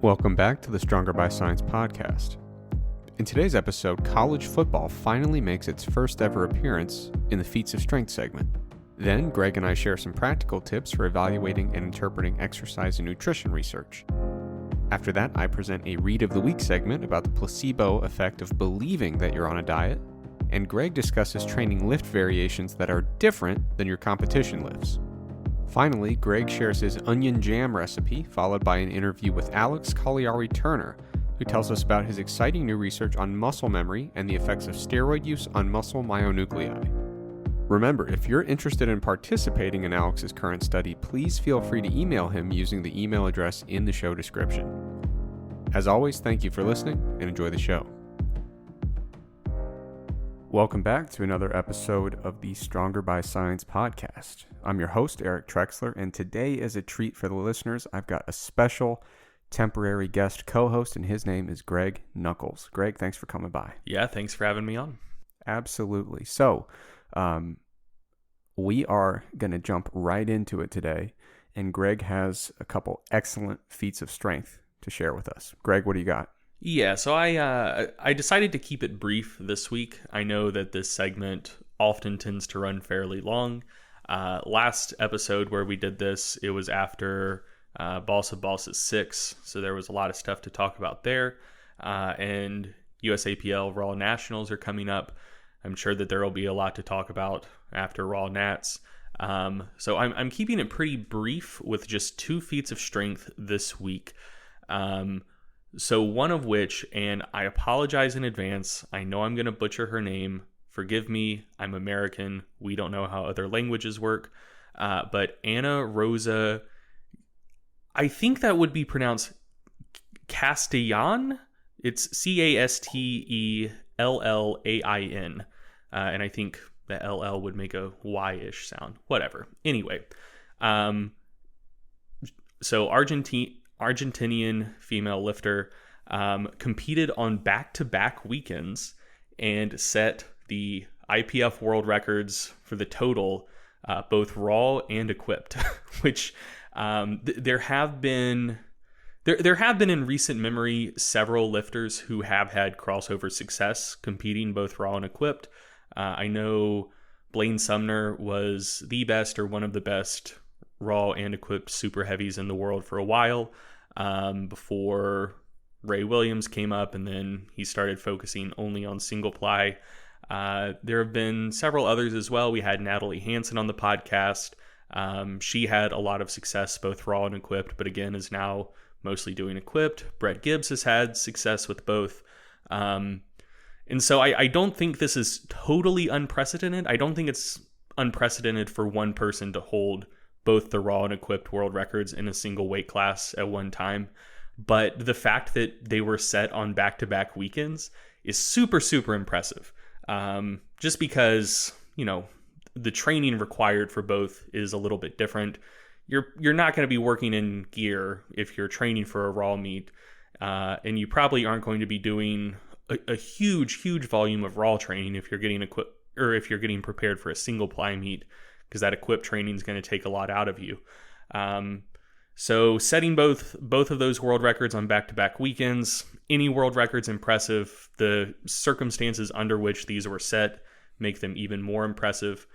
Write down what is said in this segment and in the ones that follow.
Welcome back to the Stronger by Science podcast. In today's episode, college football finally makes its first ever appearance in the Feats of Strength segment. Then, Greg and I share some practical tips for evaluating and interpreting exercise and nutrition research. After that, I present a Read of the Week segment about the placebo effect of believing that you're on a diet, and Greg discusses training lift variations that are different than your competition lifts. Finally, Greg shares his onion jam recipe, followed by an interview with Alex Kolliari-Turner, who tells us about his exciting new research on muscle memory and the effects of steroid use on muscle myonuclei. Remember, if you're interested in participating in Alex's current study, please feel free to email him using the email address in the show description. As always, thank you for listening and enjoy the show. Welcome back to another episode of the Stronger by Science podcast. I'm your host, Eric Trexler, and today is a treat for the listeners. I've got a special temporary guest co-host, and his name is Greg Nuckols. Greg, thanks for coming by. Yeah, thanks for having me on. Absolutely. So, we are going to jump right into it today, and Greg has a couple excellent feats of strength to share with us. Greg, what do you got? Yeah, so I decided to keep it brief this week. I know that this segment often tends to run fairly long. Last episode where we did this, it was after Boss of Bosses 6, so there was a lot of stuff to talk about there. And USAPL Raw Nationals are coming up. I'm sure that there will be a lot to talk about after Raw Nats. So I'm keeping it pretty brief with just 2 feats of strength this week. So one of which, and I apologize in advance, I know I'm going to butcher her name. Forgive me, I'm American. We don't know how other languages work. But Anna Rosa, I think that would be pronounced Castellan. It's Castellain. And I think the LL would make a Y-ish sound. Whatever. Anyway. So Argentinian female lifter, competed on back-to-back weekends and set the IPF world records for the total, both raw and equipped, which there have been in recent memory several lifters who have had crossover success competing both raw and equipped. I know Blaine Sumner was the best or one of the best raw and equipped super heavies in the world for a while, before Ray Williams came up, and then he started focusing only on single ply. There have been several others as well. We had Natalie Hansen on the podcast. She had a lot of success, both raw and equipped, but again is now mostly doing equipped. Brett Gibbs has had success with both. And so I don't think this is totally unprecedented. I don't think it's unprecedented for one person to hold both the raw and equipped world records in a single weight class at one time. But the fact that they were set on back-to-back weekends is super, super impressive. Just because, the training required for both is a little bit different. You're not going to be working in gear if you're training for a raw meet. And you probably aren't going to be doing a huge, huge volume of raw training if you're getting equipped, or if you're getting prepared for a single ply meet, because that equipped training is going to take a lot out of you. So setting both of those world records on back-to-back weekends, any world record's impressive. The circumstances under which these were set make them even more impressive.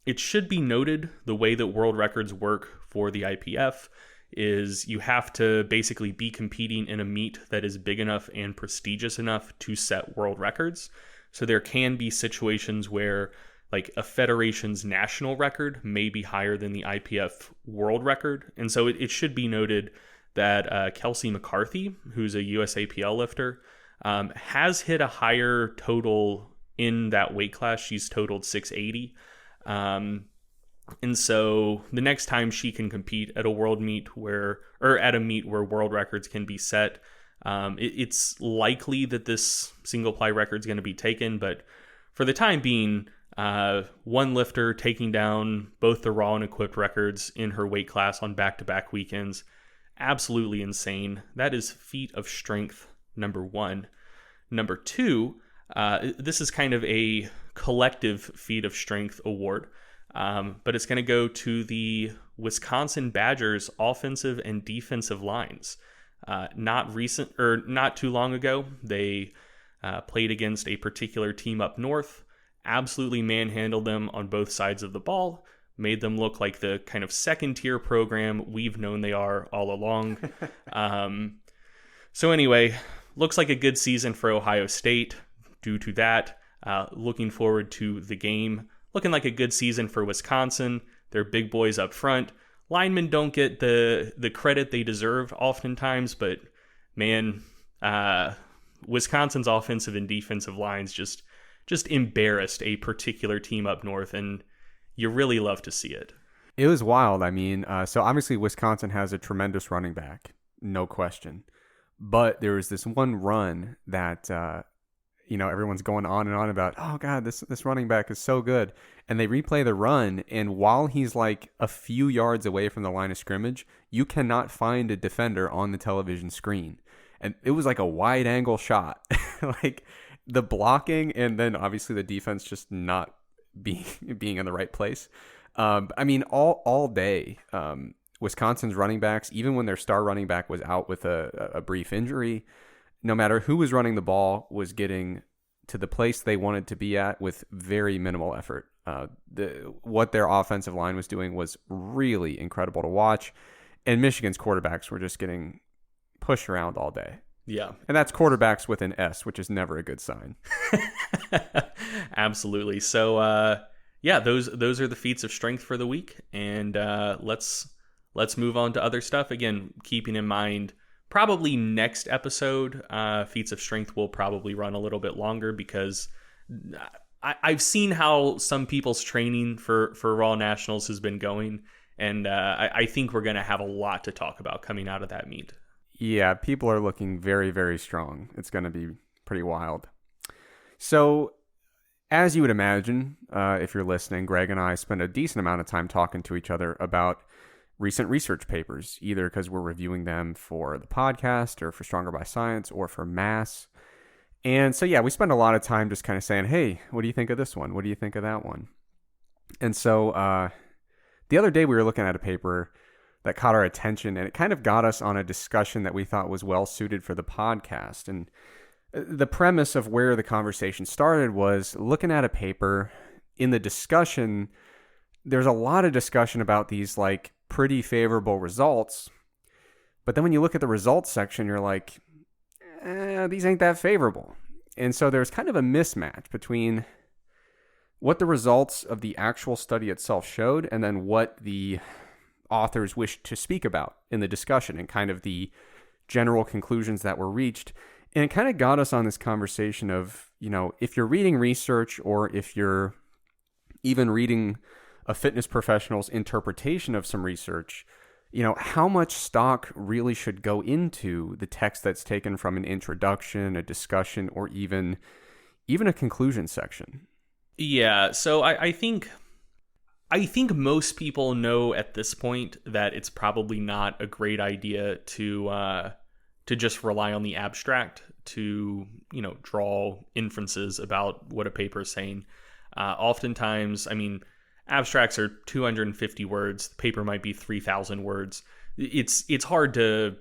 It should be noted, the way that world records work for the IPF is you have to basically be competing in a meet that is big enough and prestigious enough to set world records. So there can be situations where like a federation's national record may be higher than the IPF world record. And so it should be noted that Kelsey McCarthy, who's a USAPL lifter, has hit a higher total in that weight class. She's totaled 680. And so the next time she can compete at a world meet at a meet where world records can be set, it's likely that this single ply record is going to be taken. But for the time being, one lifter taking down both the raw and equipped records in her weight class on back-to-back weekends, absolutely insane. That is feat of strength number 1. Number 2, this is kind of a collective feat of strength award, but it's going to go to the Wisconsin Badgers offensive and defensive lines. Not too long ago, they played against a particular team up north, absolutely manhandled them on both sides of the ball, made them look like the kind of second-tier program we've known they are all along. So anyway, looks like a good season for Ohio State due to that. Looking forward to the game. Looking like a good season for Wisconsin. They're big boys up front. Linemen don't get the credit they deserve oftentimes, but man, Wisconsin's offensive and defensive lines just embarrassed a particular team up north, and you really love to see it. It was wild. I mean, so obviously Wisconsin has a tremendous running back, no question. But there was this one run that, everyone's going on and on about, oh, God, this running back is so good. And they replay the run, and while he's like a few yards away from the line of scrimmage, you cannot find a defender on the television screen. And it was like a wide angle shot. Like the blocking and then obviously the defense just not being in the right place. I mean, all day, Wisconsin's running backs, even when their star running back was out with a brief injury, no matter who was running the ball, was getting to the place they wanted to be at with very minimal effort. What their offensive line was doing was really incredible to watch. And Michigan's quarterbacks were just getting pushed around all day. Yeah. And that's quarterbacks with an S, which is never a good sign. Absolutely. So, those are the feats of strength for the week. And let's move on to other stuff. Again, keeping in mind, probably next episode, feats of strength will probably run a little bit longer because I've seen how some people's training for Raw Nationals has been going. And I think we're going to have a lot to talk about coming out of that meet. Yeah, people are looking very, very strong. It's going to be pretty wild. So, as you would imagine, if you're listening, Greg and I spend a decent amount of time talking to each other about recent research papers, either because we're reviewing them for the podcast or for Stronger by Science or for Mass. And so, we spend a lot of time just kind of saying, hey, what do you think of this one? What do you think of that one? And so the other day we were looking at a paper that caught our attention, and it kind of got us on a discussion that we thought was well suited for the podcast. And the premise of where the conversation started was looking at a paper. In the discussion, there's a lot of discussion about these like pretty favorable results, but then when you look at the results section, you're like, these ain't that favorable. And so there's kind of a mismatch between what the results of the actual study itself showed and then what the authors wished to speak about in the discussion and kind of the general conclusions that were reached. And it kind of got us on this conversation of, if you're reading research or if you're even reading a fitness professional's interpretation of some research, how much stock really should go into the text that's taken from an introduction, a discussion, or even a conclusion section. Yeah, so I think most people know at this point that it's probably not a great idea to just rely on the abstract to, draw inferences about what a paper is saying. Oftentimes, abstracts are 250 words. The paper might be 3,000 words. It's hard to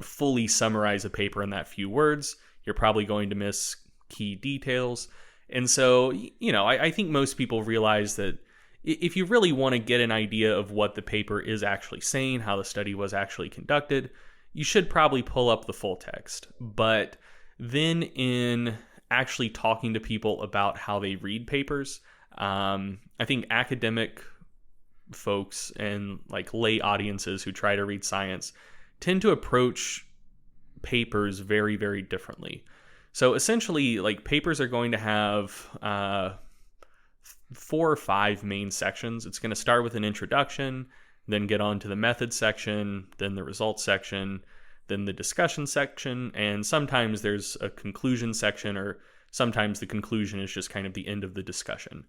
fully summarize a paper in that few words. You're probably going to miss key details. And so, I think most people realize that if you really want to get an idea of what the paper is actually saying, how the study was actually conducted, you should probably pull up the full text. But then in actually talking to people about how they read papers, I think academic folks and like lay audiences who try to read science tend to approach papers very, very differently. So essentially, like papers are going to have 4 or 5 main sections. It's going to start with an introduction, then get on to the method section, then the results section, then the discussion section, and sometimes there's a conclusion section, or sometimes the conclusion is just kind of the end of the discussion.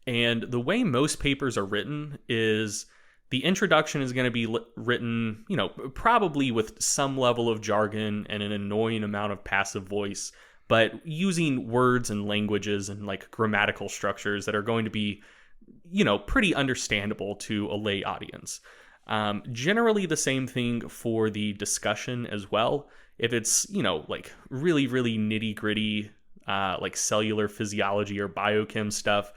And the way most papers are written is the introduction is going to be written, probably with some level of jargon and an annoying amount of passive voice, but using words and languages and like grammatical structures that are going to be, pretty understandable to a lay audience. Generally the same thing for the discussion as well. If it's, like really, really nitty gritty, like cellular physiology or biochem stuff,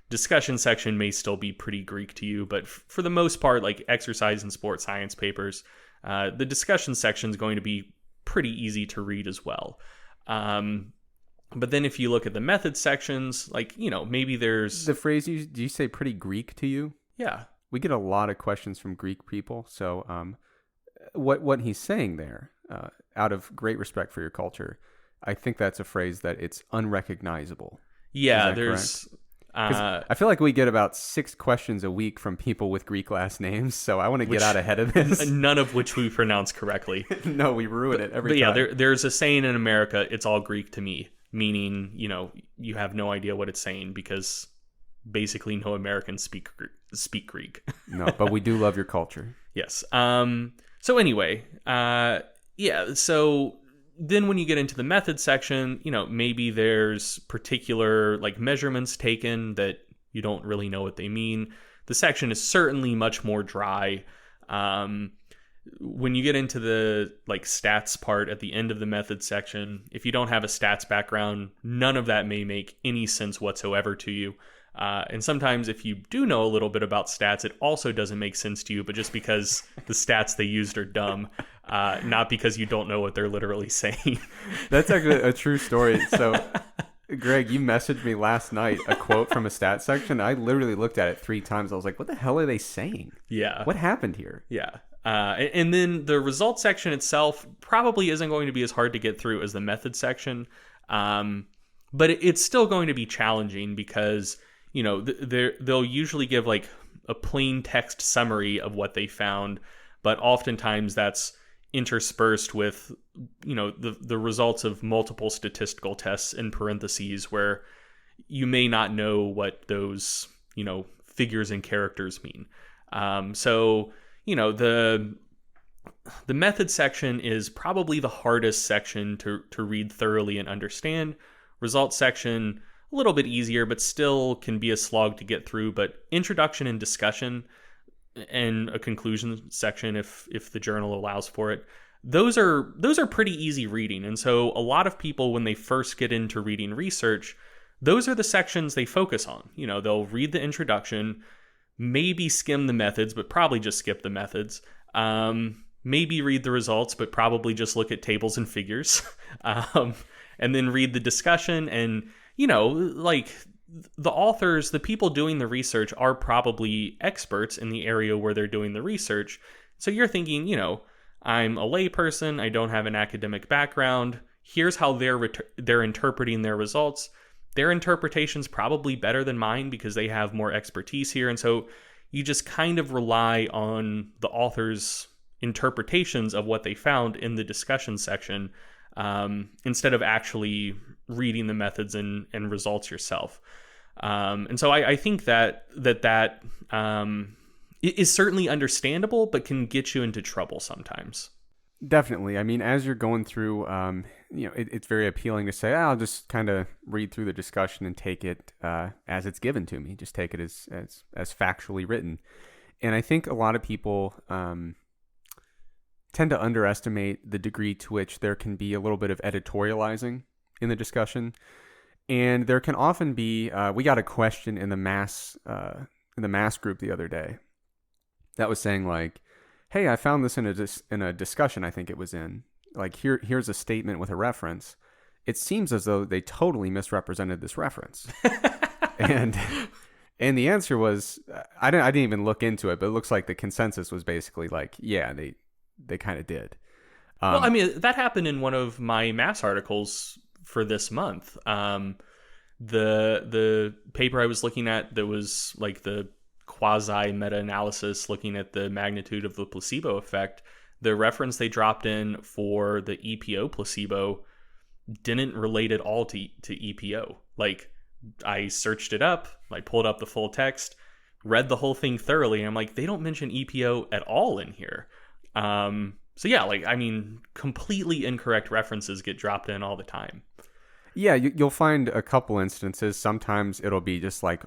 discussion section may still be pretty Greek to you. But for the most part, like exercise and sports science papers, the discussion section is going to be pretty easy to read as well. But then if you look at the method sections, like, maybe there's... The phrase, do you say pretty Greek to you? Yeah. We get a lot of questions from Greek people. So what he's saying there, out of great respect for your culture, I think that's a phrase that it's unrecognizable. Yeah, there's... I feel like we get about 6 questions a week from people with Greek last names, so I want to get out ahead of this. None of which we pronounce correctly. No, we ruin it every time. But yeah, there's a saying in America, it's all Greek to me, meaning, you have no idea what it's saying because basically no Americans speak Greek. No, but we do love your culture. Yes. So anyway, so then when you get into the method section, maybe there's particular like measurements taken that you don't really know what they mean. The section is certainly much more dry. When you get into the like stats part at the end of the method section, if you don't have a stats background, none of that may make any sense whatsoever to you. And sometimes if you do know a little bit about stats, it also doesn't make sense to you, but just because the stats they used are dumb, not because you don't know what they're literally saying. That's actually a true story. So, Greg, you messaged me last night a quote from a stats section. I literally looked at it 3 times. I was like, what the hell are they saying? Yeah. What happened here? Yeah. And then the results section itself probably isn't going to be as hard to get through as the method section. But it's still going to be challenging because... they'll usually give like a plain text summary of what they found, but oftentimes that's interspersed with, the results of multiple statistical tests in parentheses where you may not know what those, figures and characters mean. So, the method section is probably the hardest section to read thoroughly and understand. Results section, a little bit easier, but still can be a slog to get through. But introduction and discussion and a conclusion section, if the journal allows for it, those are pretty easy reading. And so a lot of people, when they first get into reading research, those are the sections they focus on. They'll read the introduction, maybe skim the methods, but probably just skip the methods. Maybe read the results, but probably just look at tables and figures. And then read the discussion and like the authors, the people doing the research are probably experts in the area where they're doing the research. So you're thinking, I'm a layperson, I don't have an academic background. Here's how they're interpreting their results. Their interpretation's probably better than mine because they have more expertise here. And so you just kind of rely on the author's interpretations of what they found in the discussion section instead of actually reading the methods and results yourself. And so I think that is certainly understandable, but can get you into trouble sometimes. Definitely. I mean, as you're going through, it's very appealing to say, I'll just kind of read through the discussion and take it as it's given to me. Just take it as factually written. And I think a lot of people tend to underestimate the degree to which there can be a little bit of editorializing in the discussion. And there can often be, we got a question in the mass group the other day that was saying like, hey, I found this in a discussion I think it was in. Like, here's a statement with a reference. It seems as though they totally misrepresented this reference. and the answer was, I didn't even look into it, but it looks like the consensus was basically like, yeah, they kind of did. Well, I mean, that happened in one of my mass articles for this month. The paper I was looking at, that was like the quasi meta-analysis looking at the magnitude of the placebo effect, the reference they dropped in for the EPO placebo didn't relate at all to EPO. Like, I searched it up, I pulled up the full text, read the whole thing thoroughly, and I'm like, they don't mention EPO at all in here. So yeah, like, I mean, completely incorrect references get dropped in all the time. Yeah, you'll find a couple instances. Sometimes it'll be just like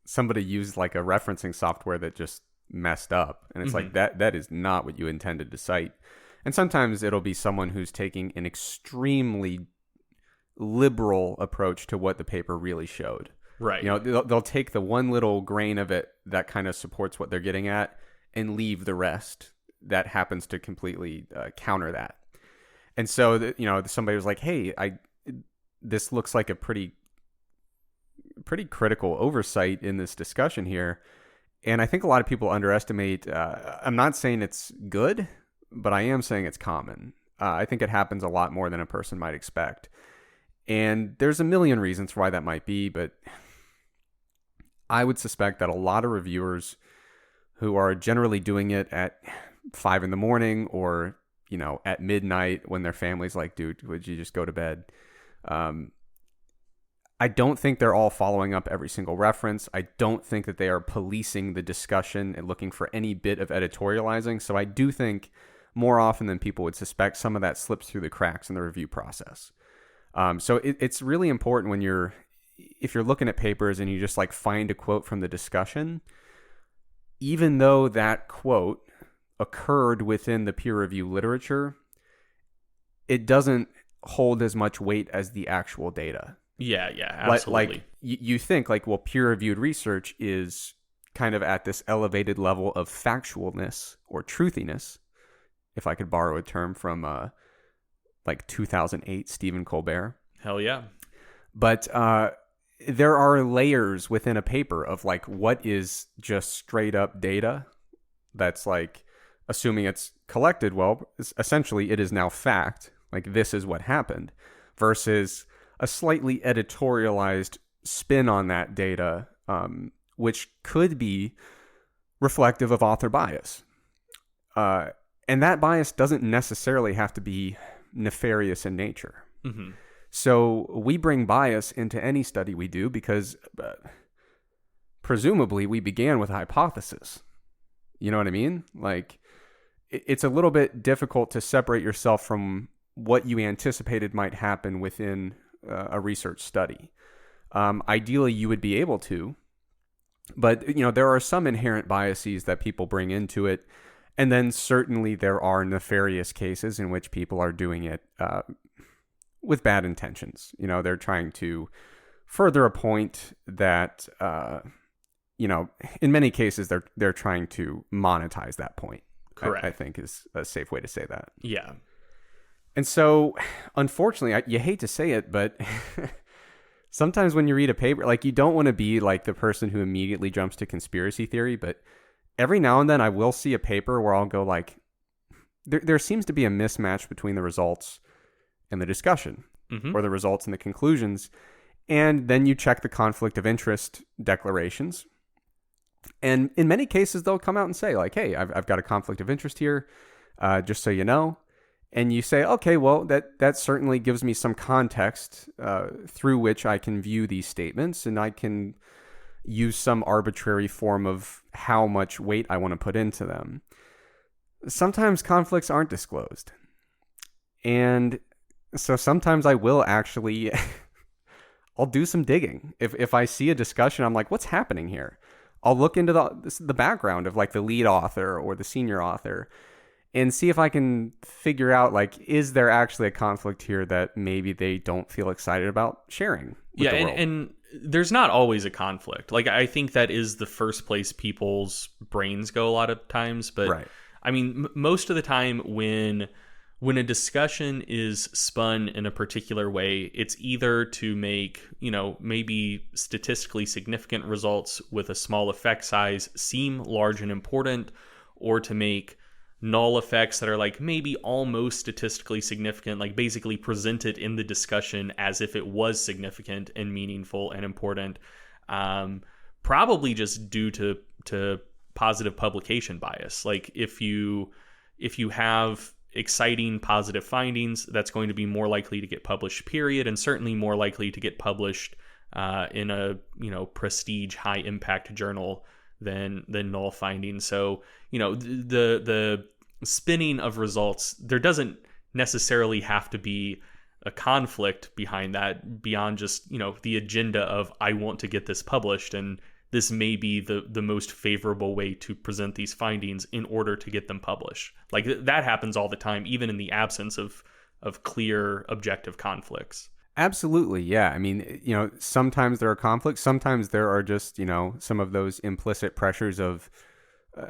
somebody used like a referencing software that just messed up. And it's like that is not what you intended to cite. And sometimes it'll be someone who's taking an extremely liberal approach to what the paper really showed. Right. They'll take the one little grain of it that kind of supports what they're getting at and leave the rest that happens to completely counter that. And so, somebody was like, hey, this looks like a pretty critical oversight in this discussion here. And I think a lot of people underestimate, I'm not saying it's good, but I am saying it's common. I think it happens a lot more than a person might expect. And there's a million reasons why that might be, but I would suspect that a lot of reviewers who are generally doing it at 5 a.m. or, at midnight when their family's like, dude, would you just go to bed? I don't think they're all following up every single reference. I don't think that they are policing the discussion and looking for any bit of editorializing. So I do think more often than people would suspect, some of that slips through the cracks in the review process. So it's really important if you're looking at papers and you just like find a quote from the discussion, even though that quote occurred within the peer review literature, it doesn't hold as much weight as the actual data. Yeah, absolutely. Like you think like, well, peer-reviewed research is kind of at this elevated level of factualness or truthiness, if I could borrow a term from like 2008 Stephen Colbert. Hell yeah. But there are layers within a paper of like what is just straight up data that's like, assuming it's collected well, essentially it is now fact, like this is what happened, versus a slightly editorialized spin on that data, which could be reflective of author bias. And that bias doesn't necessarily have to be nefarious in nature. Mm-hmm. So we bring bias into any study we do because presumably we began with a hypothesis. You know what I mean? Like, it's a little bit difficult to separate yourself from what you anticipated might happen within a research study. Ideally, you would be able to, but there are some inherent biases that people bring into it, and then certainly there are nefarious cases in which people are doing it with bad intentions. They're trying to further a point that in many cases they're trying to monetize that point. Correct. I think is a safe way to say that. Yeah. And so, unfortunately, you hate to say it, but sometimes when you read a paper, like you don't want to be like the person who immediately jumps to conspiracy theory, but every now and then I will see a paper where I'll go like, there seems to be a mismatch between the results and the discussion, or the results and the conclusions. And then you check the conflict of interest declarations. And in many cases, they'll come out and say like, hey, I've got a conflict of interest here, just so you know. And you say, okay, well, that certainly gives me some context through which I can view these statements, and I can use some arbitrary form of how much weight I want to put into them. Sometimes conflicts aren't disclosed. And so sometimes I will actually, I'll do some digging. If I see a discussion, I'm like, what's happening here? I'll look into the background of like the lead author or the senior author and see if I can figure out, like, is there actually a conflict here that maybe they don't feel excited about sharing with the world? And there's not always a conflict. Like, I think that is the first place people's brains go a lot of times. But, right. I mean, most of the time when a discussion is spun in a particular way, it's either to make, maybe statistically significant results with a small effect size seem large and important, or to make null effects that are like maybe almost statistically significant, like basically present it in the discussion as if it was significant and meaningful and important, probably just due to positive publication bias. Like if you have exciting positive findings, that's going to be more likely to get published, period, and certainly more likely to get published in a prestige high impact journal than null findings. So the spinning of results, there doesn't necessarily have to be a conflict behind that beyond just the agenda of I want to get this published, and this may be the most favorable way to present these findings in order to get them published. Like that happens all the time, even in the absence of clear objective conflicts. Absolutely, yeah. I mean, sometimes there are conflicts. Sometimes there are just, some of those implicit pressures of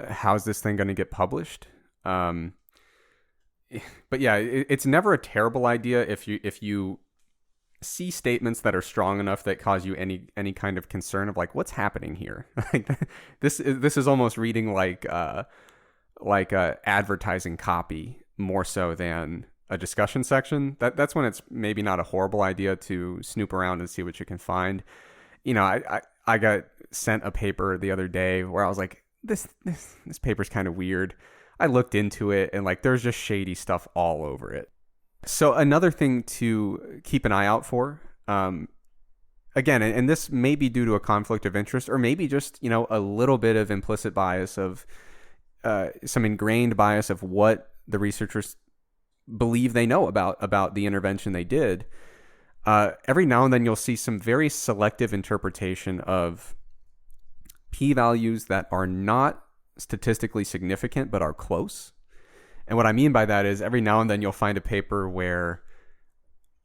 how's this thing going to get published. But yeah, it's never a terrible idea if you see statements that are strong enough that cause you any kind of concern of like, what's happening here? Like this is almost reading like advertising copy more so than a discussion section. That's when it's maybe not a horrible idea to snoop around and see what you can find. I got sent a paper the other day where I was like, this paper's kind of weird. I looked into it and like there's just shady stuff all over it. So another thing to keep an eye out for, again, and this may be due to a conflict of interest or maybe just, a little bit of implicit bias of some ingrained bias of what the researchers believe they know about the intervention they did. Every now and then you'll see some very selective interpretation of p-values that are not statistically significant but are close. And what I mean by that is every now and then you'll find a paper where,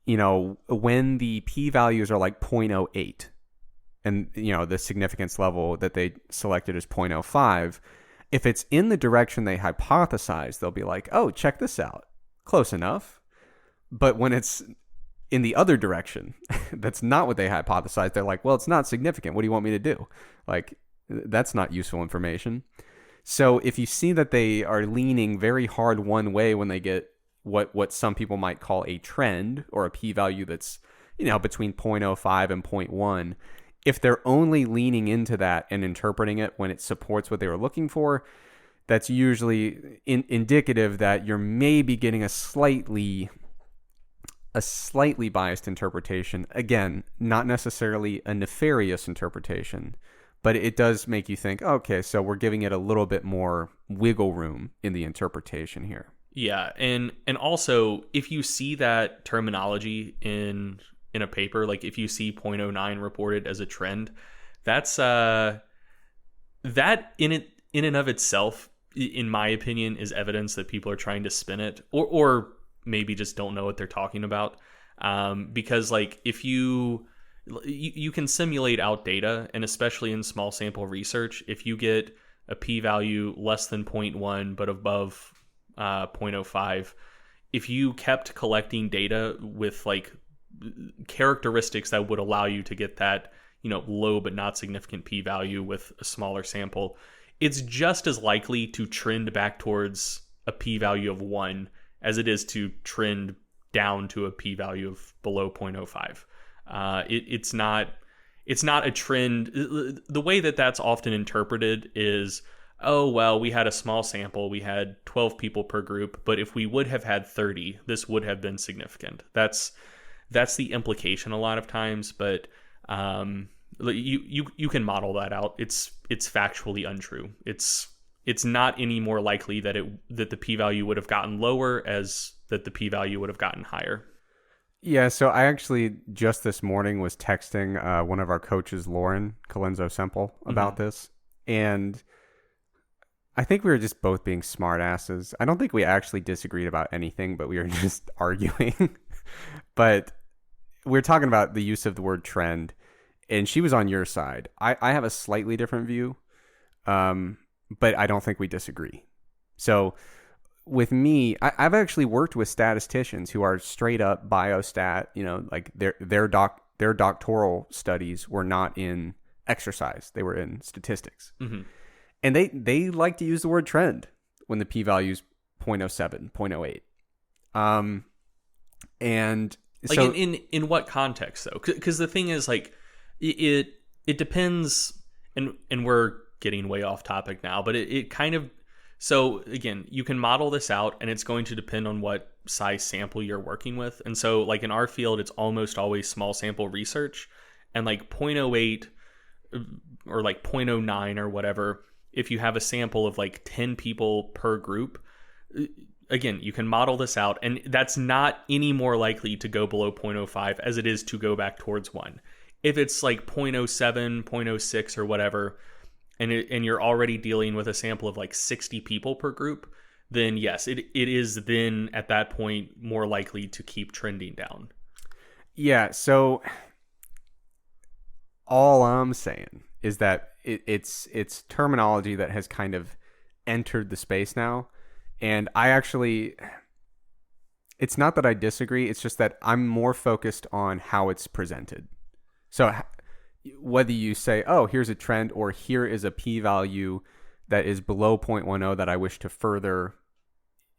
when the p-values are like 0.08 and, the significance level that they selected is 0.05, if it's in the direction they hypothesized, they'll be like, oh, check this out. Close enough. But when it's in the other direction, that's not what they hypothesized. They're like, well, it's not significant. What do you want me to do? Like, that's not useful information. So if you see that they are leaning very hard one way when they get what some people might call a trend or a p-value that's, between 0.05 and 0.1, if they're only leaning into that and interpreting it when it supports what they were looking for, that's usually indicative that you're maybe getting a slightly biased interpretation. Again, not necessarily a nefarious interpretation, but it does make you think, okay, so we're giving it a little bit more wiggle room in the interpretation here. Yeah, and also if you see that terminology in a paper, like if you see 0.09 reported as a trend, that's that in and of itself, in my opinion, is evidence that people are trying to spin it or maybe just don't know what they're talking about. Because like if you can simulate out data, and especially in small sample research, if you get a p-value less than 0.1 but above 0.05, if you kept collecting data with like characteristics that would allow you to get that, low but not significant p-value with a smaller sample, it's just as likely to trend back towards a p-value of 1 as it is to trend down to a p-value of below 0.05. It's not a trend. The way that that's often interpreted is, oh, well, we had a small sample. We had 12 people per group, but if we would have had 30, this would have been significant. That's the implication a lot of times, but you can model that out. It's factually untrue. It's not any more likely that the p-value would have gotten lower as that the p-value would have gotten higher. Yeah, so I actually just this morning was texting one of our coaches, Lauren Colenso-Semple, about this, and I think we were just both being smartasses. I don't think we actually disagreed about anything, but we were just arguing. But we're talking about the use of the word trend, and she was on your side. I have a slightly different view, but I don't think we disagree. So with me, I've actually worked with statisticians who are straight up biostat, like their doctoral studies were not in exercise. They were in statistics. Mm-hmm. And they like to use the word trend when the p-value is 0.07, 0.08. And like so in what context though? Because the thing is, like, it depends, and we're getting way off topic now, but it kind of, so again, you can model this out and it's going to depend on what size sample you're working with. And so like in our field, it's almost always small sample research, and like 0.08 or like 0.09 or whatever, if you have a sample of like 10 people per group, again, you can model this out, and that's not any more likely to go below 0.05 as it is to go back towards 1. if it's like 0.07, 0.06 or whatever, and you're already dealing with a sample of like 60 people per group, then yes, it is then at that point more likely to keep trending down. Yeah, so all I'm saying is that it's terminology that has kind of entered the space now. And it's not that I disagree, it's just that I'm more focused on how it's presented. So whether you say, oh, here's a trend, or here is a p-value that is below 0.10 that I wish to further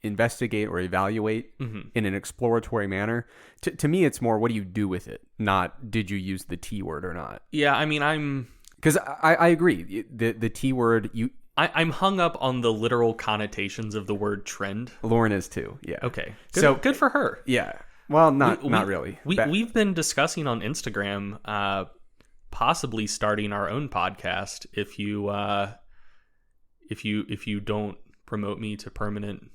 investigate or evaluate in an exploratory manner, to me it's more, what do you do with it, not did you use the T word or not. Yeah, I mean, because I agree, the T word, I'm hung up on the literal connotations of the word trend. Lauren is too. Yeah. Okay. Good for her. Yeah. Well, not really. We've been discussing on Instagram possibly starting our own podcast if you don't promote me to permanent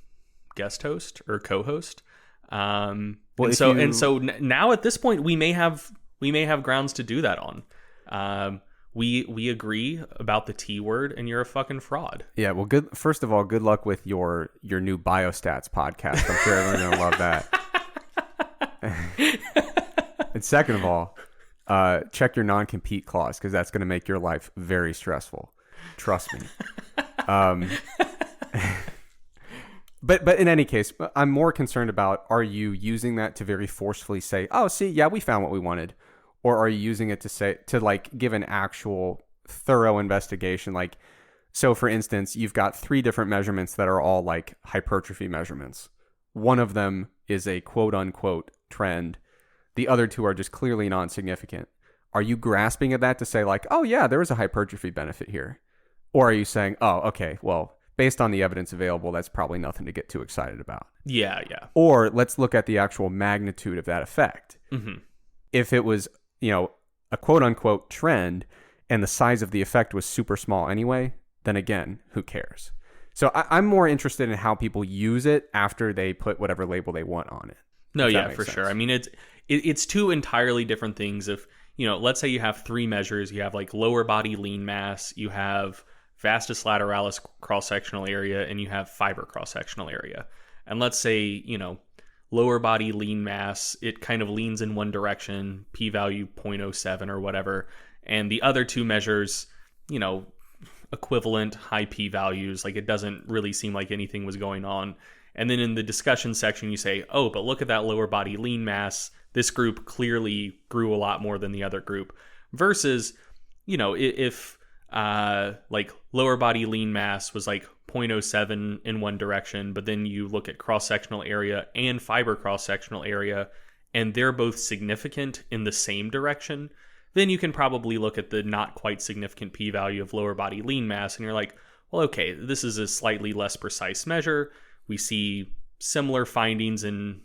guest host or co-host. So now at this point we may have grounds to do that on. We agree about the T word, and you're a fucking fraud. Yeah, well, first of all, good luck with your new biostats podcast. I'm sure everyone's gonna love that. And second of all, check your non-compete clause, because that's gonna make your life very stressful. Trust me. But in any case, I'm more concerned about, are you using that to very forcefully say, oh, see, yeah, we found what we wanted? Or are you using it to like give an actual thorough investigation? Like, so for instance, you've got 3 different measurements that are all like hypertrophy measurements. One of them is a quote unquote trend. The other 2 are just clearly non-significant. Are you grasping at that to say like, oh yeah, there is a hypertrophy benefit here? Or are you saying, oh, okay, well, based on the evidence available, that's probably nothing to get too excited about? Yeah. Or let's look at the actual magnitude of that effect. Mm-hmm. If it was, a quote unquote trend and the size of the effect was super small anyway, then again, who cares? So I'm more interested in how people use it after they put whatever label they want on it. No, yeah, for sure. I mean, it's 2 entirely different things. If, let's say you have 3 measures, you have like lower body lean mass, you have vastus lateralis cross-sectional area, and you have fiber cross-sectional area. And let's say, lower body lean mass, it kind of leans in one direction, p-value 0.07 or whatever. And the other 2 measures, equivalent high p-values. Like, it doesn't really seem like anything was going on. And then in the discussion section, you say, oh, but look at that lower body lean mass. This group clearly grew a lot more than the other group. Versus, if like lower body lean mass was like 0.07 in one direction, but then you look at cross-sectional area and fiber cross-sectional area, and they're both significant in the same direction, then you can probably look at the not quite significant p-value of lower body lean mass, and you're like, well, okay, this is a slightly less precise measure. We see similar findings in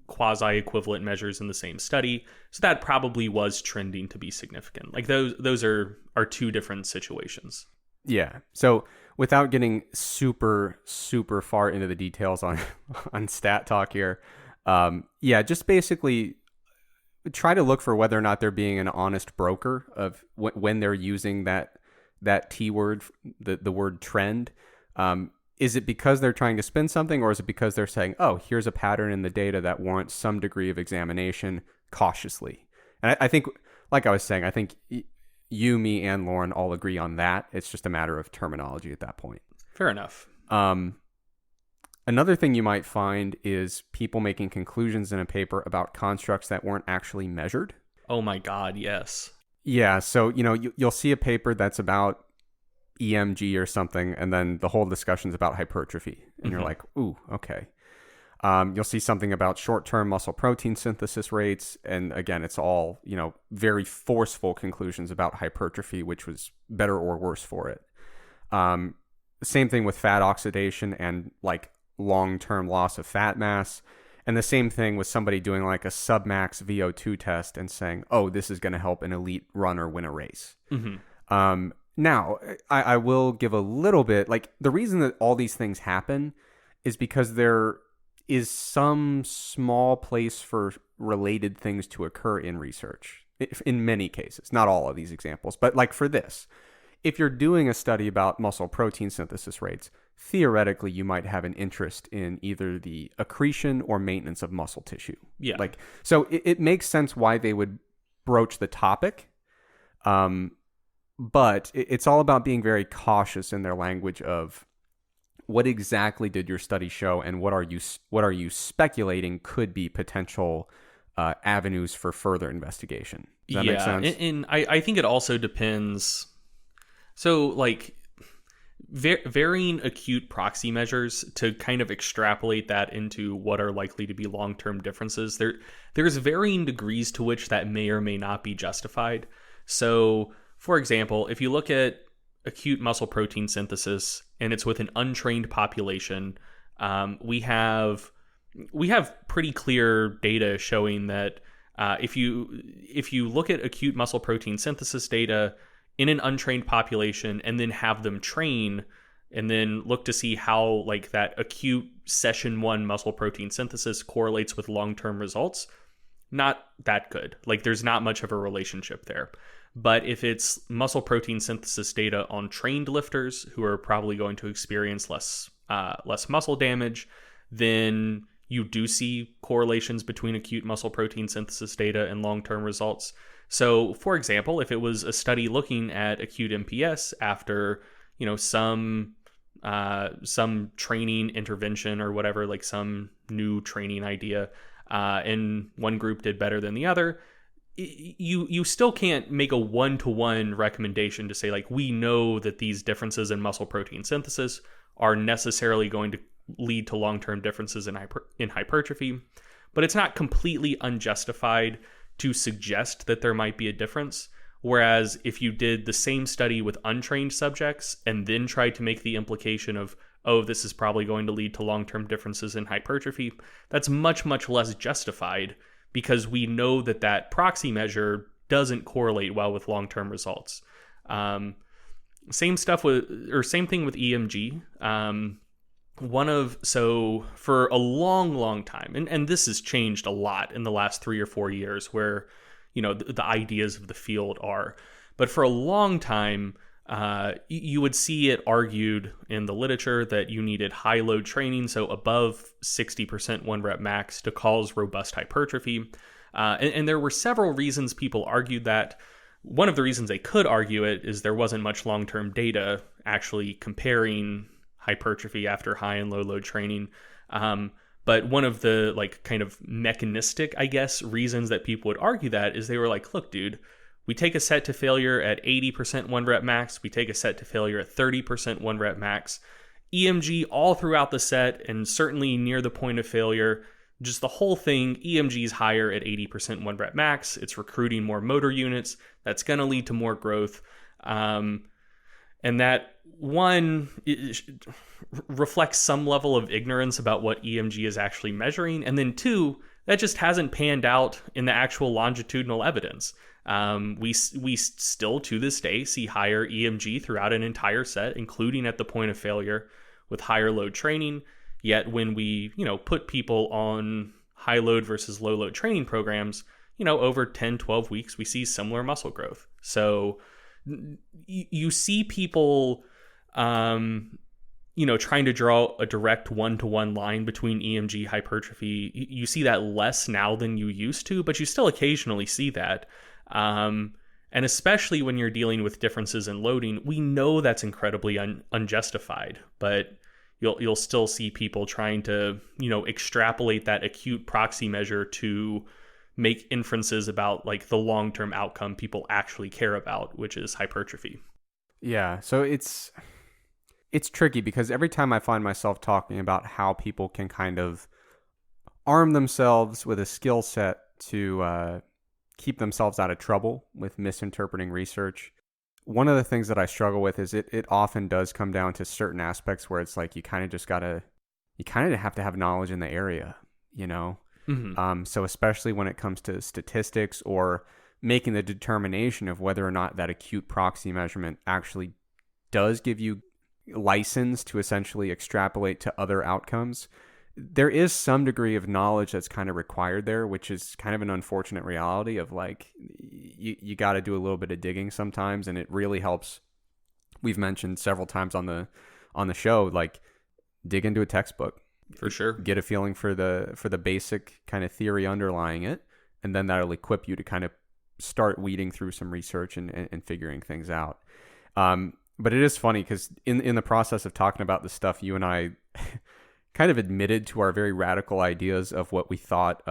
quasi-equivalent measures in the same study, so that probably was trending to be significant. Like those are 2 different situations. Yeah. So without getting super, super far into the details on stat talk here, just basically try to look for whether or not they're being an honest broker of when they're using that T word, the word trend. Is it because they're trying to spin something, or is it because they're saying, oh, here's a pattern in the data that warrants some degree of examination cautiously? And I think, like I was saying, I think you, me, and Lauren all agree on that. It's just a matter of terminology at that point. Fair enough. Another thing you might find is people making conclusions in a paper about constructs that weren't actually measured. Oh my God, yes. Yeah, so, you'll see a paper that's about EMG or something, and then the whole discussion's about hypertrophy. And you're like, ooh, okay. You'll see something about short-term muscle protein synthesis rates, and again, it's all, very forceful conclusions about hypertrophy, which was better or worse for it. Same thing with fat oxidation and like long-term loss of fat mass. And the same thing with somebody doing like a submax VO2 test and saying, oh, this is going to help an elite runner win a race. Now, I will give a little bit, like, the reason that all these things happen is because there is some small place for related things to occur in research. in many cases, not all of these examples, but like for this, if you're doing a study about muscle protein synthesis rates, theoretically you might have an interest in either the accretion or maintenance of muscle tissue. Yeah. Like, so it makes sense why they would broach the topic. But it's all about being very cautious in their language of what exactly did your study show and what are you speculating could be potential avenues for further investigation. Does that make sense? And I think it also depends. So like varying acute proxy measures to kind of extrapolate that into what are likely to be long-term differences. There's varying degrees to which that may or may not be justified. So for example, if you look at acute muscle protein synthesis and it's with an untrained population, we have pretty clear data showing that if you look at acute muscle protein synthesis data in an untrained population and then have them train and then look to see how like that acute session 1 muscle protein synthesis correlates with long-term results, not that good. Like there's not much of a relationship there. But if it's muscle protein synthesis data on trained lifters who are probably going to experience less muscle damage, then you do see correlations between acute muscle protein synthesis data and long-term results. So, for example, if it was a study looking at acute MPS after, some training intervention or whatever, like some new training idea, and one group did better than the other, you still can't make a one-to-one recommendation to say, like, we know that these differences in muscle protein synthesis are necessarily going to lead to long-term differences in hypertrophy. But it's not completely unjustified to suggest that there might be a difference. Whereas if you did the same study with untrained subjects and then tried to make the implication of, oh, this is probably going to lead to long-term differences in hypertrophy, that's much, much less justified because we know that proxy measure doesn't correlate well with long-term results. Same thing with EMG. So for a long, long time, and this has changed a lot in the last 3 or 4 years where, the ideas of the field are, but for a long time, you would see it argued in the literature that you needed high load training, so above 60% 1 rep max to cause robust hypertrophy. And there were several reasons people argued that. One of the reasons they could argue it is there wasn't much long-term data actually comparing hypertrophy after high and low load training. But one of the kind of mechanistic, I guess, reasons that people would argue that is they were like, look, dude, we take a set to failure at 80% 1 rep max. We take a set to failure at 30% 1 rep max. EMG all throughout the set and certainly near the point of failure, just the whole thing, EMG is higher at 80% 1 rep max. It's recruiting more motor units. That's going to lead to more growth. And that one reflects some level of ignorance about what EMG is actually measuring. And then two, that just hasn't panned out in the actual longitudinal evidence. We still to this day see higher EMG throughout an entire set, including at the point of failure with higher load training. Yet when we, put people on high load versus low load training programs, over 10, 12 weeks, we see similar muscle growth. So you see people, trying to draw a direct one-to-one line between EMG hypertrophy. You see that less now than you used to, but you still occasionally see that. And especially when you're dealing with differences in loading, we know that's incredibly unjustified, but you'll still see people trying to, extrapolate that acute proxy measure to make inferences about the long-term outcome people actually care about, which is hypertrophy. Yeah, so it's tricky because every time I find myself talking about how people can kind of arm themselves with a skill set to keep themselves out of trouble with misinterpreting research, one of the things that I struggle with is it often does come down to certain aspects where it's you kind of have to have knowledge in the area, Mm-hmm. So especially when it comes to statistics or making the determination of whether or not that acute proxy measurement actually does give you license to essentially extrapolate to other outcomes, there is some degree of knowledge that's kind of required there, which is kind of an unfortunate reality of you got to do a little bit of digging sometimes, and it really helps. We've mentioned several times on the show, like, dig into a textbook. For sure. Get a feeling for the basic kind of theory underlying it, and then that'll equip you to kind of start weeding through some research and figuring things out. But it is funny because in the process of talking about this stuff, you and I kind of admitted to our very radical ideas of what we thought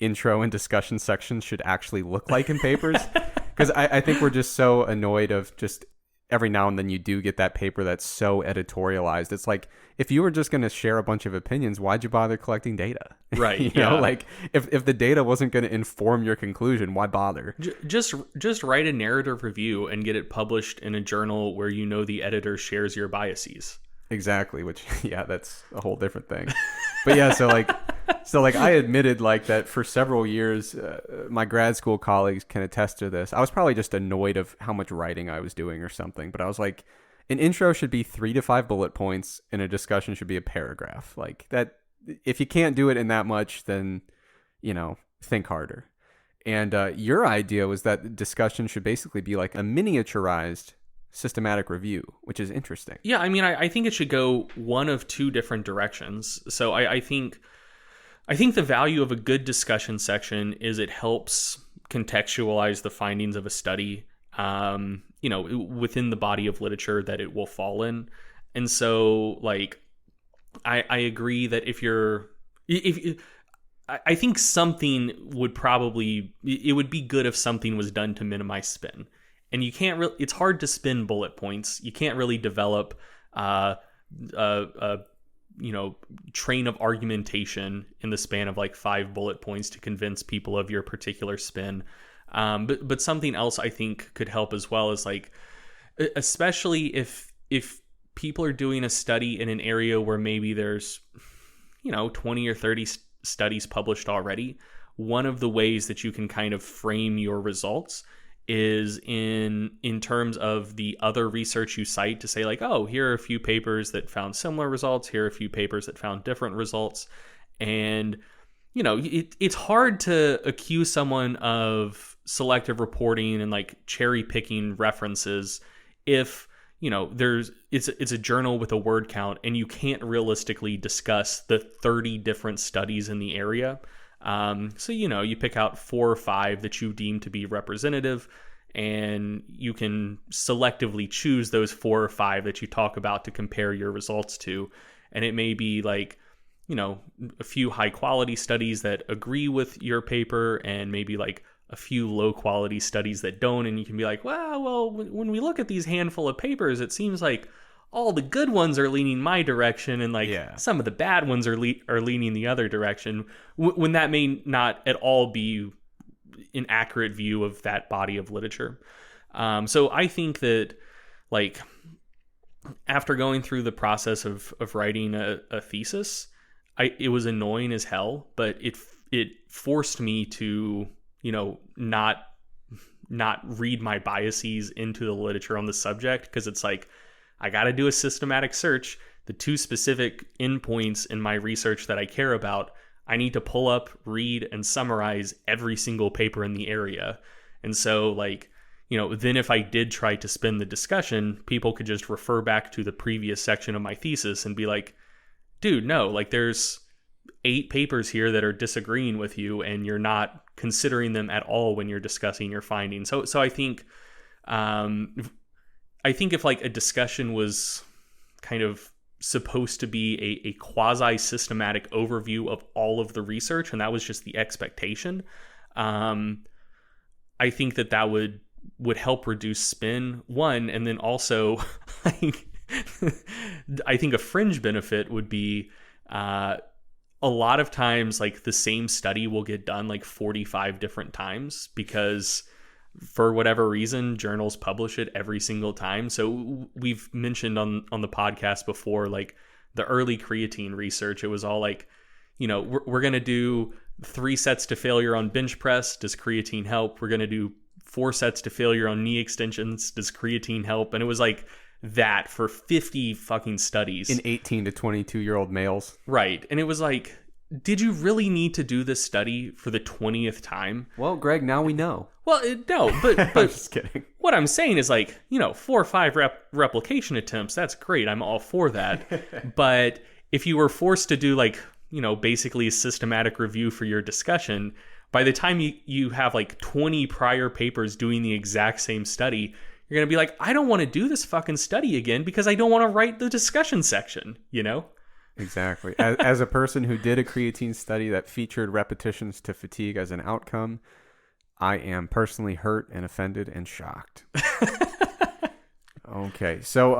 intro and discussion sections should actually look like in papers. Because I think we're just so annoyed of just every now and then you do get that paper that's so editorialized. It's like, if you were just going to share a bunch of opinions, why'd you bother collecting data? Right. You know, like if the data wasn't going to inform your conclusion, why bother? Just write a narrative review and get it published in a journal where you know the editor shares your biases. Exactly. Which, yeah, that's a whole different thing. But yeah, so I admitted like that for several years, my grad school colleagues can attest to this. I was probably just annoyed of how much writing I was doing or something, but I was like, an intro should be 3 to 5 bullet points and a discussion should be a paragraph. Like that, if you can't do it in that much, then, you know, think harder. And your idea was that discussion should basically be like a miniaturized systematic review, which is interesting. Yeah, I mean, I think it should go one of two different directions. So I think the value of a good discussion section is it helps contextualize the findings of a study, you know, within the body of literature that it will fall in. And so, like, I agree that I think something would probably, it would be good if something was done to minimize spin. And you can't really, it's hard to spin bullet points. You can't really develop you know, train of argumentation in the span of like 5 bullet points to convince people of your particular spin. But something else I think could help as well is, like, especially if people are doing a study in an area where maybe there's, you know, 20 or 30 studies published already, one of the ways that you can kind of frame your results is in terms of the other research you cite, to say like, oh, here are a few papers that found similar results, here are a few papers that found different results. And, you know, it's hard to accuse someone of selective reporting and like cherry picking references if, you know, it's a journal with a word count and you can't realistically discuss the 30 different studies in the area. So, you know, you pick out 4 or 5 that you deem to be representative, and you can selectively choose those 4 or 5 that you talk about to compare your results to. And it may be like, you know, a few high quality studies that agree with your paper and maybe like a few low quality studies that don't. And you can be like, well, when we look at these handful of papers, it seems like all the good ones are leaning my direction, and like some of the bad ones are leaning the other direction, when that may not at all be an accurate view of that body of literature. So I think that, like, after going through the process of writing a thesis, it was annoying as hell, but it forced me to, you know, not read my biases into the literature on the subject, because it's like, I got to do a systematic search. The 2 specific endpoints in my research that I care about, I need to pull up, read, and summarize every single paper in the area. And so, like, you know, then if I did try to spin the discussion, people could just refer back to the previous section of my thesis and be like, dude, no, like, there's 8 papers here that are disagreeing with you, and you're not considering them at all when you're discussing your findings. So I think if like a discussion was kind of supposed to be a quasi-systematic overview of all of the research, and that was just the expectation, I think that would help reduce spin, one, and then also like, I think a fringe benefit would be a lot of times, like, the same study will get done like 45 different times, because for whatever reason, journals publish it every single time. So we've mentioned on the podcast before, like, the early creatine research, it was all like, you know, we're going to do 3 sets to failure on bench press. Does creatine help? We're going to do 4 sets to failure on knee extensions. Does creatine help? And it was like that for 50 fucking studies. In 18 to 22-year-old males. Right. And it was like, did you really need to do this study for the 20th time? Well, Greg, now we know. Well, no, I'm but just kidding. what I'm saying is 4 or 5 replication attempts. That's great. I'm all for that. But if you were forced to do basically a systematic review for your discussion, by the time you have 20 prior papers doing the exact same study, you're going to be like, I don't want to do this fucking study again because I don't want to write the discussion section, Exactly. As a person who did a creatine study that featured repetitions to fatigue as an outcome, I am personally hurt and offended and shocked. Okay, so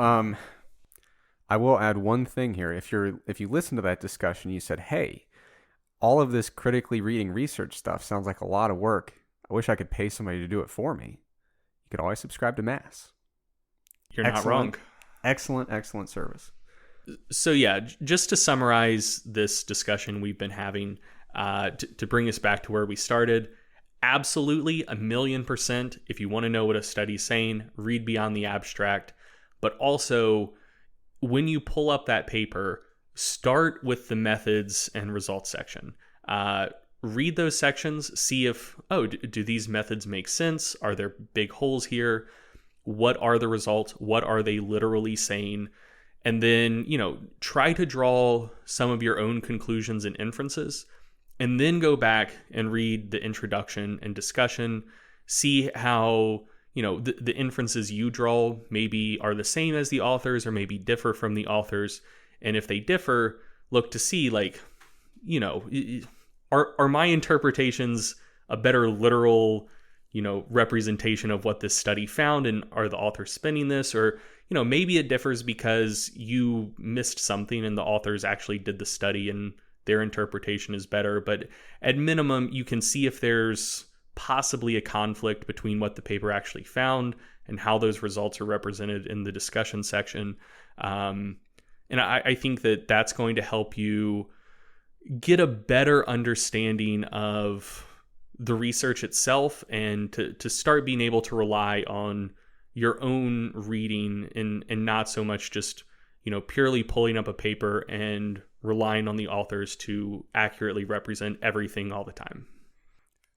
I will add one thing here. If you listen to that discussion, you said, "Hey, all of this critically reading research stuff sounds like a lot of work. I wish I could pay somebody to do it for me." You could always subscribe to Mass. You're not wrong. Excellent service. So yeah, just to summarize this discussion we've been having, to bring us back to where we started, absolutely 1,000,000%. If you want to know what a study's saying, read beyond the abstract. But also, when you pull up that paper, start with the methods and results section. Read those sections, see if, do these methods make sense? Are there big holes here? What are the results? What are they literally saying? And then, try to draw some of your own conclusions and inferences, and then go back and read the introduction and discussion, see how, the inferences you draw maybe are the same as the authors or maybe differ from the authors. And if they differ, look to see, are my interpretations a better literal, representation of what this study found, and are the authors spinning this? Or, maybe it differs because you missed something and the authors actually did the study and their interpretation is better. But at minimum, you can see if there's possibly a conflict between what the paper actually found and how those results are represented in the discussion section. And I think that that's going to help you get a better understanding of the research itself, and to start being able to rely on your own reading and not so much just, purely pulling up a paper and relying on the authors to accurately represent everything all the time.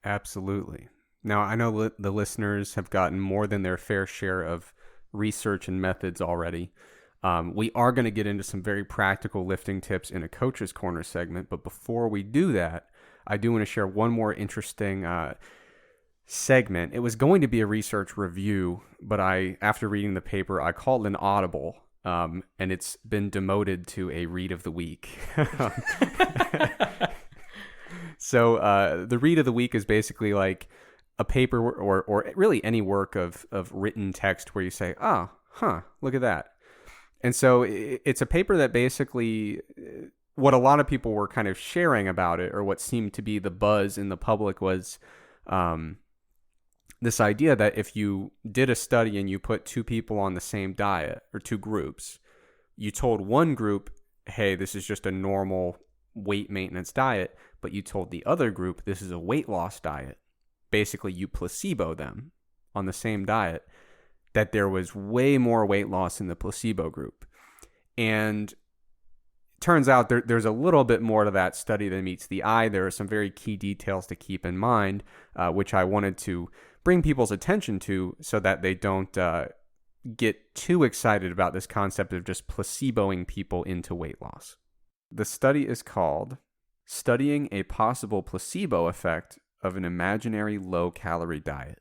Absolutely. Now, I know the listeners have gotten more than their fair share of research and methods already. We are going to get into some very practical lifting tips in a Coach's Corner segment, but before we do that, I do want to share one more interesting segment. It was going to be a research review, but after reading the paper, I called an audible, and it's been demoted to a read of the week. So the read of the week is basically like a paper or really any work of written text where you say, look at that. And so it's a paper that basically, what a lot of people were kind of sharing about it, or what seemed to be the buzz in the public, was this idea that if you did a study and you put two people on the same diet, or two groups, you told one group, hey, this is just a normal weight maintenance diet, but you told the other group this is a weight loss diet. Basically, you placebo them on the same diet, that there was way more weight loss in the placebo group. And turns out there's a little bit more to that study than meets the eye. There are some very key details to keep in mind, which I wanted to bring people's attention to so that they don't get too excited about this concept of just placeboing people into weight loss. The study is called Studying a Possible Placebo Effect of an Imaginary Low-Calorie Diet.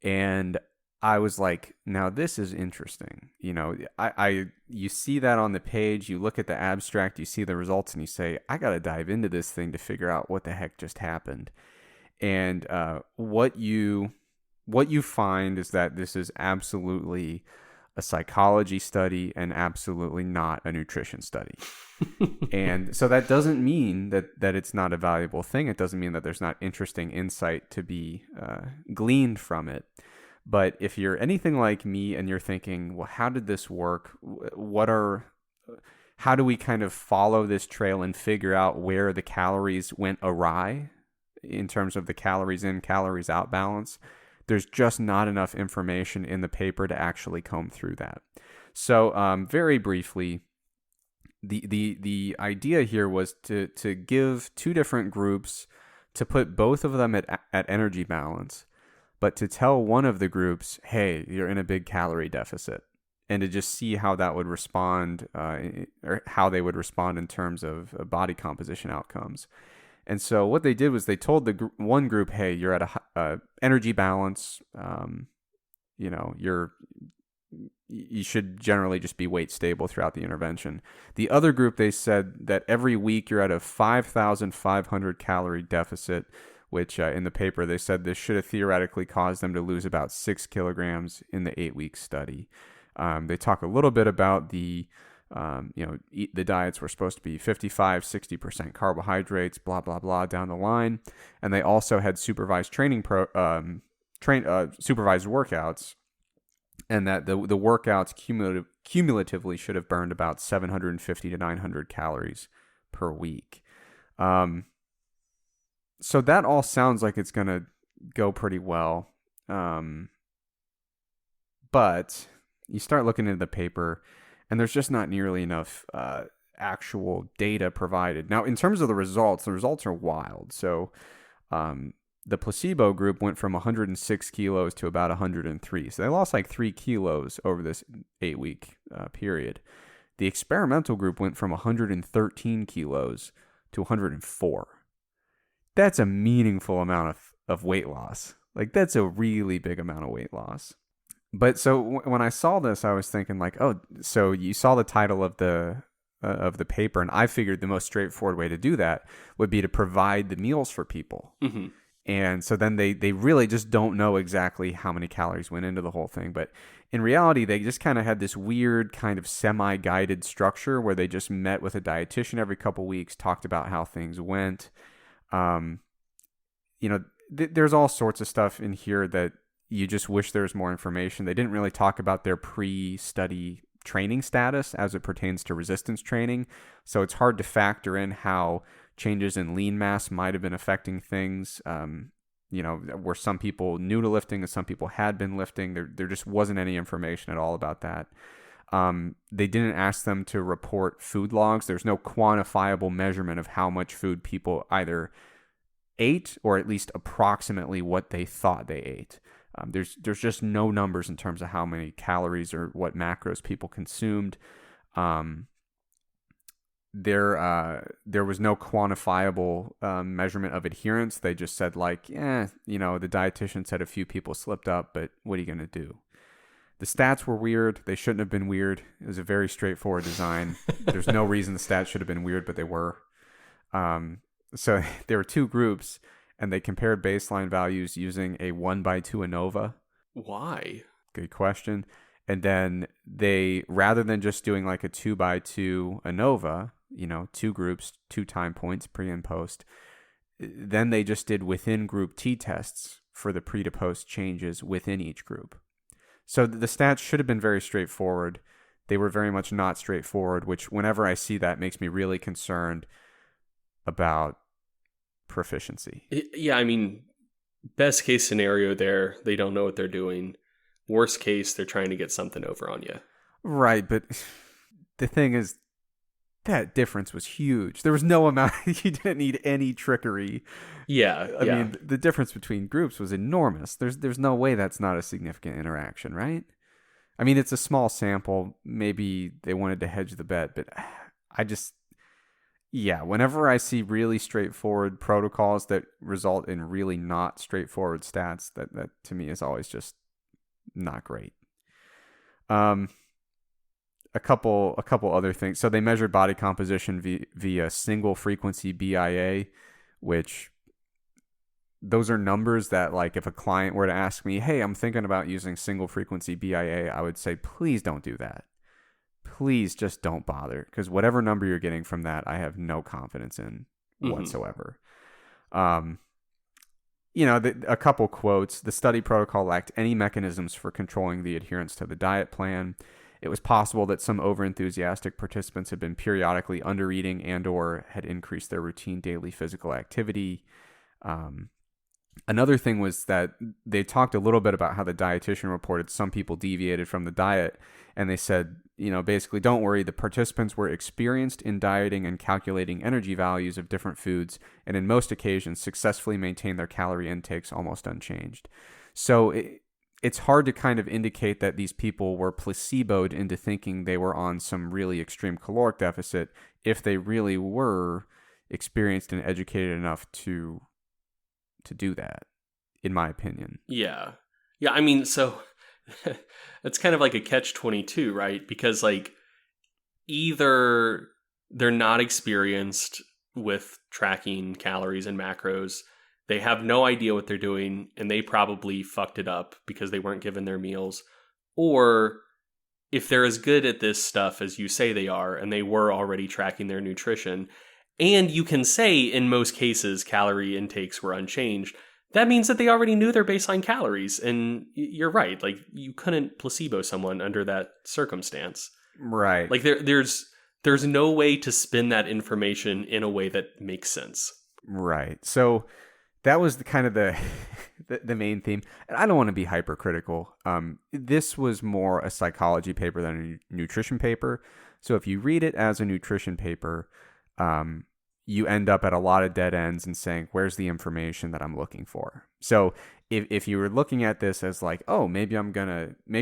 And I was like, now this is interesting. You see that on the page, you look at the abstract, you see the results, and you say, I got to dive into this thing to figure out what the heck just happened. And what you find is that this is absolutely a psychology study and absolutely not a nutrition study. And so that doesn't mean that it's not a valuable thing. It doesn't mean that there's not interesting insight to be gleaned from it. But if you're anything like me and you're thinking, well, how did this work? How do we kind of follow this trail and figure out where the calories went awry in terms of the calories in, calories out balance? There's just not enough information in the paper to actually comb through that. So very briefly, the idea here was to give two different groups, to put both of them at energy balance, but to tell one of the groups, hey, you're in a big calorie deficit, and to just see how that would respond, or how they would respond in terms of body composition outcomes. And so what they did was they told the one group, hey, you're at a energy balance, you should generally just be weight stable throughout the intervention. The other group, they said that every week you're at a 5,500 calorie deficit, which in the paper they said this should have theoretically caused them to lose about 6 kilograms in the 8-week study. They talk a little bit about the diets were supposed to be 55, 60% carbohydrates, blah, blah, blah, down the line. And they also had supervised supervised workouts, and that the workouts cumulatively should have burned about 750 to 900 calories per week. So that all sounds like it's going to go pretty well. But you start looking into the paper, and there's just not nearly enough actual data provided. Now, in terms of the results are wild. So the placebo group went from 106 kilos to about 103. So they lost like 3 kilos over this 8-week period. The experimental group went from 113 kilos to 104. That's a meaningful amount of weight loss. Like, that's a really big amount of weight loss. But so when I saw this, I was thinking like, oh, so you saw the title of the paper, and I figured the most straightforward way to do that would be to provide the meals for people. Mm-hmm. And so then they really just don't know exactly how many calories went into the whole thing. But in reality, they just kind of had this weird kind of semi-guided structure where they just met with a dietitian every couple weeks, talked about how things went. There's all sorts of stuff in here that you just wish there was more information. They didn't really talk about their pre-study training status as it pertains to resistance training. So it's hard to factor in how changes in lean mass might have been affecting things. Were some people new to lifting and some people had been lifting. There just wasn't any information at all about that. They didn't ask them to report food logs. There's no quantifiable measurement of how much food people either ate or at least approximately what they thought they ate. There's just no numbers in terms of how many calories or what macros people consumed. There was no quantifiable measurement of adherence. They just said like, the dietitian said a few people slipped up, but what are you going to do? The stats were weird. They shouldn't have been weird. It was a very straightforward design. There's no reason the stats should have been weird, but they were. So there were 2 groups, and they compared baseline values using a 1x2 ANOVA. Why? Good question. And then they, rather than just doing like a 2x2 ANOVA, 2 groups, 2 time points, pre and post, then they just did within group t-tests for the pre to post changes within each group. So the stats should have been very straightforward. They were very much not straightforward, which whenever I see that makes me really concerned about proficiency. Yeah, I mean, best case scenario there, they don't know what they're doing. Worst case, they're trying to get something over on you. Right, but the thing is, that difference was huge. There was no amount, you didn't need any trickery. Yeah. I mean, the difference between groups was enormous. There's no way that's not a significant interaction, right? I mean, it's a small sample. Maybe they wanted to hedge the bet, but whenever I see really straightforward protocols that result in really not straightforward stats, that to me is always just not great. A couple other things. So they measured body composition via single frequency BIA, which those are numbers that, like, if a client were to ask me, hey, I'm thinking about using single frequency BIA, I would say, please don't do that. Please just don't bother, because whatever number you're getting from that, I have no confidence in whatsoever. A couple quotes. The study protocol lacked any mechanisms for controlling the adherence to the diet plan. It was possible that some overenthusiastic participants had been periodically undereating and or had increased their routine daily physical activity. Another thing was that they talked a little bit about how the dietitian reported some people deviated from the diet, and they said, basically, don't worry, the participants were experienced in dieting and calculating energy values of different foods, and in most occasions successfully maintained their calorie intakes almost unchanged. So it's hard to kind of indicate that these people were placeboed into thinking they were on some really extreme caloric deficit if they really were experienced and educated enough to do that, in my opinion. Yeah. Yeah, I mean, so it's kind of like a catch-22, right? Because like either they're not experienced with tracking calories and macros, they have no idea what they're doing, and they probably fucked it up because they weren't given their meals, or if they're as good at this stuff as you say they are, and they were already tracking their nutrition, and you can say in most cases calorie intakes were unchanged, that means that they already knew their baseline calories. And you're right, like you couldn't placebo someone under that circumstance. Right. Like there's no way to spin that information in a way that makes sense. Right. So that was the main theme. And I don't want to be hypercritical. This was more a psychology paper than a nutrition paper. So if you read it as a nutrition paper, you end up at a lot of dead ends and saying, where's the information that I'm looking for? So if you were looking at this as like, oh, maybe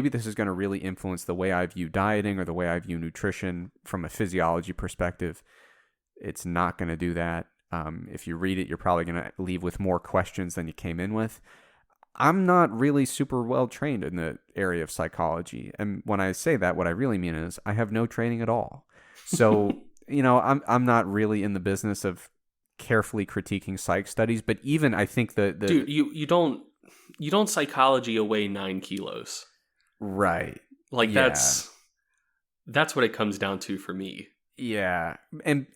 this is gonna really influence the way I view dieting or the way I view nutrition from a physiology perspective, it's not gonna do that. If you read it, you're probably gonna leave with more questions than you came in with. I'm not really super well trained in the area of psychology, and when I say that, what I really mean is I have no training at all. So I'm not really in the business of carefully critiquing psych studies, but even I think dude, you don't psychology away 9 kilos, right? Like yeah. That's what it comes down to for me. Yeah, and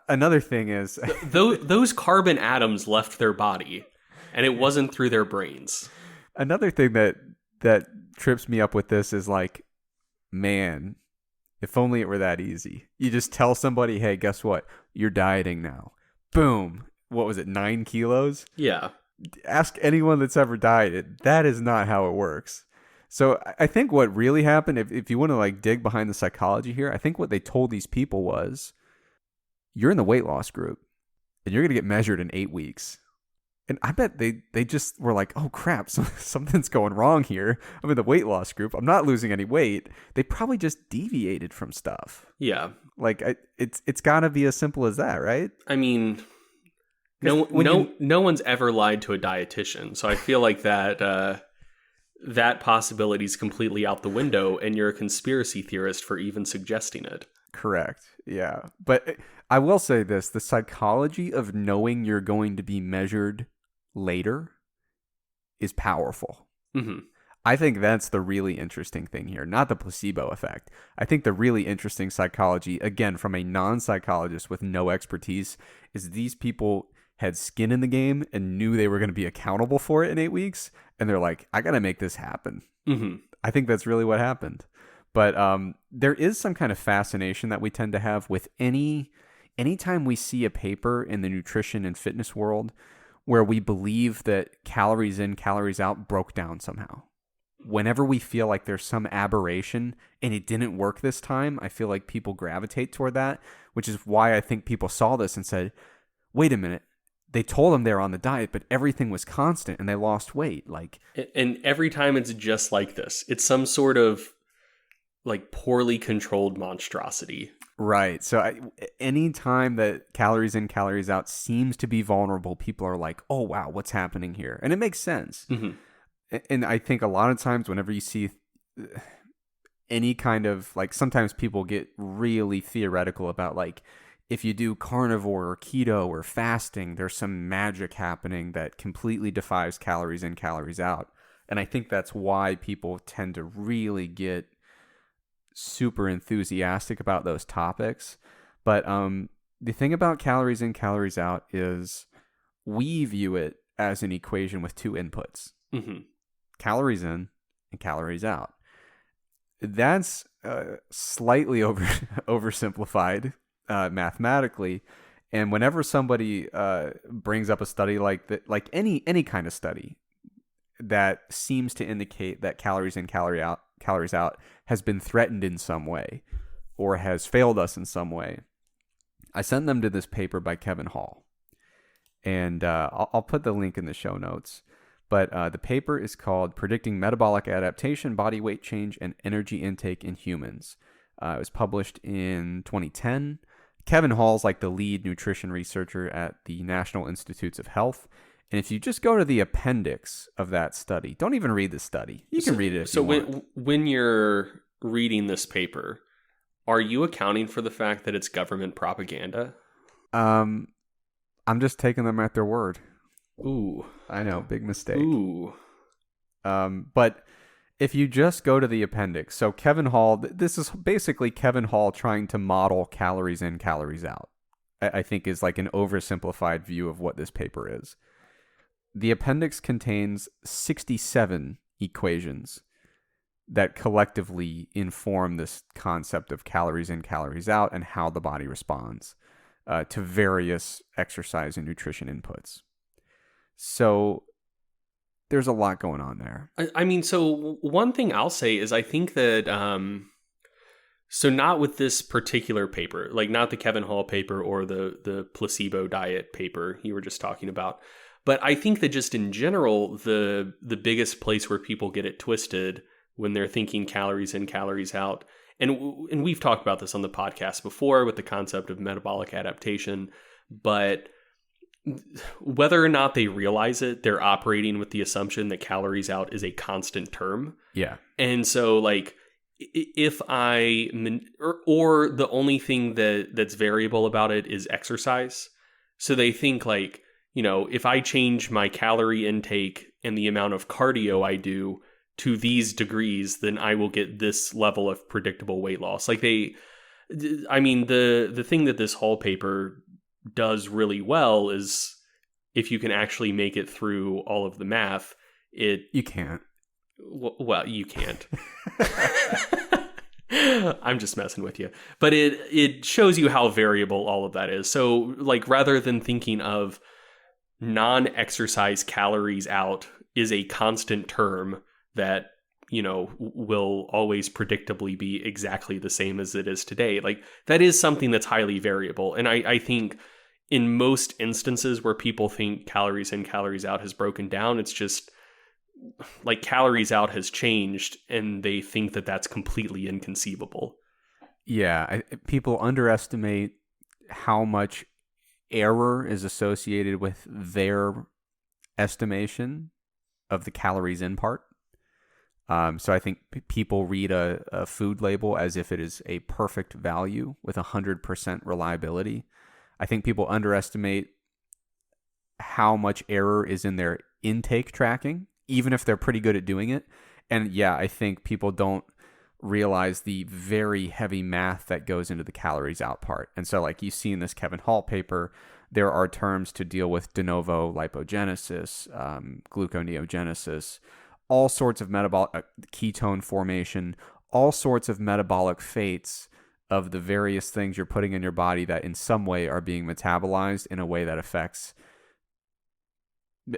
another thing is those carbon atoms left their body, and it wasn't through their brains. Another thing that trips me up with this is like, man, if only it were that easy. You just tell somebody, hey, guess what? You're dieting now. Boom. What was it, 9 kilos? Yeah. Ask anyone that's ever dieted. That is not how it works. So I think what really happened, if you want to like dig behind the psychology here, I think what they told these people was, you're in the weight loss group, and you're going to get measured in 8 weeks. And I bet they just were like, oh crap, something's going wrong here. I'm in the weight loss group. I'm not losing any weight. They probably just deviated from stuff. Yeah. Like it's got to be as simple as that, right? I mean, no one's ever lied to a dietitian. So I feel like that possibility is completely out the window, and you're a conspiracy theorist for even suggesting it. Correct. Yeah. But I will say this, the psychology of knowing you're going to be measured later is powerful. Mm-hmm. I think that's the really interesting thing here, not the placebo effect. I think the really interesting psychology, again, from a non-psychologist with no expertise, is these people had skin in the game and knew they were going to be accountable for it in 8 weeks. And they're like, I got to make this happen. Mm-hmm. I think that's really what happened. But there is some kind of fascination that we tend to have with anytime we see a paper in the nutrition and fitness world where we believe that calories in, calories out broke down somehow. Whenever we feel like there's some aberration and it didn't work this time, I feel like people gravitate toward that, which is why I think people saw this and said, wait a minute, they told them they were on the diet, but everything was constant and they lost weight. And every time it's just like this. It's some sort of like poorly controlled monstrosity. Right. So any time that calories in, calories out seems to be vulnerable, people are like, oh, wow, what's happening here? And it makes sense. Mm-hmm. And I think a lot of times whenever you see any kind of, like, sometimes people get really theoretical about, like, if you do carnivore or keto or fasting, there's some magic happening that completely defies calories in, calories out. And I think that's why people tend to really get super enthusiastic about those topics. But the thing about calories in, calories out is we view it as an equation with two inputs. Mm-hmm. Calories in and calories out. That's slightly oversimplified mathematically. And whenever somebody brings up a study like that, like any kind of study that seems to indicate that calories in, calories out has been threatened in some way or has failed us in some way, I sent them to this paper by Kevin Hall. And I'll put the link in the show notes. But the paper is called Predicting Metabolic Adaptation, Body Weight Change, and Energy Intake in Humans. It was published in 2010. Kevin Hall's like the lead nutrition researcher at the National Institutes of Health. And if you just go to the appendix of that study, don't even read the study. You can read it if you want. When you're reading this paper, are you accounting for the fact that it's government propaganda? I'm just taking them at their word. Ooh. I know, big mistake. Ooh. But if you just go to the appendix, so Kevin Hall, this is basically Kevin Hall trying to model calories in, calories out, I think is like an oversimplified view of what this paper is. The appendix contains 67 equations that collectively inform this concept of calories in, calories out, and how the body responds to various exercise and nutrition inputs. So there's a lot going on there. I mean, so one thing I'll say is I think that, so not with this particular paper, like not the Kevin Hall paper or the placebo diet paper you were just talking about, but I think that just in general, the biggest place where people get it twisted when they're thinking calories in, calories out, and we've talked about this on the podcast before with the concept of metabolic adaptation, but whether or not they realize it, they're operating with the assumption that calories out is a constant term. Yeah. And so like if or the only thing that's variable about it is exercise. So they think like, you know, if I change my calorie intake and the amount of cardio I do to these degrees, then I will get this level of predictable weight loss. Like the thing that this Hall paper does really well is if you can actually make it through all of the math, you can't. Well, you can't. I'm just messing with you. But it shows you how variable all of that is. So like rather than thinking of non-exercise calories out is a constant term that, you know, will always predictably be exactly the same as it is today. Like that is something that's highly variable. And I think in most instances where people think calories in, calories out has broken down, it's just like calories out has changed and they think that that's completely inconceivable. Yeah. People underestimate how much error is associated with their estimation of the calories in part. So I think people read a food label as if it is a perfect value with 100% reliability. I think people underestimate how much error is in their intake tracking, even if they're pretty good at doing it. And yeah, I think people don't realize the very heavy math that goes into the calories out part. And so like you see in this Kevin Hall paper, there are terms to deal with de novo lipogenesis, gluconeogenesis, all sorts of metabolic ketone formation, all sorts of metabolic fates of the various things you're putting in your body that in some way are being metabolized in a way that affects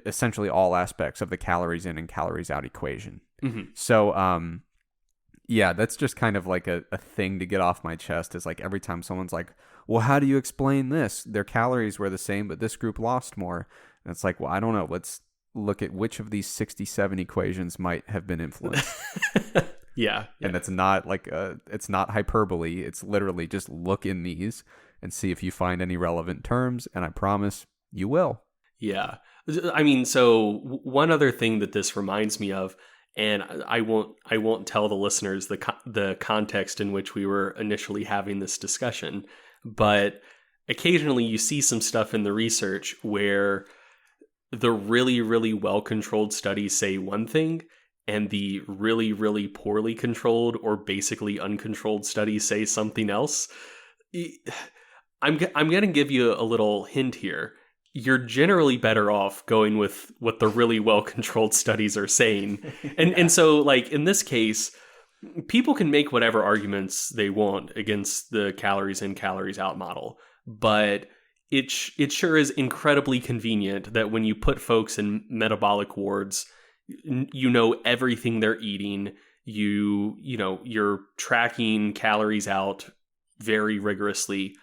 essentially all aspects of the calories in and calories out equation. Mm-hmm. So, yeah, that's just kind of like a thing to get off my chest is like every time someone's like, well, how do you explain this? Their calories were the same, but this group lost more. And it's like, well, I don't know. Let's look at which of these 67 equations might have been influenced. Yeah. And it's not like it's not hyperbole. It's literally just look in these and see if you find any relevant terms. And I promise you will. Yeah. I mean, so one other thing that this reminds me of, and I won't tell the listeners the context in which we were initially having this discussion, but occasionally you see some stuff in the research where the really, really well-controlled studies say one thing, and the really, really poorly controlled or basically uncontrolled studies say something else. I'm going to give you a little hint here. You're generally better off going with what the really well-controlled studies are saying. And so, like, in this case, people can make whatever arguments they want against the calories in, calories out model. But it sure is incredibly convenient that when you put folks in metabolic wards, you know everything they're eating. You're tracking calories out very rigorously.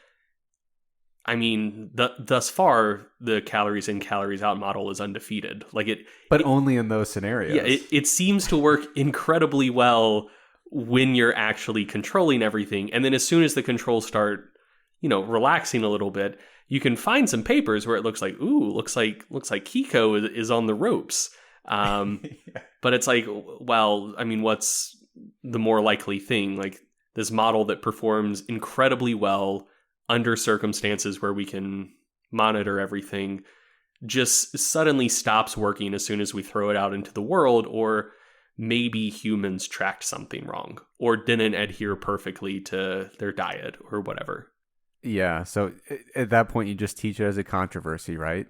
I mean, thus far, the calories in, calories out model is undefeated. But only in those scenarios. Yeah, it seems to work incredibly well when you're actually controlling everything. And then as soon as the controls start, relaxing a little bit, you can find some papers where it looks like Kiko is on the ropes. But it's like, well, I mean, what's the more likely thing? Like this model that performs incredibly well under circumstances where we can monitor everything just suddenly stops working as soon as we throw it out into the world, or maybe humans tracked something wrong or didn't adhere perfectly to their diet or whatever. Yeah, so at that point you just teach it as a controversy, right?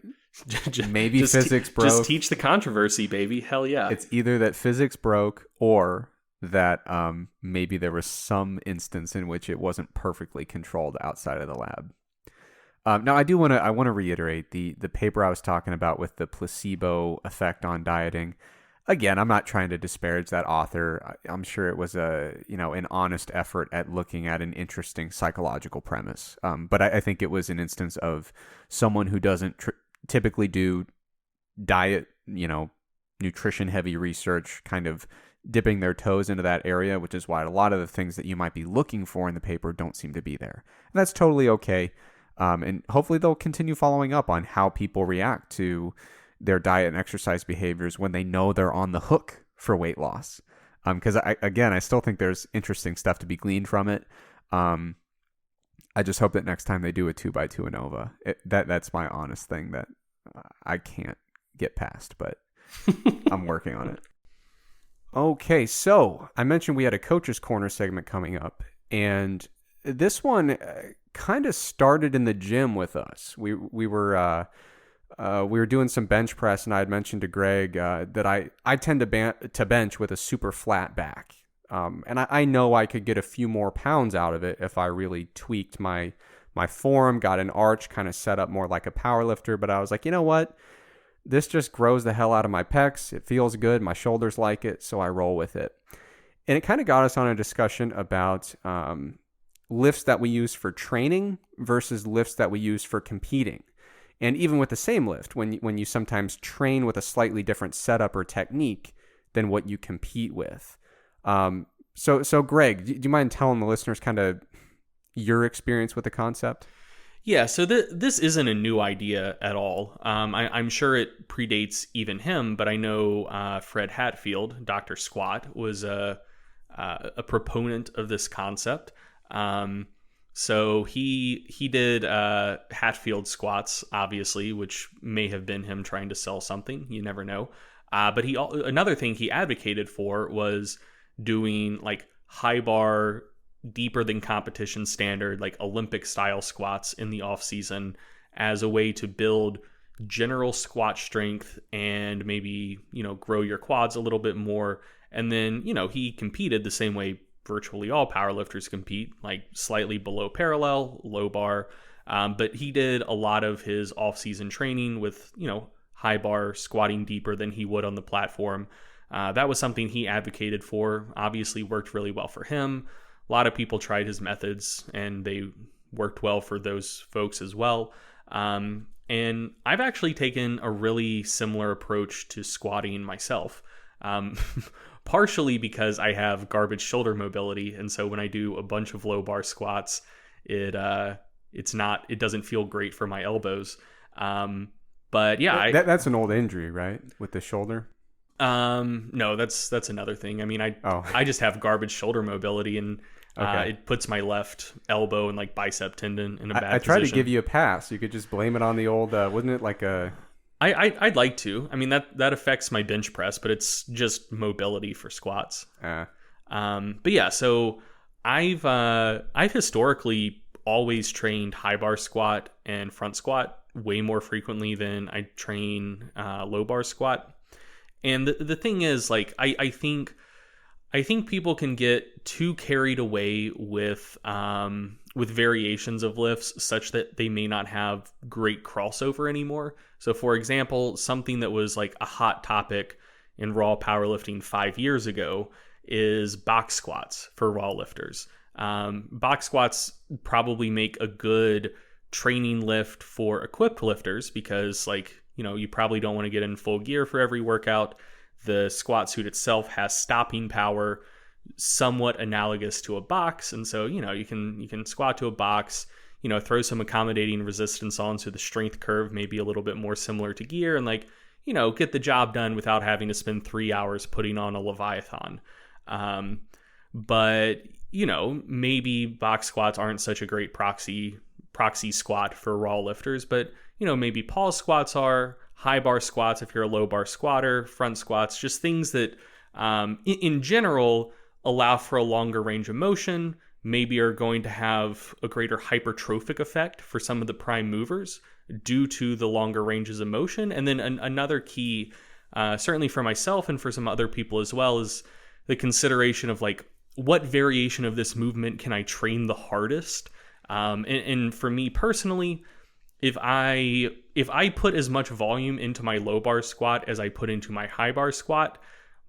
Maybe physics broke. Just teach the controversy, baby. Hell yeah. It's either that physics broke or that maybe there was some instance in which it wasn't perfectly controlled outside of the lab. Now, I want to reiterate the paper I was talking about with the placebo effect on dieting. Again, I'm not trying to disparage that author. I'm sure it was an honest effort at looking at an interesting psychological premise. But I think it was an instance of someone who doesn't typically do diet, nutrition heavy research, kind of dipping their toes into that area, which is why a lot of the things that you might be looking for in the paper don't seem to be there. And that's totally okay. And hopefully they'll continue following up on how people react to their diet and exercise behaviors when they know they're on the hook for weight loss. Because I still think there's interesting stuff to be gleaned from it. I just hope that next time they do a 2x2 ANOVA, that's my honest thing that I can't get past, but I'm working on it. Okay, so I mentioned we had a Coach's Corner segment coming up, and this one kind of started in the gym with us. We were doing some bench press, and I had mentioned to Greg that I tend to bench with a super flat back, and I know I could get a few more pounds out of it if I really tweaked my form, got an arch, kind of set up more like a power lifter. But I was like, you know what? This just grows the hell out of my pecs. It feels good. My shoulders like it, so I roll with it. And it kind of got us on a discussion about lifts that we use for training versus lifts that we use for competing. And even with the same lift, when you sometimes train with a slightly different setup or technique than what you compete with. So Greg, do you mind telling the listeners kind of your experience with the concept? Yeah, so this isn't a new idea at all. I'm sure it predates even him, but I know Fred Hatfield, Dr. Squat, was a proponent of this concept. So he did Hatfield squats, obviously, which may have been him trying to sell something. You never know. But another thing he advocated for was doing like high bar, deeper than competition standard, like Olympic style squats in the off season as a way to build general squat strength and maybe, grow your quads a little bit more. And then, he competed the same way virtually all powerlifters compete, like slightly below parallel, low bar. But he did a lot of his off-season training with, high bar, squatting deeper than he would on the platform. That was something he advocated for, obviously worked really well for him. A lot of people tried his methods and they worked well for those folks as well. And I've actually taken a really similar approach to squatting myself. Partially because I have garbage shoulder mobility, and so when I do a bunch of low bar squats, it doesn't feel great for my elbows. But yeah, that's an old injury, right? With the shoulder. No, that's another thing. I mean, I just have garbage shoulder mobility, and it puts my left elbow and like bicep tendon in a bad position. I tried to give you a pass. You could just blame it on the old, wasn't it like a... I'd like to. I mean, that affects my bench press, but it's just mobility for squats. But yeah, so I've historically always trained high bar squat and front squat way more frequently than I train low bar squat. And the thing is, like, I think people can get too carried away with variations of lifts such that they may not have great crossover anymore. So for example, something that was like a hot topic in raw powerlifting 5 years ago is box squats for raw lifters. Box squats probably make a good training lift for equipped lifters because, like, you probably don't want to get in full gear for every workout. The squat suit itself has stopping power somewhat analogous to a box. And so, you can squat to a box, throw some accommodating resistance on so the strength curve may be a little bit more similar to gear and get the job done without having to spend 3 hours putting on a Leviathan. But, maybe box squats aren't such a great proxy squat for raw lifters, but, maybe pause squats are, high bar squats if you're a low bar squatter, front squats, just things that in general allow for a longer range of motion, maybe are going to have a greater hypertrophic effect for some of the prime movers due to the longer ranges of motion. And then another key, certainly for myself and for some other people as well, is the consideration of what variation of this movement can I train the hardest? And for me personally, if I put as much volume into my low bar squat as I put into my high bar squat,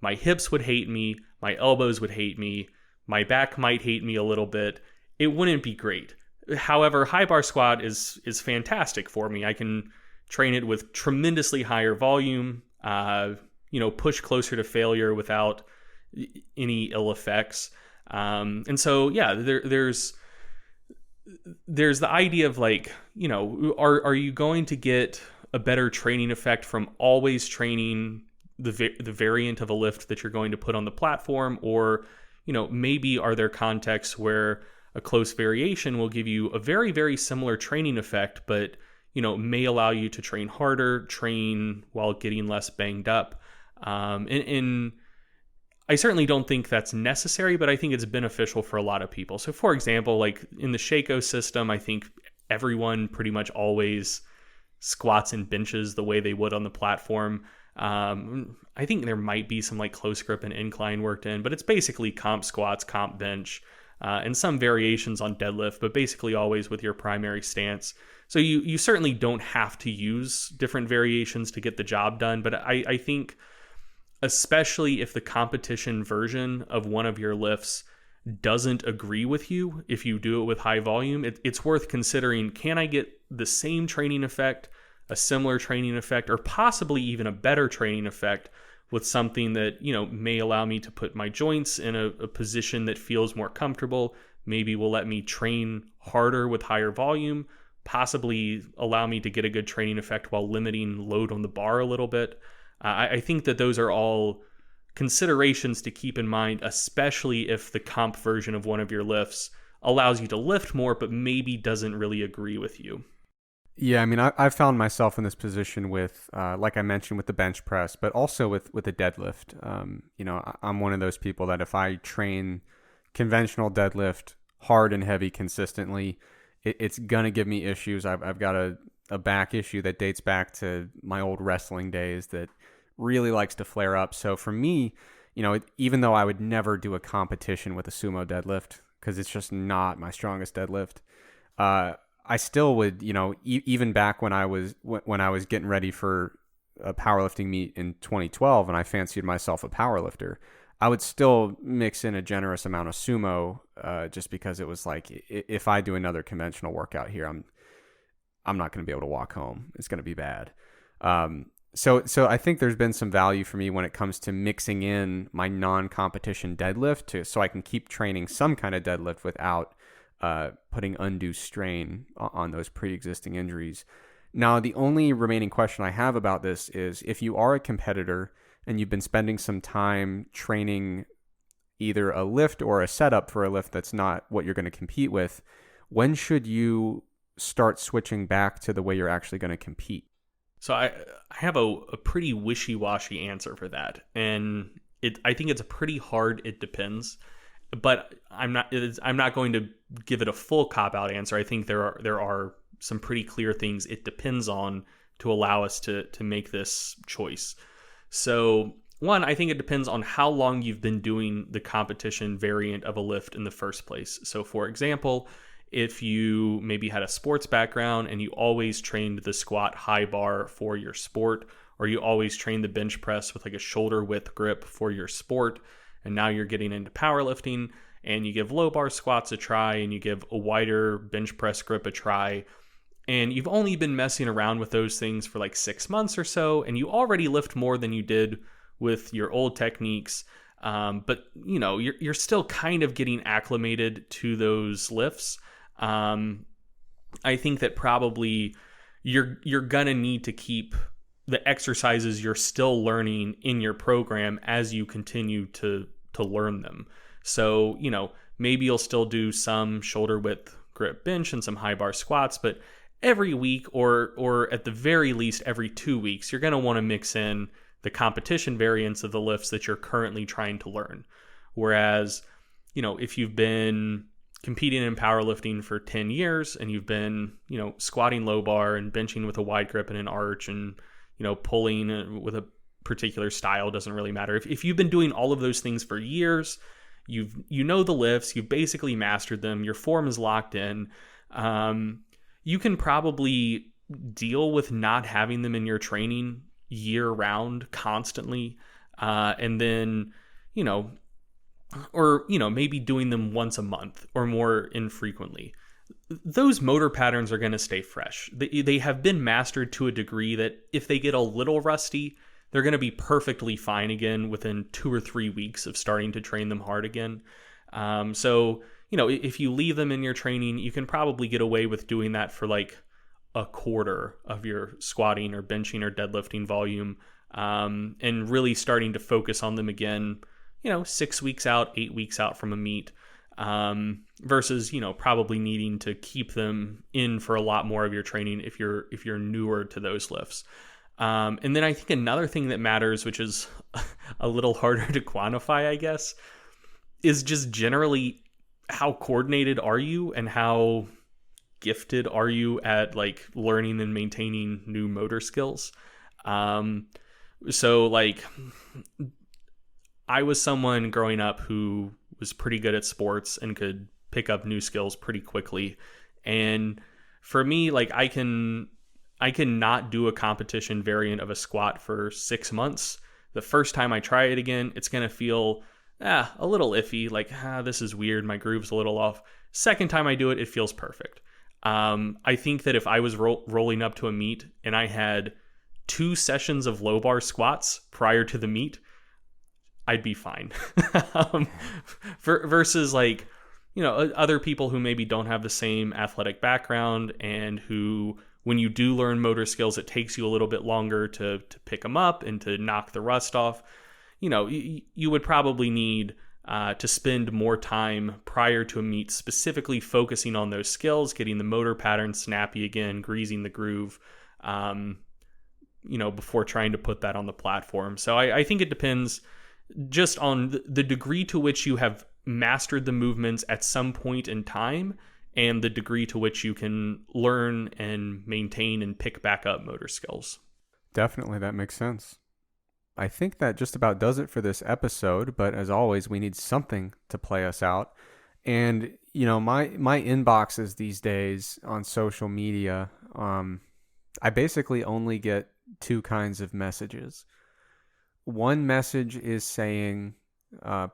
my hips would hate me, my elbows would hate me, my back might hate me a little bit. It wouldn't be great. However, high bar squat is fantastic for me. I can train it with tremendously higher volume, push closer to failure without any ill effects. And so, yeah, there's the idea of are you going to get a better training effect from always training the variant of a lift that you're going to put on the platform? Or, maybe are there contexts where a close variation will give you a very, very similar training effect, but, may allow you to train harder, train while getting less banged up. And I certainly don't think that's necessary, but I think it's beneficial for a lot of people. So for example, in the Shako system, I think everyone pretty much always squats and benches the way they would on the platform. I think there might be some close grip and incline worked in, but it's basically comp squats, comp bench, and some variations on deadlift, but basically always with your primary stance. So you certainly don't have to use different variations to get the job done, but I think especially if the competition version of one of your lifts doesn't agree with you, if you do it with high volume, it's worth considering, can I get the same training effect, a similar training effect, or possibly even a better training effect with something that, may allow me to put my joints in a position that feels more comfortable, maybe will let me train harder with higher volume, possibly allow me to get a good training effect while limiting load on the bar a little bit. I think that those are all considerations to keep in mind, especially if the comp version of one of your lifts allows you to lift more, but maybe doesn't really agree with you. Yeah, I mean, I've found myself in this position with, like I mentioned, with the bench press, but also with the deadlift. I'm one of those people that if I train conventional deadlift hard and heavy consistently, it's going to give me issues. I've got a back issue that dates back to my old wrestling days that really likes to flare up. So for me, even though I would never do a competition with a sumo deadlift because it's just not my strongest deadlift, I still would, even back when I was getting ready for a powerlifting meet in 2012 and I fancied myself a powerlifter, I would still mix in a generous amount of sumo just because it was if I do another conventional workout here, I'm not going to be able to walk home. It's going to be bad. So I think there's been some value for me when it comes to mixing in my non-competition deadlift so I can keep training some kind of deadlift without putting undue strain on those pre-existing injuries. Now, the only remaining question I have about this is if you are a competitor and you've been spending some time training either a lift or a setup for a lift that's not what you're going to compete with, when should you start switching back to the way you're actually going to compete? So I have a pretty wishy-washy answer for that. And I think it's a pretty hard it depends. But I'm not going to give it a full cop-out answer. I think there are some pretty clear things it depends on to allow us to make this choice. So one, I think it depends on how long you've been doing the competition variant of a lift in the first place. So for example, if you maybe had a sports background and you always trained the squat high bar for your sport, or you always trained the bench press with a shoulder width grip for your sport, and now you're getting into powerlifting and you give low bar squats a try and you give a wider bench press grip a try, and you've only been messing around with those things for like 6 months or so, and you already lift more than you did with your old techniques, but you're still kind of getting acclimated to those lifts. I think that probably you're gonna need to keep the exercises you're still learning in your program as you continue to learn them. So, maybe you'll still do some shoulder width grip bench and some high bar squats, but every week or at the very least every 2 weeks, you're going to want to mix in the competition variants of the lifts that you're currently trying to learn. Whereas, if you've been competing in powerlifting for 10 years and you've been, squatting low bar and benching with a wide grip and an arch and, pulling with a particular style, doesn't really matter. If you've been doing all of those things for years, you know the lifts, you've basically mastered them, your form is locked in, you can probably deal with not having them in your training year round constantly, and then, maybe doing them once a month or more infrequently. Those motor patterns are going to stay fresh. They have been mastered to a degree that if they get a little rusty, they're going to be perfectly fine again within 2 or 3 weeks of starting to train them hard again. So, if you leave them in your training, you can probably get away with doing that for like a quarter of your squatting or benching or deadlifting volume, and really starting to focus on them again, 6 weeks out, 8 weeks out from a meet, versus, probably needing to keep them in for a lot more of your training if you're newer to those lifts. And then I think another thing that matters, which is a little harder to quantify, I guess, is just generally how coordinated are you and how gifted are you at like learning and maintaining new motor skills. So like I was someone growing up who was pretty good at sports and could pick up new skills pretty quickly. And for me, like I can not do a competition variant of a squat for 6 months. The first time I try it again, it's going to feel a little iffy, like, this is weird, my groove's a little off. Second time I do it, it feels perfect. I think that if I was rolling up to a meet and I had 2 sessions of low bar squats prior to the meet, I'd be fine. Versus like, other people who maybe don't have the same athletic background and who, when you do learn motor skills, it takes you a little bit longer to pick them up and to knock the rust off. You would probably need to spend more time prior to a meet specifically focusing on those skills, getting the motor pattern snappy again, greasing the groove, before trying to put that on the platform. So I think it depends just on the degree to which you have mastered the movements at some point in time and the degree to which you can learn and maintain and pick back up motor skills. Definitely, that makes sense. I think that just about does it for this episode, but as always, we need something to play us out. And, my inboxes these days on social media, I basically only get 2 kinds of messages. One message is saying,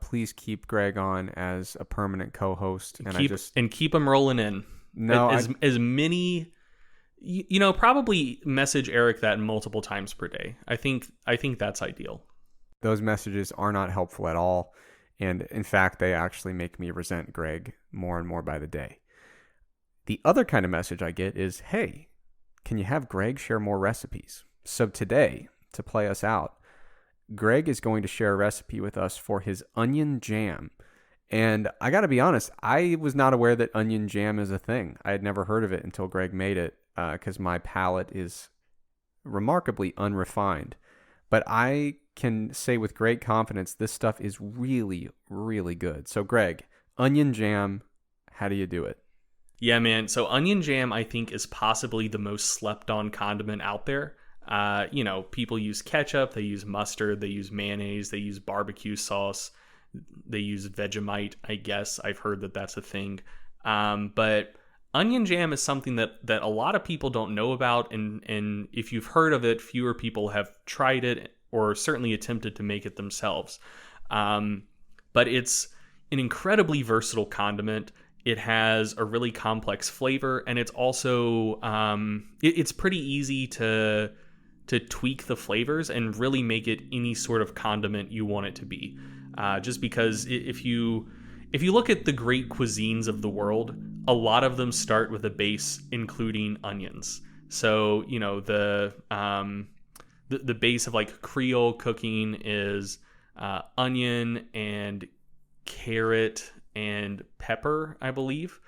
please keep Greg on as a permanent co-host. And keep them rolling in. No, as many... probably message Eric that multiple times per day. I think that's ideal. Those messages are not helpful at all. And in fact, they actually make me resent Greg more and more by the day. The other kind of message I get is, hey, can you have Greg share more recipes? So today, to play us out, Greg is going to share a recipe with us for his onion jam. And I got to be honest, I was not aware that onion jam is a thing. I had never heard of it until Greg made it, because my palate is remarkably unrefined. But I can say with great confidence, this stuff is really, really good. So Greg, onion jam, how do you do it? Yeah, man. So onion jam, I think, is possibly the most slept on condiment out there. People use ketchup, they use mustard, they use mayonnaise, they use barbecue sauce, they use Vegemite, I guess. I've heard that that's a thing. But onion jam is something that a lot of people don't know about, and if you've heard of it, fewer people have tried it or certainly attempted to make it themselves. But it's an incredibly versatile condiment. It has a really complex flavor, and it's also it's pretty easy to tweak the flavors and really make it any sort of condiment you want it to be. Just because if you look at the great cuisines of the world, a lot of them start with a base including onions. So, you know, the base of like Creole cooking is onion and carrot and pepper, I believe,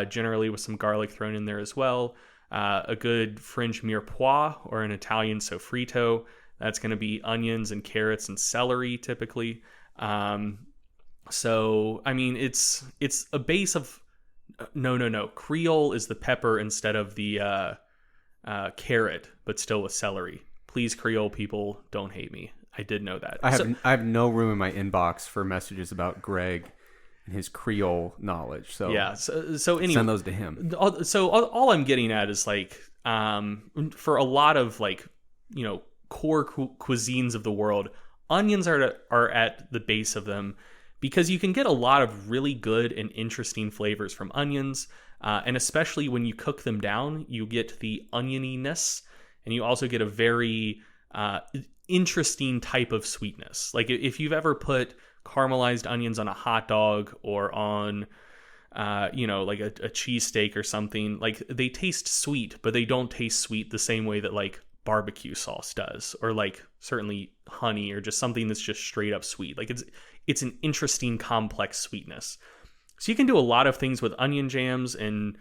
generally with some garlic thrown in there as well. A good French mirepoix or an Italian sofrito, that's going to be onions and carrots and celery typically. So, I mean, it's a base of... No. Creole is the pepper instead of the carrot, but still with celery. Please, Creole people, don't hate me. I did know that. I have no room in my inbox for messages about Greg and his Creole knowledge. So yeah. So anyway, send those to him. So all I'm getting at is like, for a lot of like, you know, core cuisines of the world, onions are at the base of them because you can get a lot of really good and interesting flavors from onions. And especially when you cook them down, you get the onioniness, and you also get a very interesting type of sweetness. Like if you've ever put caramelized onions on a hot dog or on, you know, like a cheesesteak or something, like they taste sweet, but they don't taste sweet the same way that like barbecue sauce does, or like certainly honey, or just something that's just straight up sweet. Like it's an interesting, complex sweetness. So you can do a lot of things with onion jams and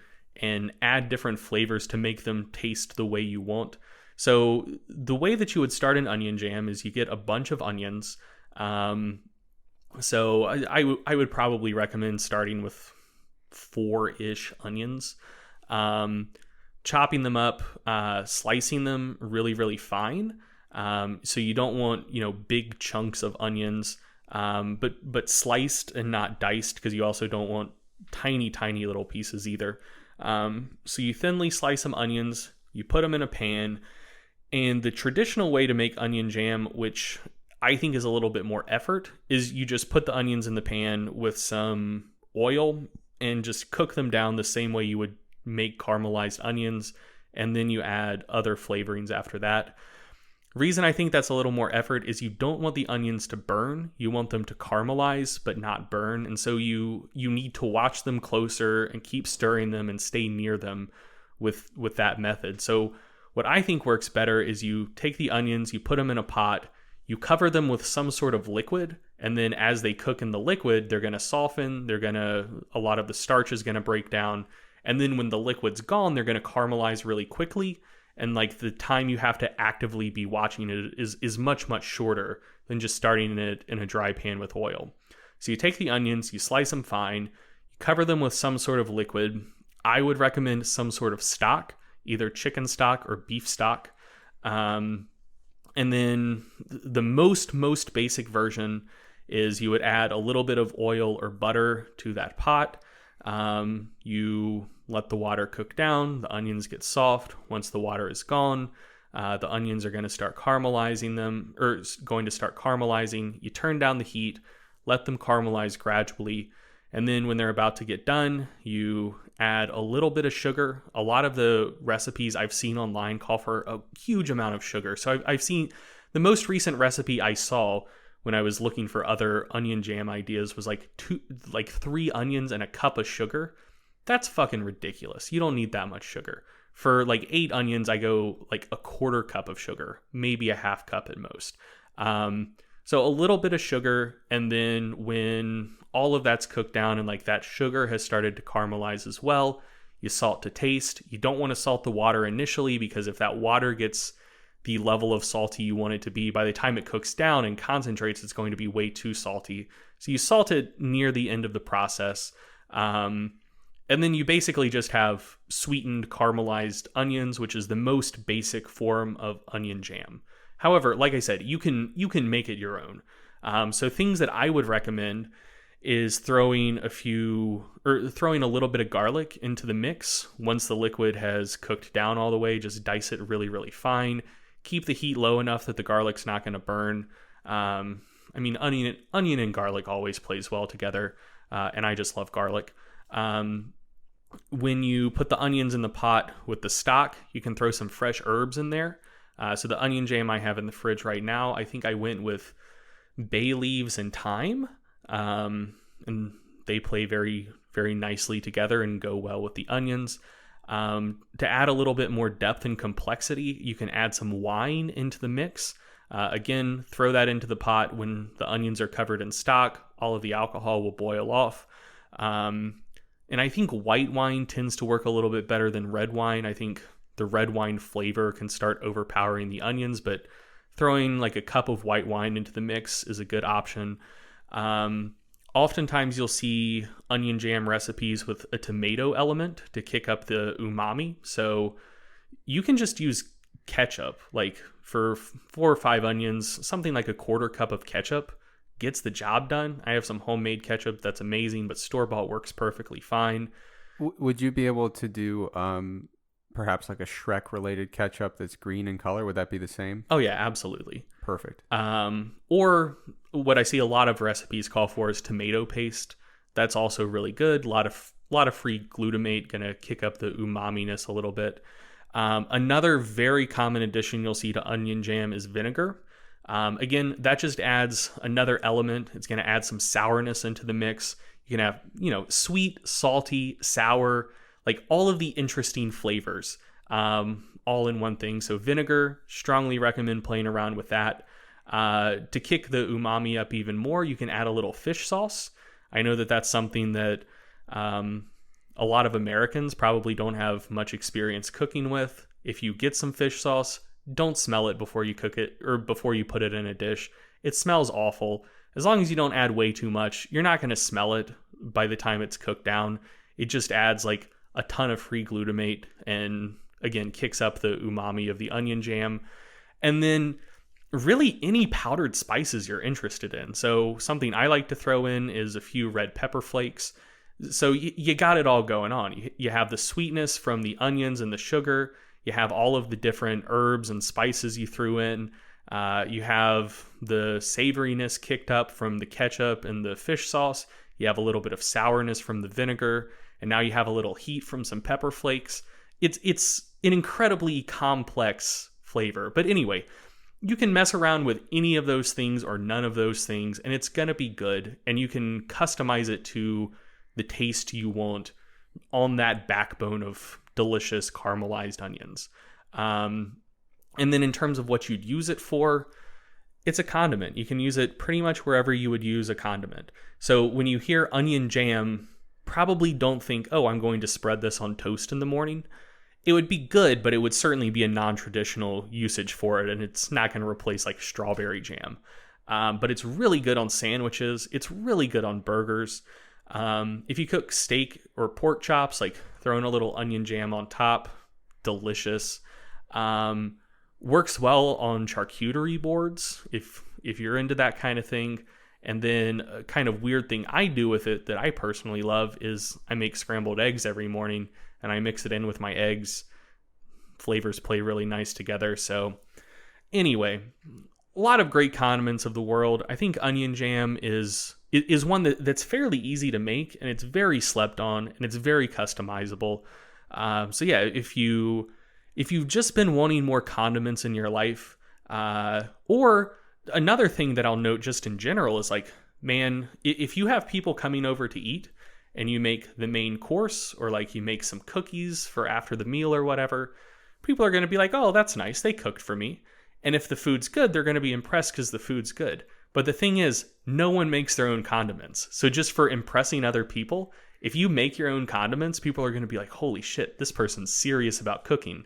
add different flavors to make them taste the way you want. So the way that you would start an onion jam is you get a bunch of onions. So I would probably recommend starting with 4-ish onions, chopping them up, slicing them really, really fine. So you don't want, you know, big chunks of onions, but sliced and not diced, because you also don't want tiny, tiny little pieces either. So you thinly slice some onions, you put them in a pan, and the traditional way to make onion jam, which I think is a little bit more effort, is you just put the onions in the pan with some oil and just cook them down the same way you would make caramelized onions, and then you add other flavorings after that. Reason I think that's a little more effort is you don't want the onions to burn. You want them to caramelize but not burn, and so you need to watch them closer and keep stirring them and stay near them with that method. So what I think works better is you take the onions, you put them in a pot, you cover them with some sort of liquid, and then as they cook in the liquid, they're going to soften, a lot of the starch is going to break down, and then when the liquid's gone, they're going to caramelize really quickly, and like the time you have to actively be watching it is much, much shorter than just starting it in a dry pan with oil. So you take the onions, you slice them fine, you cover them with some sort of liquid. I would recommend some sort of stock, either chicken stock or beef stock. And then the most basic version is you would add a little bit of oil or butter to that pot. You let the water cook down, the onions get soft. Once the water is gone, the onions are going to start caramelizing. You turn down the heat, let them caramelize gradually, and then when they're about to get done, you add a little bit of sugar. A lot of the recipes I've seen online call for a huge amount of sugar. So I've seen the most recent recipe I saw when I was looking for other onion jam ideas was like 3 onions and a cup of sugar. That's fucking ridiculous. You don't need that much sugar. For like 8 onions, I go like a 1/4 cup of sugar, maybe a 1/2 cup at most. So a little bit of sugar, and then when all of that's cooked down and like that sugar has started to caramelize as well, you salt to taste. You don't want to salt the water initially, because if that water gets the level of salty you want it to be, by the time it cooks down and concentrates, it's going to be way too salty. So you salt it near the end of the process. And then you basically just have sweetened caramelized onions, which is the most basic form of onion jam. However, like I said, you can make it your own. So things that I would recommend is throwing a little bit of garlic into the mix. Once the liquid has cooked down all the way, just dice it really, really fine. Keep the heat low enough that the garlic's not going to burn. Onion and garlic always plays well together, and I just love garlic. When you put the onions in the pot with the stock, you can throw some fresh herbs in there. So the onion jam I have in the fridge right now, I think I went with bay leaves and thyme, and they play very, very nicely together and go well with the onions. To add a little bit more depth and complexity, you can add some wine into the mix. Again, throw that into the pot when the onions are covered in stock. All of the alcohol will boil off. And I think white wine tends to work a little bit better than red wine. I think the red wine flavor can start overpowering the onions, but throwing like a cup of white wine into the mix is a good option. Oftentimes you'll see onion jam recipes with a tomato element to kick up the umami. So you can just use ketchup, like for 4 or 5 onions, something like a quarter cup of ketchup gets the job done. I have some homemade ketchup that's amazing, but store-bought works perfectly fine. Would you be able to do perhaps like a Shrek-related ketchup that's green in color? Would that be the same? Oh yeah, absolutely. Perfect. Or what I see a lot of recipes call for is tomato paste. That's also really good. A lot of free glutamate, gonna kick up the umami-ness a little bit. Another very common addition you'll see to onion jam is vinegar. Again, that just adds another element. It's going to add some sourness into the mix. You can have, sweet, salty, sour, like all of the interesting flavors, all in one thing. So vinegar, strongly recommend playing around with that. To kick the umami up even more, you can add a little fish sauce. I know that that's something that a lot of Americans probably don't have much experience cooking with. If you get some fish sauce, don't smell it before you cook it or before you put it in a dish. It smells awful. As long as you don't add way too much, you're not going to smell it by the time it's cooked down. It just adds like a ton of free glutamate and again kicks up the umami of the onion jam. And then really any powdered spices you're interested in. So something I like to throw in is a few red pepper flakes. So you got it all going on. You have the sweetness from the onions and the sugar. You have all of the different herbs and spices you threw in. You have the savoriness kicked up from the ketchup and the fish sauce. You have a little bit of sourness from the vinegar. And now you have a little heat from some pepper flakes. It's an incredibly complex flavor. But anyway, you can mess around with any of those things or none of those things, and it's going to be good. And you can customize it to the taste you want on that backbone of delicious caramelized onions. And then in terms of what you'd use it for, it's a condiment. You can use it pretty much wherever you would use a condiment. So when you hear onion jam, probably don't think, oh, I'm going to spread this on toast in the morning. It would be good, but it would certainly be a non-traditional usage for it, and it's not going to replace like strawberry jam. But it's really good on sandwiches. It's really good on burgers. If you cook steak or pork chops, like throwing a little onion jam on top, delicious. Works well on charcuterie boards if you're into that kind of thing. And then a kind of weird thing I do with it that I personally love is I make scrambled eggs every morning and I mix it in with my eggs. Flavors play really nice together. So anyway, a lot of great condiments of the world. I think onion jam is one that's fairly easy to make, and it's very slept on, and it's very customizable. So yeah, if you've just been wanting more condiments in your life, or another thing that I'll note just in general is like, man, if you have people coming over to eat and you make the main course, or like you make some cookies for after the meal or whatever, people are going to be like, oh, that's nice, they cooked for me. And if the food's good, they're going to be impressed because the food's good. But the thing is, no one makes their own condiments. So just for impressing other people, if you make your own condiments, people are going to be like, holy shit, this person's serious about cooking.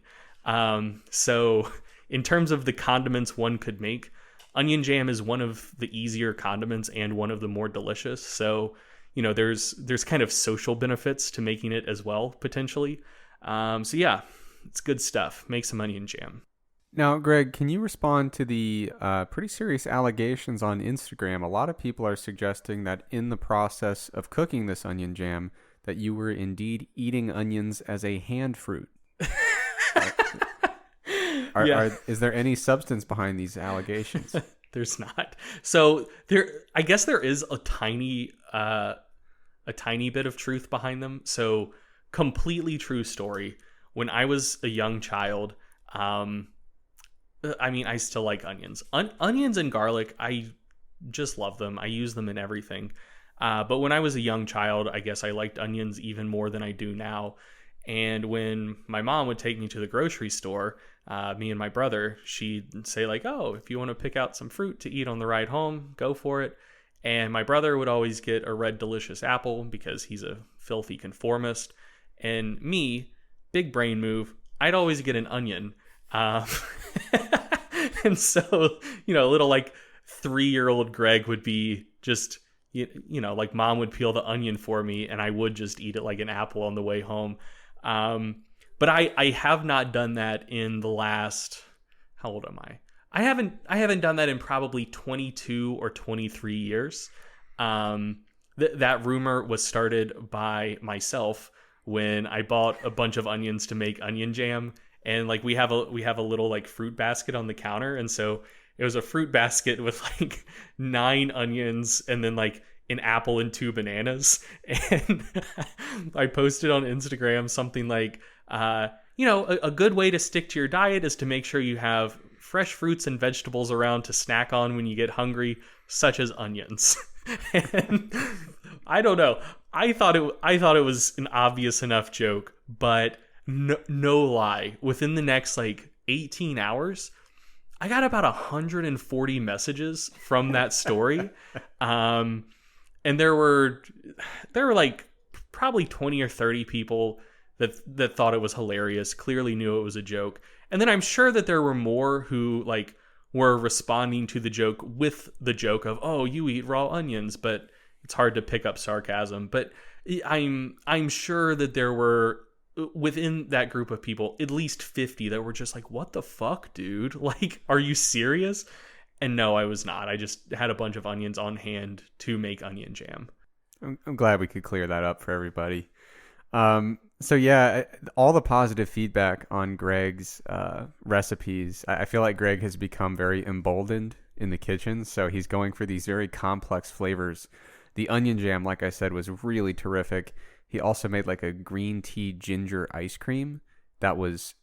So in terms of the condiments one could make, onion jam is one of the easier condiments and one of the more delicious. So, there's kind of social benefits to making it as well, potentially. So yeah, it's good stuff. Make some onion jam. Now, Greg, can you respond to the pretty serious allegations on Instagram? A lot of people are suggesting that in the process of cooking this onion jam, that you were indeed eating onions as a hand fruit. Is there any substance behind these allegations? There's not. So I guess there is a a tiny bit of truth behind them. So completely true story. When I was a young child, I still like onions. Onions and garlic, I just love them. I use them in everything. But when I was a young child, I guess I liked onions even more than I do now. And when my mom would take me to the grocery store, me and my brother, she'd say like, oh, if you want to pick out some fruit to eat on the ride home, go for it. And my brother would always get a red delicious apple because he's a filthy conformist. And me, big brain move, I'd always get an onion. And so, little like 3-year-old Greg would be just, like mom would peel the onion for me and I would just eat it like an apple on the way home. But I have not done that in the last, how old am I? I haven't done that in probably 22 or 23 years. That rumor was started by myself when I bought a bunch of onions to make onion jam. And like we have a little like fruit basket on the counter. And so it was a fruit basket with like 9 onions and then like an apple and 2 bananas. And I posted on Instagram something like, a good way to stick to your diet is to make sure you have fresh fruits and vegetables around to snack on when you get hungry, such as onions. And I don't know. I thought it was an obvious enough joke, but no lie. Within the next like 18 hours, I got about 140 messages from that story. And there were like probably 20 or 30 people that thought it was hilarious, clearly knew it was a joke. And then I'm sure that there were more who like were responding to the joke with the joke of, oh, you eat raw onions, but it's hard to pick up sarcasm. But I'm sure that there were within that group of people at least 50 that were just like, what the fuck, dude? Like, are you serious? And no, I was not. I just had a bunch of onions on hand to make onion jam. I'm glad we could clear that up for everybody. So yeah, all the positive feedback on Greg's recipes, I feel like Greg has become very emboldened in the kitchen. So he's going for these very complex flavors. The onion jam, like I said, was really terrific. He also made like a green tea ginger ice cream that was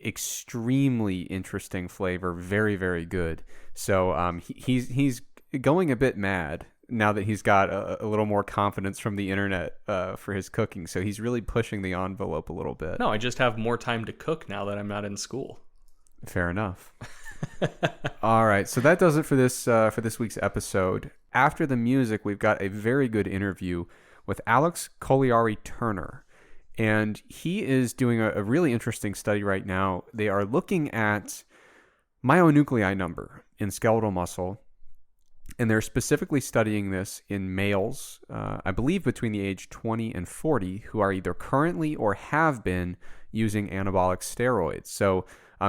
extremely interesting flavor, very, very good. So he's going a bit mad now that he's got a little more confidence from the internet for his cooking. So he's really pushing the envelope a little bit. No, I just have more time to cook now that I'm not in school. Fair enough. All right, so that does it for this week's episode. After the music, we've got a very good interview with Alex Kolliari-Turner. And he is doing a really interesting study right now. They are looking at myonuclei number in skeletal muscle. And they're specifically studying this in males, I believe between the age 20 and 40, who are either currently or have been using anabolic steroids. So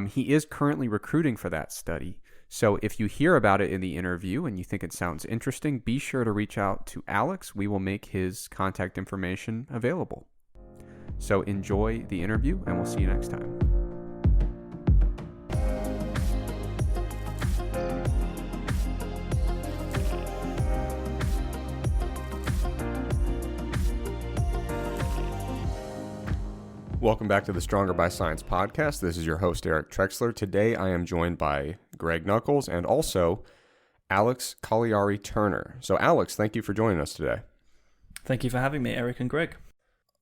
he is currently recruiting for that study. So if you hear about it in the interview and you think it sounds interesting, be sure to reach out to Alex. We will make his contact information available. So enjoy the interview, and we'll see you next time. Welcome back to the Stronger by Science podcast. This is your host, Eric Trexler. Today, I am joined by Greg Nuckols and also Alex Kolliari-Turner. So, Alex, thank you for joining us today. Thank you for having me, Eric and Greg.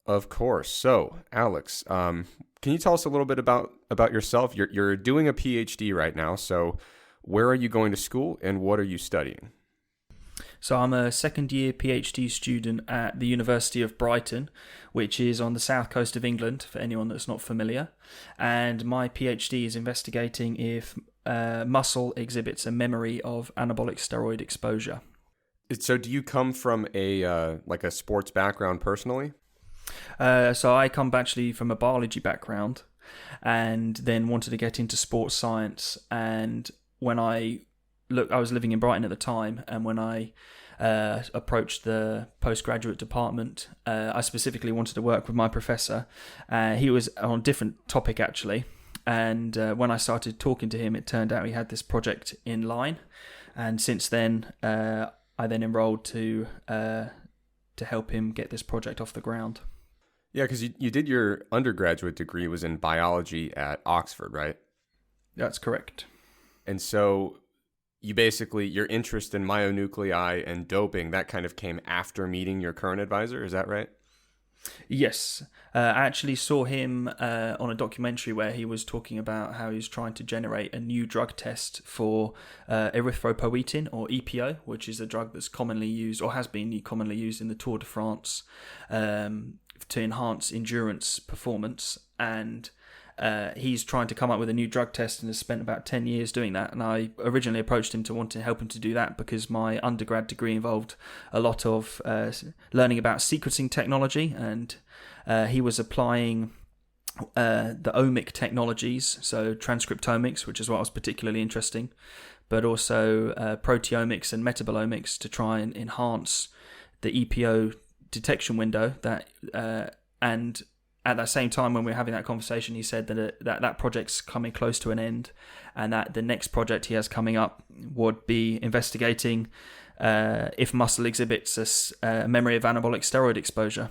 Of course. So, Alex, can you tell us a little bit about yourself? You're doing a PhD right now. So, where are you going to school and what are you studying? So I'm a second-year PhD student at the University of Brighton, which is on the south coast of England, for anyone that's not familiar. And my PhD is investigating if muscle exhibits a memory of anabolic steroid exposure. So do you come from a sports background personally? So I come actually from a biology background and then wanted to get into sports science. And when I was living in Brighton at the time, and when I approached the postgraduate department, I specifically wanted to work with my professor. He was on a different topic, actually. And when I started talking to him, it turned out he had this project in line. And since then, I then enrolled to to help him get this project off the ground. Yeah, because you did your undergraduate degree was in biology at Oxford, right? That's correct. And so you basically, your interest in myonuclei and doping, that kind of came after meeting your current advisor, is that right? Yes. I actually saw him on a documentary where he was talking about how he's trying to generate a new drug test for erythropoietin, or EPO, which is a drug that's commonly used, or has been commonly used in the Tour de France to enhance endurance performance. And he's trying to come up with a new drug test and has spent about 10 years doing that. And I originally approached him to want to help him to do that because my undergrad degree involved a lot of learning about sequencing technology, and he was applying the omic technologies, so transcriptomics, which is what was particularly interesting, but also proteomics and metabolomics to try and enhance the EPO detection window. And at that same time, when we were having that conversation, he said that project's coming close to an end, and that the next project he has coming up would be investigating if muscle exhibits a memory of anabolic steroid exposure.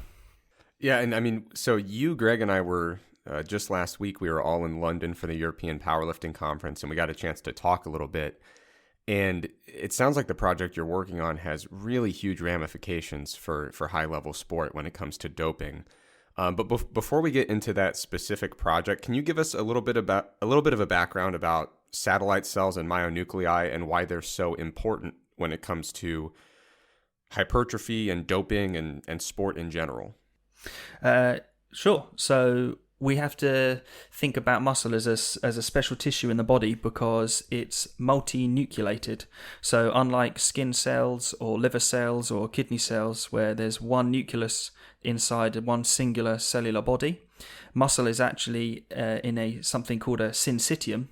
Yeah, and I mean, so you, Greg, and I were just last week, we were all in London for the European Powerlifting Conference, and we got a chance to talk a little bit. And it sounds like the project you're working on has really huge ramifications for high-level sport when it comes to doping. But before we get into that specific project, can you give us a little bit of a background about satellite cells and myonuclei and why they're so important when it comes to hypertrophy and doping and sport in general? Sure. So we have to think about muscle as a special tissue in the body because it's multinucleated. So unlike skin cells or liver cells or kidney cells, where there's one nucleus inside one singular cellular body, muscle is actually in something called a syncytium,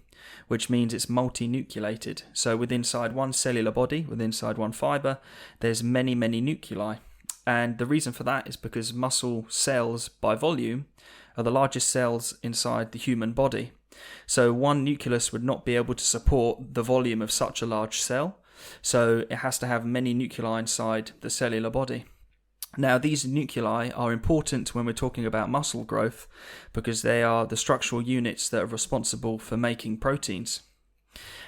which means it's multinucleated. So inside one cellular body, inside one fiber, there's many nuclei. And the reason for that is because muscle cells by volume are the largest cells inside the human body. So one nucleus would not be able to support the volume of such a large cell. So it has to have many nuclei inside the cellular body. Now, these nuclei are important when we're talking about muscle growth because they are the structural units that are responsible for making proteins.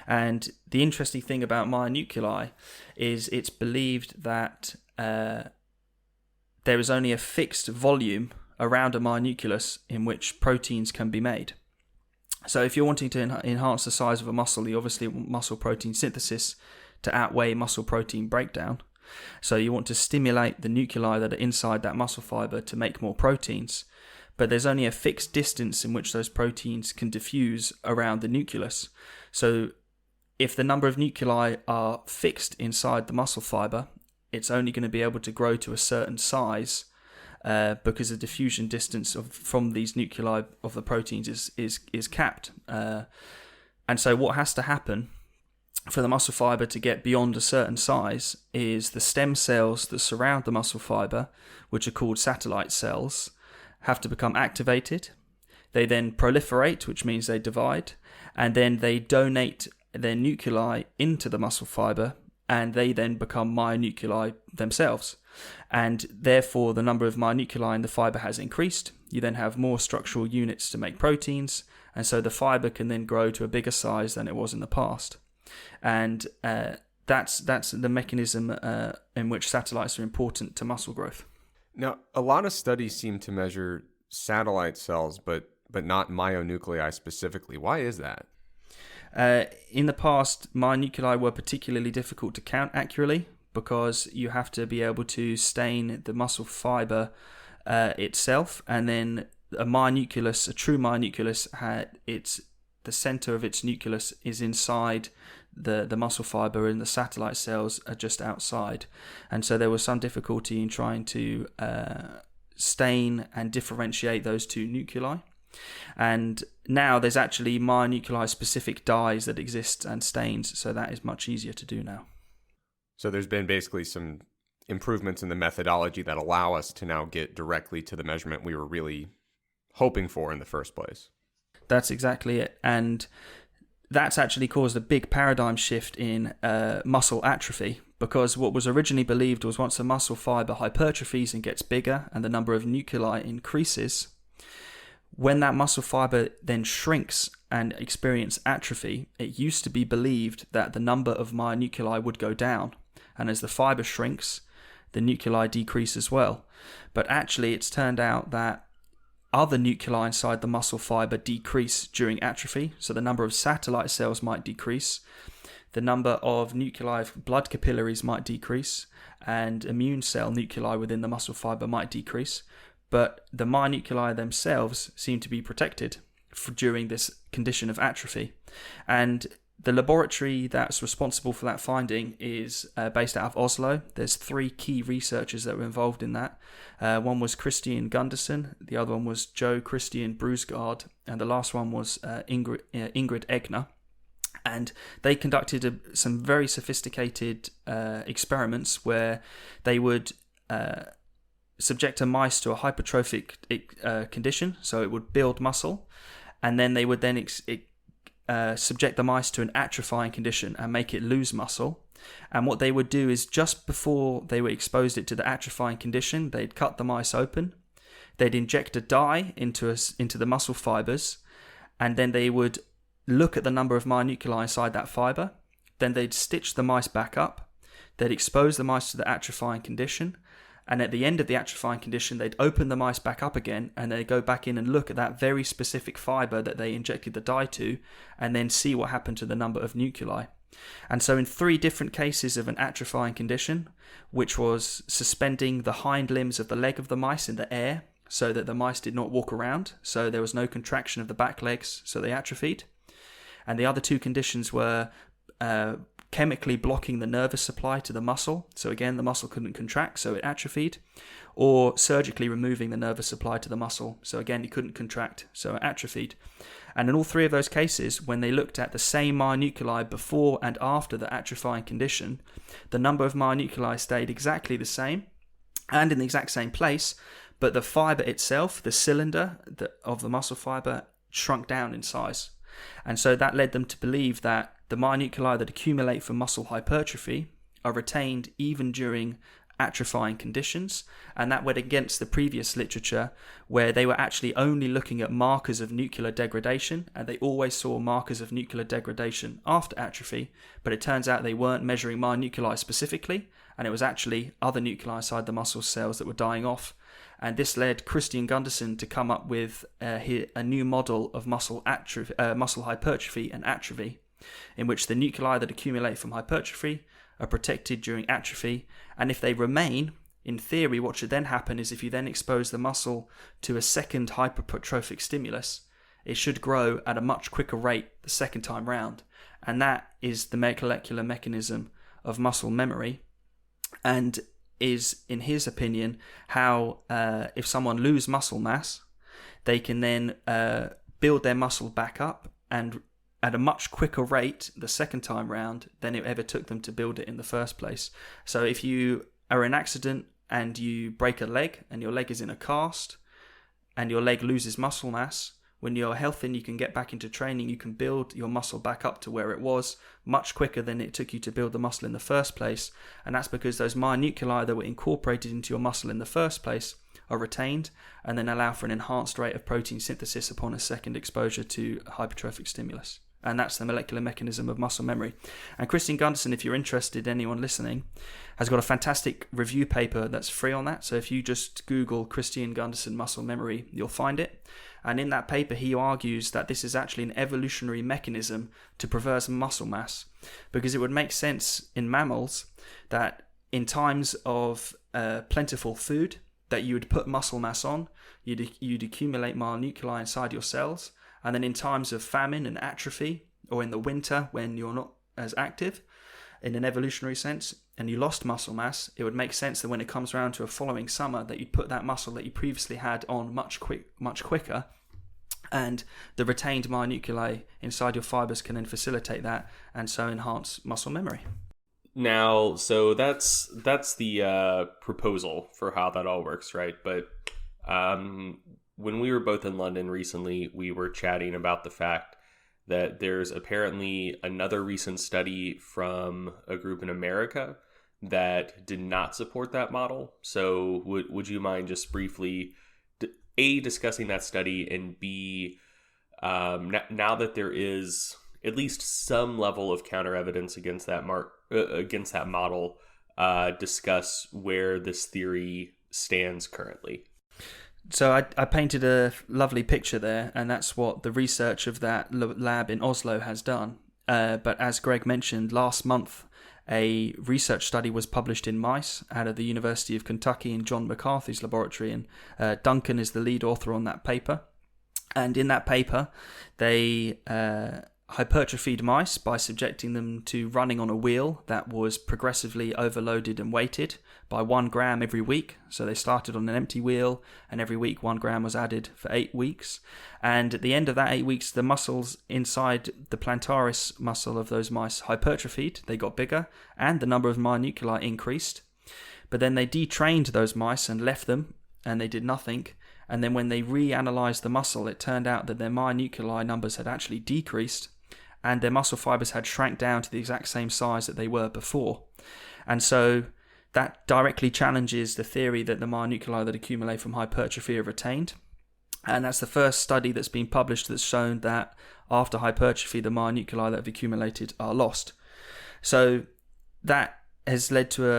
And the interesting thing about myonuclei is it's believed that there is only a fixed volume around a myonucleus in which proteins can be made. So if you're wanting to enhance the size of a muscle, you obviously want muscle protein synthesis to outweigh muscle protein breakdown. So you want to stimulate the nuclei that are inside that muscle fiber to make more proteins, but there's only a fixed distance in which those proteins can diffuse around the nucleus. So if the number of nuclei are fixed inside the muscle fiber, it's only going to be able to grow to a certain size because the diffusion distance from these nuclei of the proteins is capped. And so what has to happen for the muscle fiber to get beyond a certain size is the stem cells that surround the muscle fiber, which are called satellite cells, have to become activated. They then proliferate, which means they divide, and then they donate their nuclei into the muscle fiber, and they then become myonuclei themselves. And therefore, the number of myonuclei in the fiber has increased. You then have more structural units to make proteins, and so the fiber can then grow to a bigger size than it was in the past. And that's the mechanism in which satellites are important to muscle growth. Now, a lot of studies seem to measure satellite cells, but not myonuclei specifically. Why is that? In the past, myonuclei were particularly difficult to count accurately because you have to be able to stain the muscle fiber itself, and then a true myonucleus, the center of its nucleus is inside the muscle fiber, and the satellite cells are just outside. And so there was some difficulty in trying to stain and differentiate those two nuclei. And now there's actually myonuclei specific dyes that exist and stains, so that is much easier to do now. So there's been basically some improvements in the methodology that allow us to now get directly to the measurement we were really hoping for in the first place. That's exactly it. And that's actually caused a big paradigm shift in muscle atrophy, because what was originally believed was once a muscle fiber hypertrophies and gets bigger and the number of nuclei increases, when that muscle fiber then shrinks and experiences atrophy, it used to be believed that the number of myonuclei would go down. And as the fiber shrinks, the nuclei decrease as well. But actually, it's turned out that other nuclei inside the muscle fiber decrease during atrophy. So the number of satellite cells might decrease. The number of nuclei of blood capillaries might decrease. And immune cell nuclei within the muscle fiber might decrease. But the myonuclei themselves seem to be protected during this condition of atrophy. And the laboratory that's responsible for that finding is based out of Oslo. There's 3 key researchers that were involved in that. One was Christian Gundersen, the other one was Joe Christian Brusgaard, and the last one was Ingrid Egner. And they conducted some very sophisticated experiments where they would subject a mice to a hypertrophic condition, so it would build muscle, and then they would then subject the mice to an atrophying condition and make it lose muscle. And what they would do is, just before they were exposed it to the atrophying condition, they'd cut the mice open, they'd inject a dye into the muscle fibers, and then they would look at the number of myonuclei inside that fiber. Then they'd stitch the mice back up, they'd expose the mice to the atrophying condition, and at the end of the atrophying condition, they'd open the mice back up again, and they'd go back in and look at that very specific fiber that they injected the dye to, and then see what happened to the number of nuclei. And so in 3 different cases of an atrophying condition, which was suspending the hind limbs of the leg of the mice in the air so that the mice did not walk around, so there was no contraction of the back legs, so they atrophied. And the other 2 conditions were chemically blocking the nervous supply to the muscle, so again the muscle couldn't contract, so it atrophied, or surgically removing the nervous supply to the muscle, so again it couldn't contract, so it atrophied. And in all 3 of those cases, when they looked at the same myonuclei before and after the atrophying condition, the number of myonuclei stayed exactly the same and in the exact same place, but the fiber itself, the cylinder of the muscle fiber, shrunk down in size. And so that led them to believe that the myonuclei that accumulate from muscle hypertrophy are retained even during atrophying conditions, and that went against the previous literature where they were actually only looking at markers of nuclear degradation, and they always saw markers of nuclear degradation after atrophy, but it turns out they weren't measuring myonuclei specifically, and it was actually other nuclei inside the muscle cells that were dying off. And this led Christian Gundersen to come up with a new model of muscle hypertrophy and atrophy, in which the nuclei that accumulate from hypertrophy are protected during atrophy, and if they remain, in theory, what should then happen is if you then expose the muscle to a second hypertrophic stimulus, it should grow at a much quicker rate the second time round. And that is the molecular mechanism of muscle memory, and is, in his opinion, how if someone loses muscle mass, they can then build their muscle back up and at a much quicker rate the second time round than it ever took them to build it in the first place. So if you are in an accident and you break a leg and your leg is in a cast and your leg loses muscle mass, when you're healthy and you can get back into training, you can build your muscle back up to where it was much quicker than it took you to build the muscle in the first place. And that's because those myonuclei that were incorporated into your muscle in the first place are retained and then allow for an enhanced rate of protein synthesis upon a second exposure to hypertrophic stimulus. And that's the molecular mechanism of muscle memory. And Christian Gundersen, if you're interested, anyone listening, has got a fantastic review paper that's free on that. So if you just Google Christian Gundersen muscle memory, you'll find it. And in that paper, he argues that this is actually an evolutionary mechanism to preserve muscle mass, because it would make sense in mammals that in times of plentiful food, that you would put muscle mass on, you'd accumulate myonuclei inside your cells, and then in times of famine and atrophy, or in the winter when you're not as active, in an evolutionary sense, and you lost muscle mass, it would make sense that when it comes around to a following summer, that you'd put that muscle that you previously had on much quicker, and the retained myonuclei inside your fibers can then facilitate that, and so enhance muscle memory. Now, so that's the proposal for how that all works, right? But when we were both in London recently, we were chatting about the fact that there's apparently another recent study from a group in America that did not support that model. So would you mind just briefly, A, discussing that study, and B, now that there is at least some level of counter evidence against that model, discuss where this theory stands currently. So I painted a lovely picture there, and that's what the research of that lab in Oslo has done. But as Greg mentioned, last month, a research study was published in Mice out of the University of Kentucky in John McCarthy's laboratory, and Duncan is the lead author on that paper. And in that paper, they hypertrophied mice by subjecting them to running on a wheel that was progressively overloaded and weighted by 1 gram every week. So they started on an empty wheel, and every week 1 gram was added for 8 weeks. And at the end of that 8 weeks, the muscles inside the plantaris muscle of those mice hypertrophied. They got bigger, and the number of myonuclei increased. But then they detrained those mice and left them, and they did nothing. And then when they reanalyzed the muscle, it turned out that their myonuclei numbers had actually decreased, and their muscle fibers had shrank down to the exact same size that they were before. And so that directly challenges the theory that the myonuclei that accumulate from hypertrophy are retained. And that's the first study that's been published that's shown that after hypertrophy, the myonuclei that have accumulated are lost. So that has led to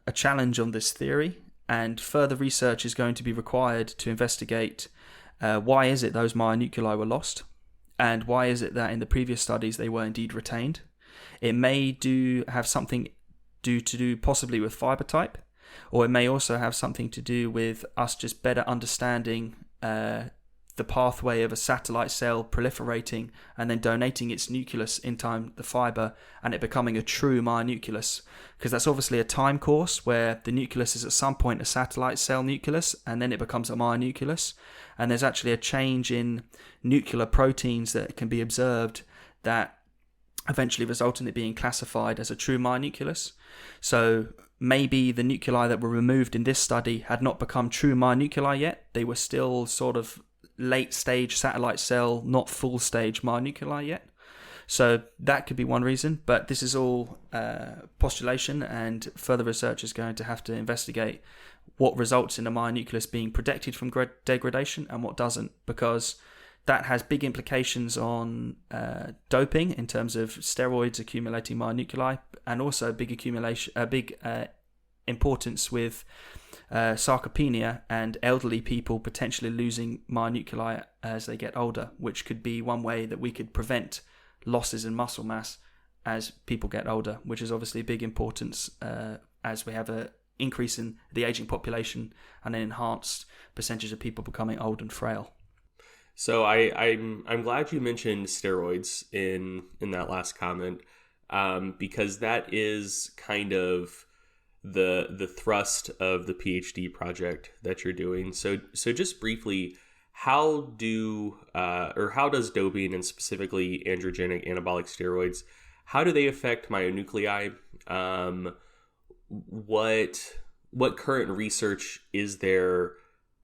a challenge on this theory, and further research is going to be required to investigate why is it those myonuclei were lost, and why is it that in the previous studies they were indeed retained. It may have something to do possibly with fiber type, or it may also have something to do with us just better understanding the pathway of a satellite cell proliferating and then donating its nucleus in time, the fiber, and it becoming a true myonucleus. Because that's obviously a time course where the nucleus is at some point a satellite cell nucleus, and then it becomes a myonucleus. And there's actually a change in nuclear proteins that can be observed that eventually result in it being classified as a true myonucleus. So maybe the nuclei that were removed in this study had not become true myonuclei yet. They were still sort of late stage satellite cell, not full stage myonuclei yet. So that could be one reason, but this is all postulation, and further research is going to have to investigate what results in a myonucleus being protected from degradation and what doesn't, because that has big implications on doping in terms of steroids accumulating myonuclei, and also big importance with sarcopenia and elderly people potentially losing myonuclei as they get older, which could be one way that we could prevent losses in muscle mass as people get older, which is obviously a big importance as we have an increase in the aging population and an enhanced percentage of people becoming old and frail. So I'm glad you mentioned steroids in that last comment, because that is kind of the thrust of the PhD project that you're doing. So just briefly, how does doping, and specifically androgenic anabolic steroids, how do they affect myonuclei? What current research is there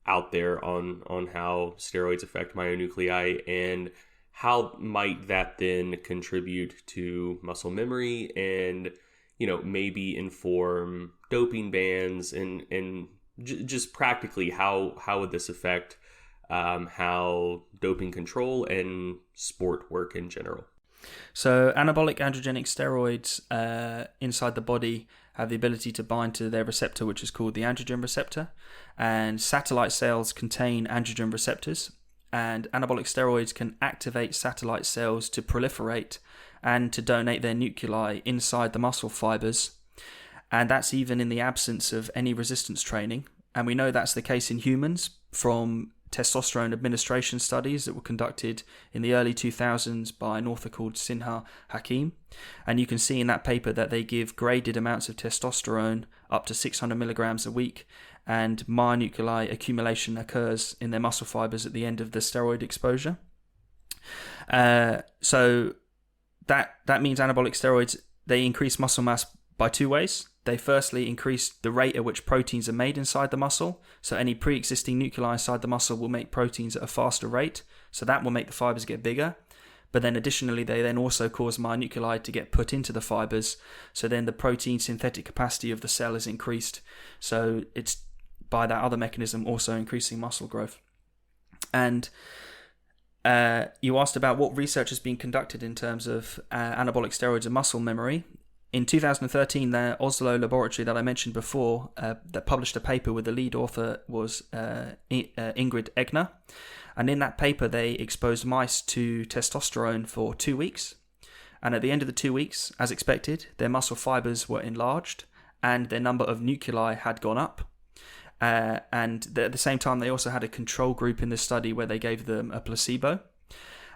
out there on how steroids affect myonuclei, and how might that then contribute to muscle memory and, maybe inform doping bans, and just practically how would this affect how doping control and sport work in general? So anabolic androgenic steroids inside the body have the ability to bind to their receptor, which is called the androgen receptor, and satellite cells contain androgen receptors, and anabolic steroids can activate satellite cells to proliferate and to donate their nuclei inside the muscle fibers, and that's even in the absence of any resistance training. And we know that's the case in humans from testosterone administration studies that were conducted in the early 2000s by an author called Sinha Hakim. And you can see in that paper that they give graded amounts of testosterone up to 600 milligrams a week, and myonuclei accumulation occurs in their muscle fibers at the end of the steroid exposure. So that means anabolic steroids, they increase muscle mass by two ways. They firstly increase the rate at which proteins are made inside the muscle. So any pre-existing nuclei inside the muscle will make proteins at a faster rate. So that will make the fibers get bigger. But then additionally, they then also cause myonuclei to get put into the fibers. So then the protein synthetic capacity of the cell is increased. So it's by that other mechanism also increasing muscle growth. And you asked about what research has been conducted in terms of anabolic steroids and muscle memory. In 2013, the Oslo laboratory that I mentioned before that published a paper with the lead author was Ingrid Egner. And in that paper, they exposed mice to testosterone for 2 weeks. And at the end of the 2 weeks, as expected, their muscle fibers were enlarged and their number of nuclei had gone up. And at the same time, they also had a control group in this study where they gave them a placebo.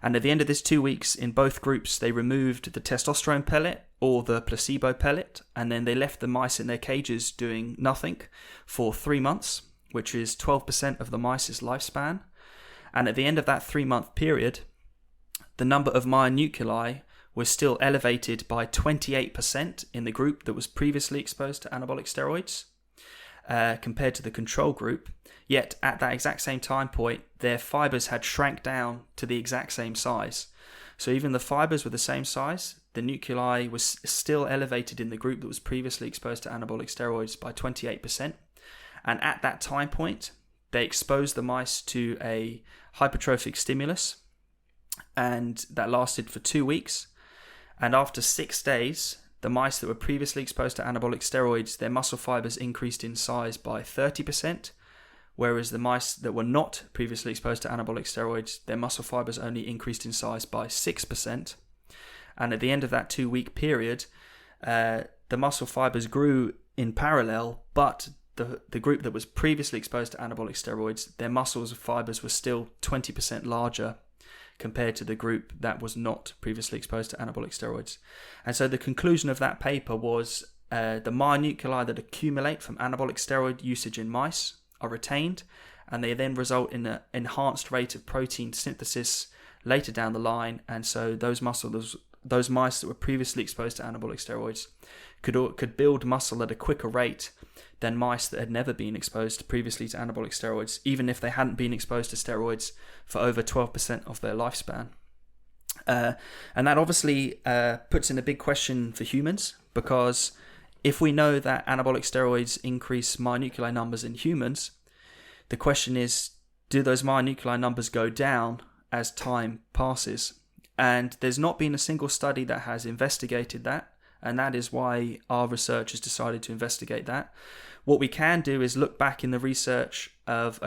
And at the end of this 2 weeks, in both groups, they removed the testosterone pellet or the placebo pellet, and then they left the mice in their cages doing nothing for 3 months, which is 12% of the mice's lifespan. And at the end of that 3-month period, the number of myonuclei was still elevated by 28% in the group that was previously exposed to anabolic steroids compared to the control group. Yet at that exact same time point, their fibers had shrank down to the exact same size. So even the fibers were the same size, the nuclei was still elevated in the group that was previously exposed to anabolic steroids by 28%. And at that time point, they exposed the mice to a hypertrophic stimulus, and that lasted for 2 weeks. And after 6 days, the mice that were previously exposed to anabolic steroids, their muscle fibers increased in size by 30%, whereas the mice that were not previously exposed to anabolic steroids, their muscle fibers only increased in size by 6%. And at the end of that 2-week period, the muscle fibers grew in parallel, but the group that was previously exposed to anabolic steroids, their muscles fibers were still 20% larger compared to the group that was not previously exposed to anabolic steroids. And so the conclusion of that paper was the myonuclei that accumulate from anabolic steroid usage in mice are retained, and they then result in an enhanced rate of protein synthesis later down the line. And so those mice that were previously exposed to anabolic steroids could build muscle at a quicker rate than mice that had never been exposed previously to anabolic steroids, even if they hadn't been exposed to steroids for over 12% of their lifespan. And that obviously puts in a big question for humans, because if we know that anabolic steroids increase myonuclei numbers in humans, the question is, do those myonuclei numbers go down as time passes? And there's not been a single study that has investigated that, and that is why our research has decided to investigate that. What we can do is look back in the research of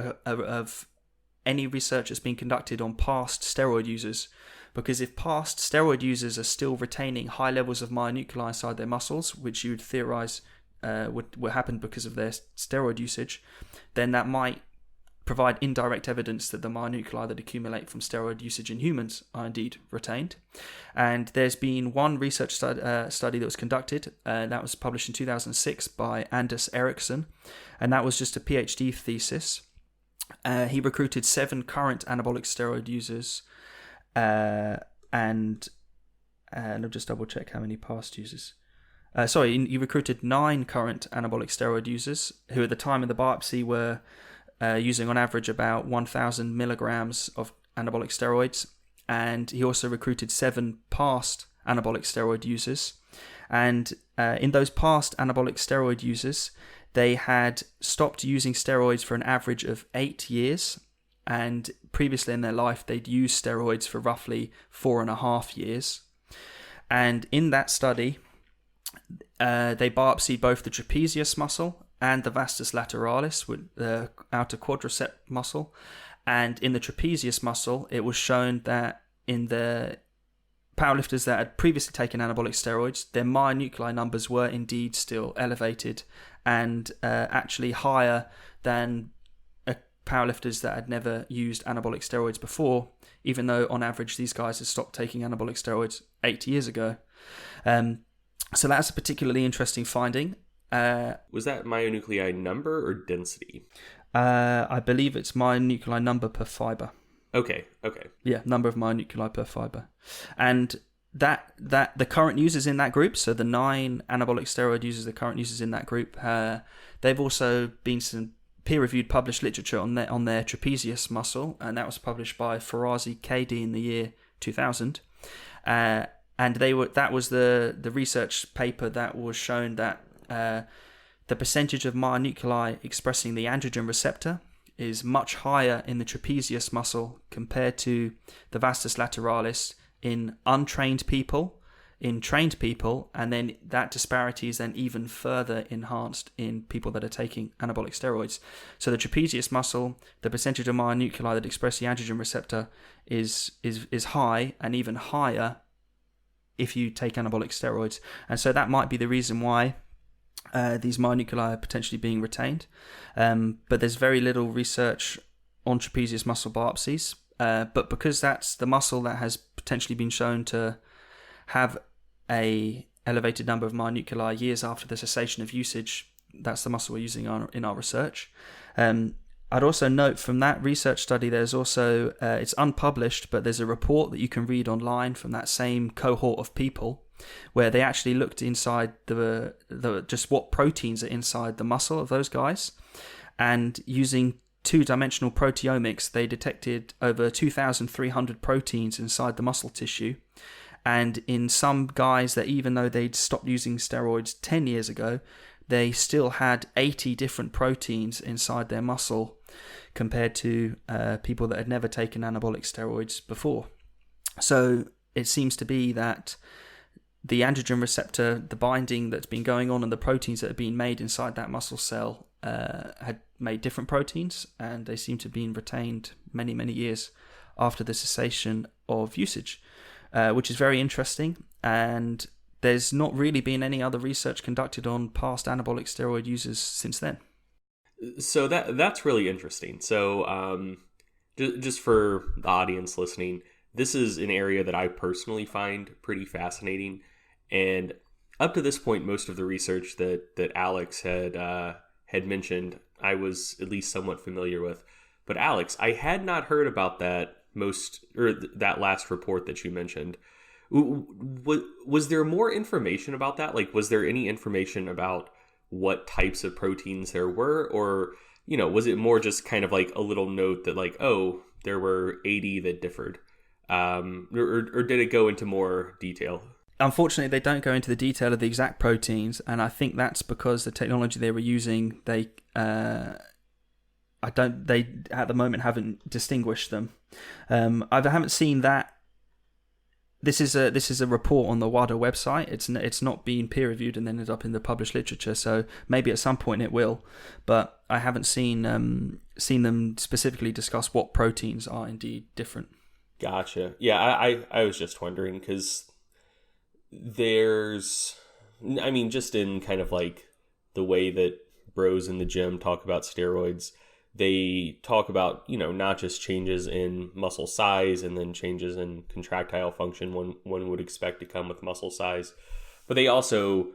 any research that's been conducted on past steroid users, because if past steroid users are still retaining high levels of myonuclei inside their muscles, which you would theorize would happen because of their steroid usage, then that might provide indirect evidence that the myonuclei that accumulate from steroid usage in humans are indeed retained. And there's been one research study that was conducted, that was published in 2006 by Anders Ericsson, and that was just a PhD thesis. He recruited 7 current anabolic steroid users, and I'll just double check how many past users. He recruited 9 current anabolic steroid users who at the time of the biopsy were using on average about 1,000 milligrams of anabolic steroids, and he also recruited 7 past anabolic steroid users. And in those past anabolic steroid users, they had stopped using steroids for an average of 8 years, and previously in their life they'd used steroids for roughly 4.5 years. And in that study, they biopsied both the trapezius muscle and the vastus lateralis, with the outer quadricep muscle. And in the trapezius muscle, it was shown that in the powerlifters that had previously taken anabolic steroids, their myonuclei numbers were indeed still elevated and actually higher than powerlifters that had never used anabolic steroids before, even though on average these guys had stopped taking anabolic steroids 8 years ago. So that's a particularly interesting finding. Was that myonuclei number or density? I believe it's myonuclei number per fiber. Okay. Yeah, number of myonuclei per fiber. And that the current users in that group, so the 9 anabolic steroid users, the current users in that group, they've also been some peer-reviewed published literature on their trapezius muscle, and that was published by Farazi KD in the year 2000. And that was the research paper that was shown that the percentage of myonuclei expressing the androgen receptor is much higher in the trapezius muscle compared to the vastus lateralis in untrained people, in trained people, and then that disparity is then even further enhanced in people that are taking anabolic steroids. So the trapezius muscle, the percentage of myonuclei that express the androgen receptor is high, and even higher if you take anabolic steroids. And so that might be the reason why these myonuclei are potentially being retained. But there's very little research on trapezius muscle biopsies. But because that's the muscle that has potentially been shown to have a elevated number of myonuclei years after the cessation of usage, that's the muscle we're using in our research. I'd also note from that research study, there's also, it's unpublished, but there's a report that you can read online from that same cohort of people where they actually looked inside the just what proteins are inside the muscle of those guys. And using two-dimensional proteomics, they detected over 2,300 proteins inside the muscle tissue. And in some guys that even though they'd stopped using steroids 10 years ago, they still had 80 different proteins inside their muscle compared to people that had never taken anabolic steroids before. So it seems to be that the androgen receptor, the binding that's been going on and the proteins that have been made inside that muscle cell had made different proteins, and they seem to have been retained many, many years after the cessation of usage, which is very interesting. And there's not really been any other research conducted on past anabolic steroid users since then. So that's really interesting. So just for the audience listening, this is an area that I personally find pretty fascinating. And up to this point, most of the research that Alex had mentioned, I was at least somewhat familiar with. But Alex, I had not heard about that that last report that you mentioned. Was there more information about that? Like, was there any information about what types of proteins there were? Or, was it more just kind of like a little note that like, oh, there were 80 that differed? Or did it go into more detail? Unfortunately, they don't go into the detail of the exact proteins, and I think that's because the technology they were using, they at the moment haven't distinguished them. I haven't seen that. This is a report on the WADA website. It's not been peer reviewed and ended up in the published literature. So maybe at some point it will, but I haven't seen them specifically discuss what proteins are indeed different. Gotcha. Yeah, I was just wondering because just in kind of like the way that bros in the gym talk about steroids, they talk about, not just changes in muscle size and then changes in contractile function one would expect to come with muscle size. But they also,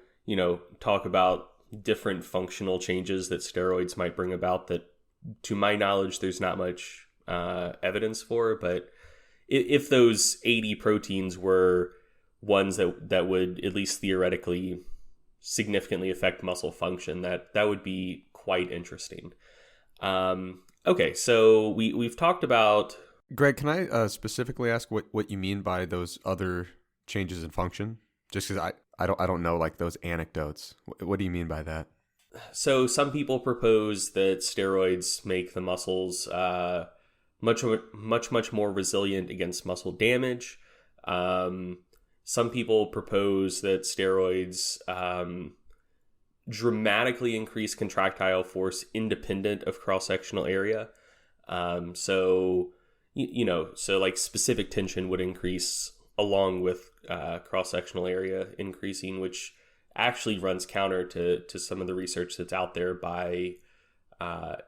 talk about different functional changes that steroids might bring about that, to my knowledge, there's not much evidence for. But if those 80 proteins were ones that would at least theoretically significantly affect muscle function, that would be quite interesting. Okay, so we've talked about... Greg, can I specifically ask what you mean by those other changes in function? Just because I don't know like those anecdotes. What do you mean by that? So some people propose that steroids make the muscles much more resilient against muscle damage. Some people propose that steroids dramatically increase contractile force independent of cross-sectional area. So like specific tension would increase along with cross-sectional area increasing, which actually runs counter to some of the research that's out there by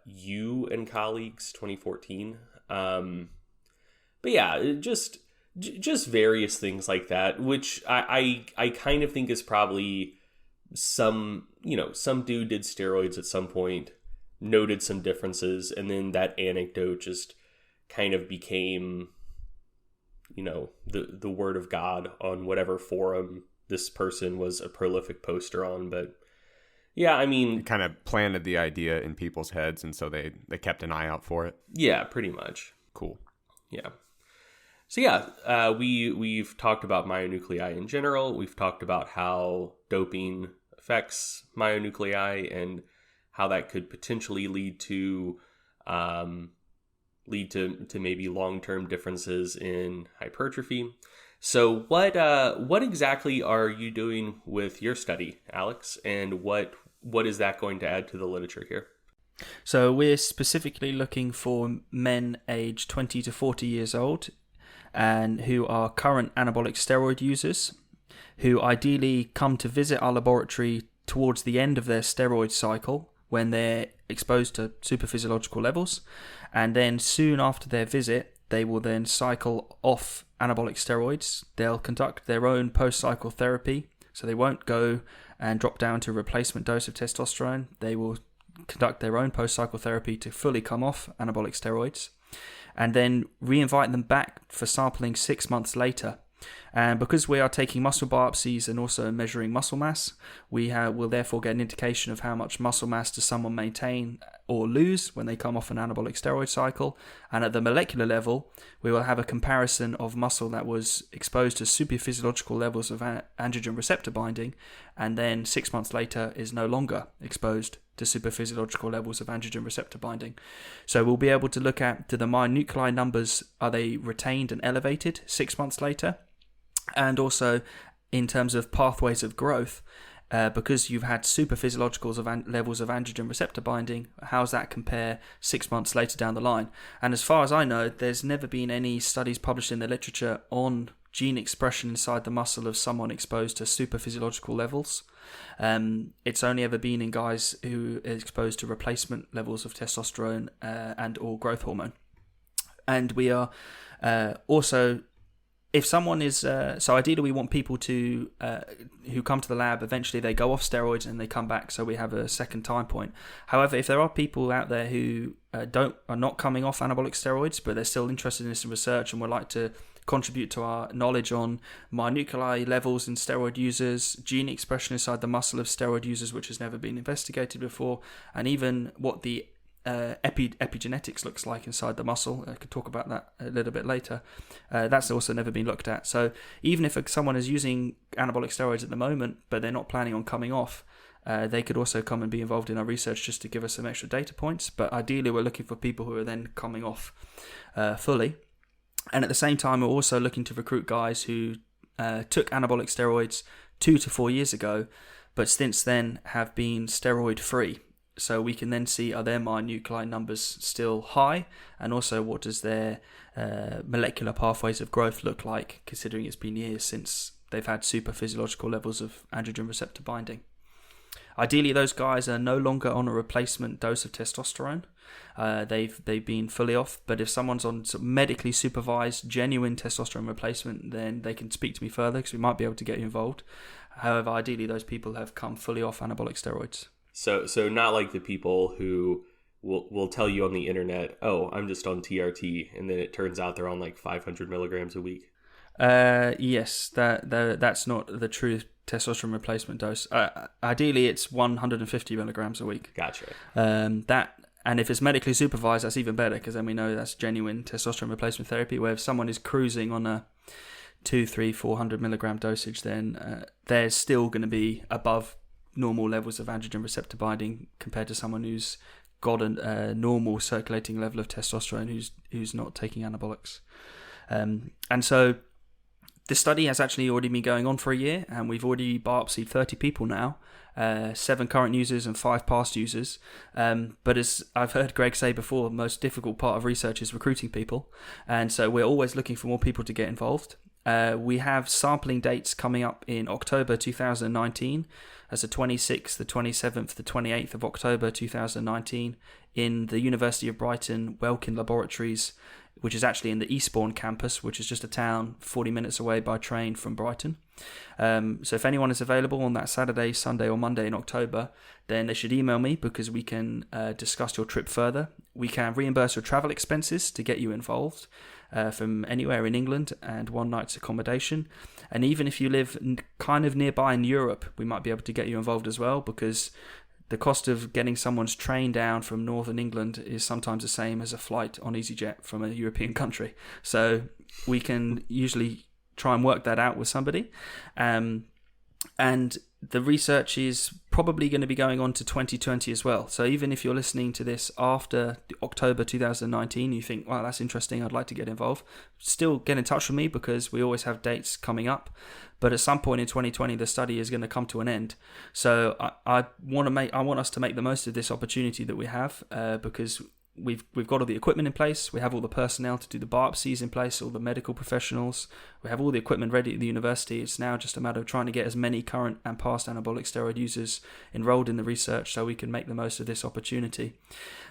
you and colleagues, 2014. But yeah, just various things like that, which I kind of think is probably some dude did steroids at some point, noted some differences, and then that anecdote just kind of became, the word of God on whatever forum this person was a prolific poster on. But yeah, it kind of planted the idea in people's heads, and so they kept an eye out for it. Yeah, pretty much. Cool. Yeah. So yeah, we've talked about myonuclei in general. We've talked about how doping affects myonuclei and how that could potentially lead to maybe long-term differences in hypertrophy. So what exactly are you doing with your study, Alex? And what is that going to add to the literature here? So we're specifically looking for men aged 20 to 40 years old and who are current anabolic steroid users, who ideally come to visit our laboratory towards the end of their steroid cycle when they're exposed to superphysiological levels, and then soon after their visit they will then cycle off anabolic steroids. They'll conduct their own post-cycle therapy, so they won't go and drop down to a replacement dose of testosterone. They will conduct their own post-cycle therapy to fully come off anabolic steroids, and then re-invite them back for sampling 6 months later. And because we are taking muscle biopsies and also measuring muscle mass, we will therefore get an indication of how much muscle mass does someone maintain or lose when they come off an anabolic steroid cycle. And at the molecular level, we will have a comparison of muscle that was exposed to superphysiological levels of androgen receptor binding, and then 6 months later is no longer exposed to superphysiological levels of androgen receptor binding. So we'll be able to look at, do the myonuclei numbers, are they retained and elevated 6 months later? And also in terms of pathways of growth, because you've had superphysiologicals of levels of androgen receptor binding, how's that compare 6 months later down the line? And as far as I know, there's never been any studies published in the literature on gene expression inside the muscle of someone exposed to superphysiological levels. It's only ever been in guys who are exposed to replacement levels of testosterone and or growth hormone. And we are also, if someone is, so ideally we want people to, who come to the lab, eventually they go off steroids and they come back, so we have a second time point. However, if there are people out there who are not coming off anabolic steroids, but they're still interested in this research and would like to contribute to our knowledge on myonuclei levels in steroid users, gene expression inside the muscle of steroid users, which has never been investigated before, and even what the epigenetics looks like inside the muscle. I could talk about that a little bit later. That's also never been looked at. So even if someone is using anabolic steroids at the moment, but they're not planning on coming off, they could also come and be involved in our research just to give us some extra data points. But ideally, we're looking for people who are then coming off fully. And at the same time, we're also looking to recruit guys who took anabolic steroids 2 to 4 years ago, but since then have been steroid free. So we can then see, are their myonuclei numbers still high, and also what does their molecular pathways of growth look like, considering it's been years since they've had superphysiological levels of androgen receptor binding. Ideally, those guys are no longer on a replacement dose of testosterone. They've been fully off, but if someone's on medically supervised genuine testosterone replacement, then they can speak to me further, because we might be able to get you involved. However, ideally, those people have come fully off anabolic steroids. So not like the people who will tell you on the internet, oh, I'm just on TRT, and then it turns out they're on like 500 milligrams a week. Yes, that's not the true testosterone replacement dose. Ideally, it's 150 milligrams a week. Gotcha. And if it's medically supervised, that's even better, because then we know that's genuine testosterone replacement therapy. Where if someone is cruising on a 200, 300, 400 milligram dosage, then they're still going to be above normal levels of androgen receptor binding compared to someone who's got a normal circulating level of testosterone who's not taking anabolics. And so this study has actually already been going on for a year, and we've already biopsied 30 people now, 7 current users and 5 past users. But as I've heard Greg say before, the most difficult part of research is recruiting people, and so we're always looking for more people to get involved. We have sampling dates coming up in October 2019, as the 26th, the 27th, the 28th of October 2019 in the University of Brighton Welkin Laboratories, which is actually in the Eastbourne campus, which is just a town 40 minutes away by train from Brighton. So if anyone is available on that Saturday, Sunday or Monday in October, then they should email me, because we can discuss your trip further. We can reimburse your travel expenses to get you involved from anywhere in England, and 1 night's accommodation. And even if you live kind of nearby in Europe, we might be able to get you involved as well, because the cost of getting someone's train down from northern England is sometimes the same as a flight on EasyJet from a European country. So we can usually try and work that out with somebody. And the research is probably going to be going on to 2020 as well. So even if you're listening to this after October 2019, you think, wow, that's interesting, I'd like to get involved, still get in touch with me, because we always have dates coming up. But at some point in 2020, the study is going to come to an end. So I want us to make the most of this opportunity that we have, because we've got all the equipment in place, we have all the personnel to do the biopsies in place, all the medical professionals, we have all the equipment ready at the university. It's now just a matter of trying to get as many current and past anabolic steroid users enrolled in the research so we can make the most of this opportunity.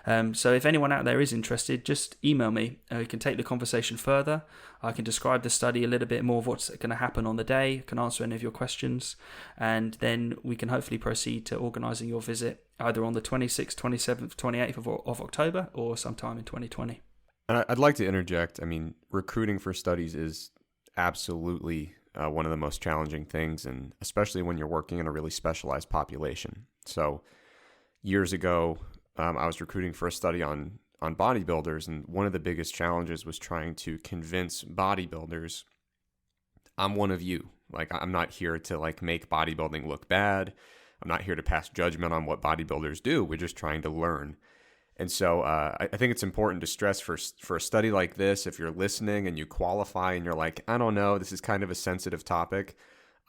So if anyone out there is interested, just email me. We can take the conversation further. I can describe the study a little bit more of what's going to happen on the day, I can answer any of your questions, and then we can hopefully proceed to organising your visit either on the 26th, 27th, 28th of October or sometime in 2020. And I'd like to interject. I mean, recruiting for studies is absolutely one of the most challenging things, and especially when you're working in a really specialized population. So years ago, I was recruiting for a study on bodybuilders, and one of the biggest challenges was trying to convince bodybuilders, I'm one of you. Like, I'm not here to make bodybuilding look bad. I'm not here to pass judgment on what bodybuilders do. We're just trying to learn. And so I think it's important to stress for a study like this, if you're listening and you qualify and you're like, I don't know, this is kind of a sensitive topic.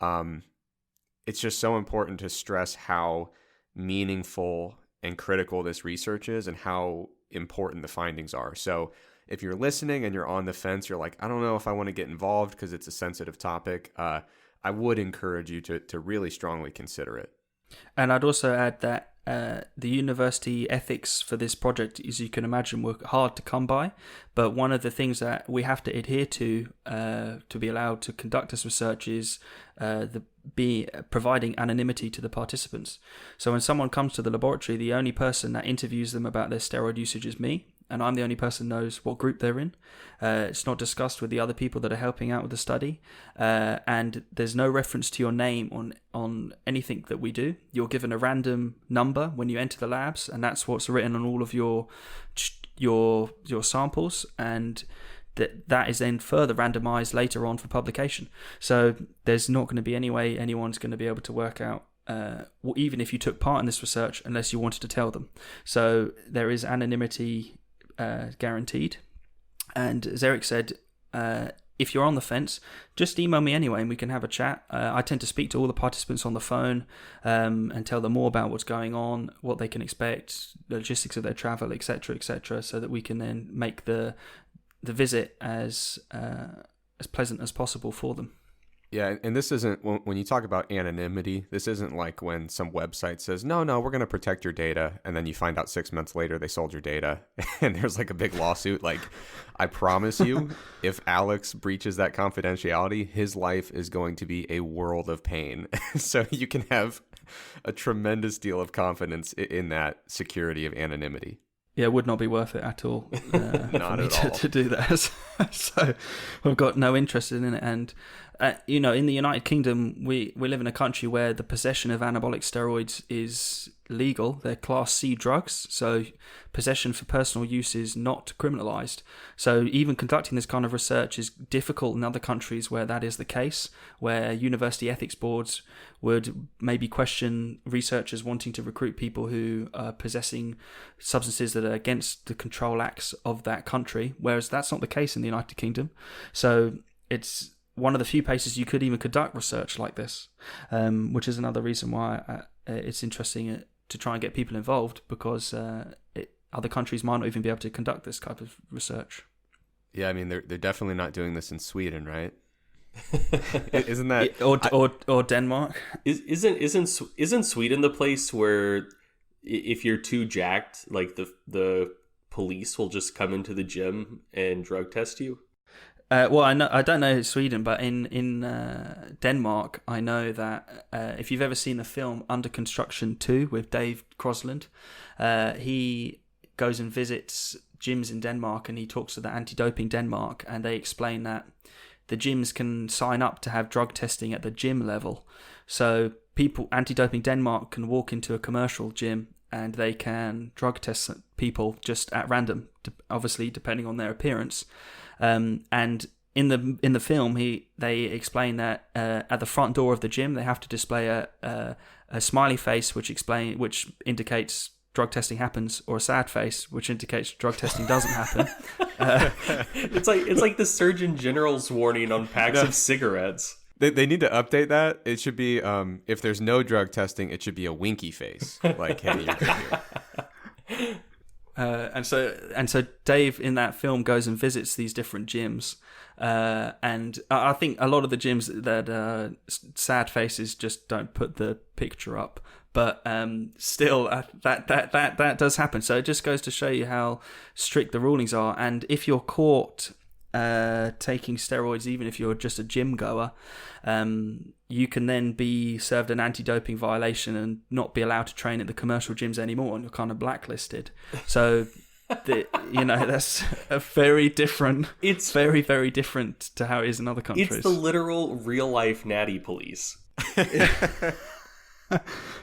It's just so important to stress how meaningful and critical this research is and how important the findings are. So if you're listening and you're on the fence, you're like, I don't know if I want to get involved because it's a sensitive topic, I would encourage you to really strongly consider it. And I'd also add that the university ethics for this project, as you can imagine, were hard to come by. But one of the things that we have to adhere to be allowed to conduct this research is providing anonymity to the participants. So when someone comes to the laboratory, the only person that interviews them about their steroid usage is me, and I'm the only person who knows what group they're in. It's not discussed with the other people that are helping out with the study, and there's no reference to your name on anything that we do. You're given a random number when you enter the labs, and that's what's written on all of your samples, and that is then further randomized later on for publication. So there's not going to be any way anyone's going to be able to work out, even if you took part in this research, unless you wanted to tell them. So there is anonymity guaranteed. And as Eric said, if you're on the fence, just email me anyway and we can have a chat. I tend to speak to all the participants on the phone and tell them more about what's going on, what they can expect, the logistics of their travel, etc., so that we can then make the visit as pleasant as possible for them. Yeah, and this isn't, when you talk about anonymity, this isn't like when some website says, no, we're going to protect your data, and then you find out 6 months later they sold your data, and there's a big lawsuit. I promise you, if Alex breaches that confidentiality, his life is going to be a world of pain. So you can have a tremendous deal of confidence in that security of anonymity. Yeah, it would not be worth it at all Not at all. to do that. So I've got no interest in it. And, in the United Kingdom, we live in a country where the possession of anabolic steroids is legal. They're Class C drugs. So possession for personal use is not criminalised. So even conducting this kind of research is difficult in other countries where that is the case, where university ethics boards would maybe question researchers wanting to recruit people who are possessing substances that are against the control acts of that country, whereas that's not the case in the United Kingdom. So it's one of the few places you could even conduct research like this, which is another reason why it's interesting to try and get people involved, because other countries might not even be able to conduct this type of research. Yeah, I mean, they're definitely not doing this in Sweden, right? Isn't that or Denmark? Isn't Sweden the place where if you're too jacked, the police will just come into the gym and drug test you? Well, I don't know Sweden, but in Denmark, I know that if you've ever seen the film Under Construction 2 with Dave Crosland, he goes and visits gyms in Denmark, and he talks to the Anti-Doping Denmark, and they explain that the gyms can sign up to have drug testing at the gym level. So Anti-Doping Denmark can walk into a commercial gym and they can drug test people just at random, obviously depending on their appearance. And in the film, they explain that at the front door of the gym they have to display a smiley face which indicates drug testing happens, or a sad face which indicates drug testing doesn't happen. It's like the Surgeon General's warning on packs of cigarettes. They need to update that. It should be if there's no drug testing, it should be a winky face, like, hey, you're good here. And so Dave in that film goes and visits these different gyms, and I think a lot of the gyms that sad faces just don't put the picture up, but still that does happen. So it just goes to show you how strict the rulings are, and if you're caught taking steroids, even if you're just a gym goer, you can then be served an anti-doping violation and not be allowed to train at the commercial gyms anymore, and you're kind of blacklisted. So, that's a very different. It's very, very different to how it is in other countries. It's the literal real-life natty police.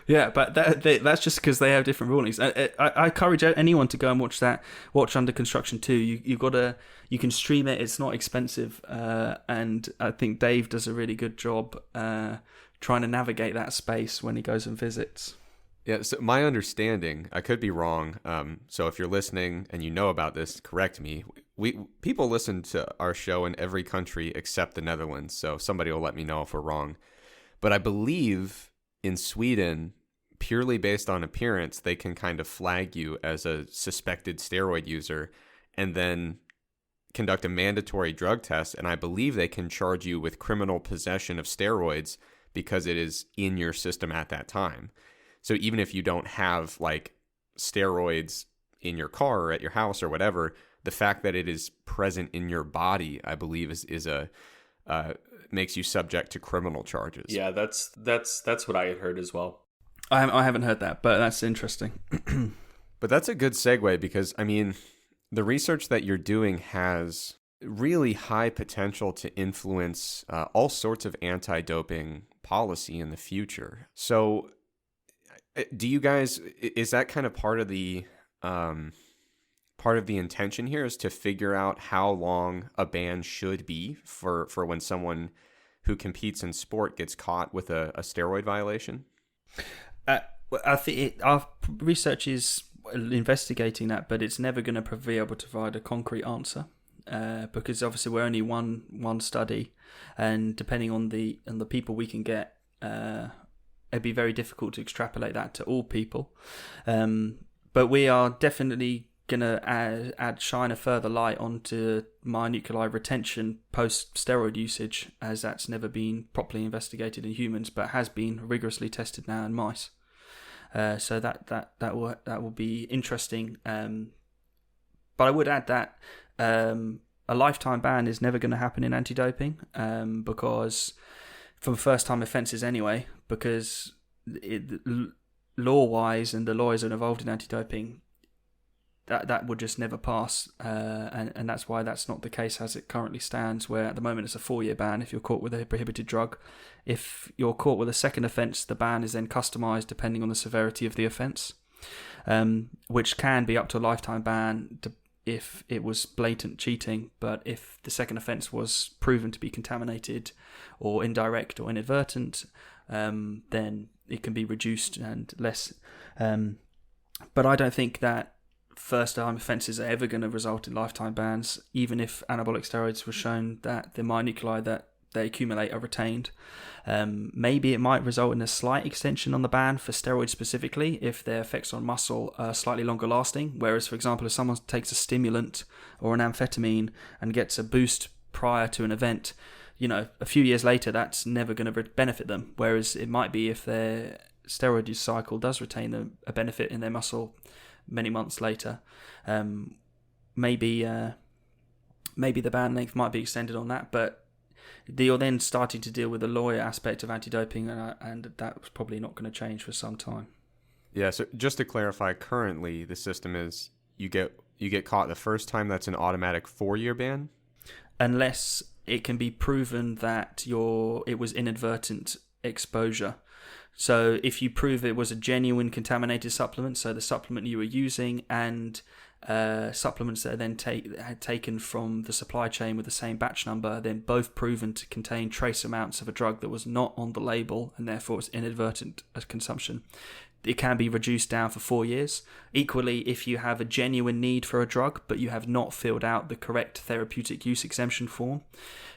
Yeah, but that's just because they have different rulings. I encourage anyone to go and watch Under Construction 2. You can stream it. It's not expensive, and I think Dave does a really good job trying to navigate that space when he goes and visits. Yeah, so my understanding, I could be wrong. So if you're listening and you know about this, correct me. People listen to our show in every country except the Netherlands, so somebody will let me know if we're wrong. But I believe in Sweden, purely based on appearance, they can kind of flag you as a suspected steroid user and then conduct a mandatory drug test. And I believe they can charge you with criminal possession of steroids because it is in your system at that time. So even if you don't have like steroids in your car or at your house or whatever, the fact that it is present in your body, I believe, is makes you subject to criminal charges. Yeah, that's what I had heard as well. I haven't heard that, but that's interesting. But that's a good segue because, I mean, the research that you're doing has really high potential to influence all sorts of anti-doping policy in the future. So do you guys, is that kind of part of the intention here, is to figure out how long a ban should be for when someone who competes in sport gets caught with a steroid violation? I think our research is investigating that, but it's never going to be able to provide a concrete answer because obviously we're only one study, and depending on the people we can get, it'd be very difficult to extrapolate that to all people. But we are definitely going to shine a further light onto myonuclei retention post-steroid usage, as that's never been properly investigated in humans, but has been rigorously tested now in mice. So that will be interesting. But I would add that a lifetime ban is never going to happen in anti-doping because from first-time offences anyway, because law-wise and the lawyers that are involved in anti-doping, that would just never pass, and that's why that's not the case as it currently stands, where at the moment it's a 4-year ban if you're caught with a prohibited drug. If you're caught with a second offence, the ban is then customised depending on the severity of the offence, which can be up to a lifetime ban if it was blatant cheating, but if the second offence was proven to be contaminated or indirect or inadvertent, then it can be reduced and less. But I don't think that first-time offences are ever going to result in lifetime bans, even if anabolic steroids were shown that the myonuclei that they accumulate are retained. Maybe it might result in a slight extension on the ban for steroids specifically if their effects on muscle are slightly longer lasting, whereas, for example, if someone takes a stimulant or an amphetamine and gets a boost prior to an event, a few years later that's never going to benefit them, whereas it might be if their steroid use cycle does retain a benefit in their muscle many months later. Maybe the ban length might be extended on that, but you're then starting to deal with the lawyer aspect of anti-doping, and that's probably not going to change for some time. Yeah, so just to clarify, currently the system is you get caught the first time, that's an automatic 4-year ban? Unless it can be proven that it was inadvertent exposure. So if you prove it was a genuine contaminated supplement, so the supplement you were using and supplements that are then taken from the supply chain with the same batch number, then both proven to contain trace amounts of a drug that was not on the label and therefore it's inadvertent consumption, it can be reduced down for 4 years. Equally, if you have a genuine need for a drug but you have not filled out the correct therapeutic use exemption form,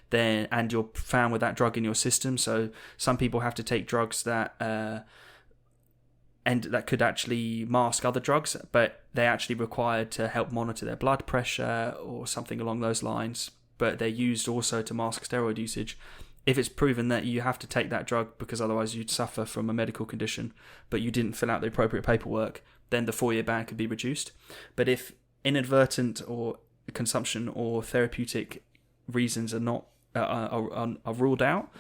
then and you're found with that drug in your system, so some people have to take drugs that and that could actually mask other drugs, but they're actually required to help monitor their blood pressure or something along those lines, but they're used also to mask steroid usage. If it's proven that you have to take that drug because otherwise you'd suffer from a medical condition, but you didn't fill out the appropriate paperwork, then the 4-year ban could be reduced. But if inadvertent or consumption or therapeutic reasons are not are ruled out,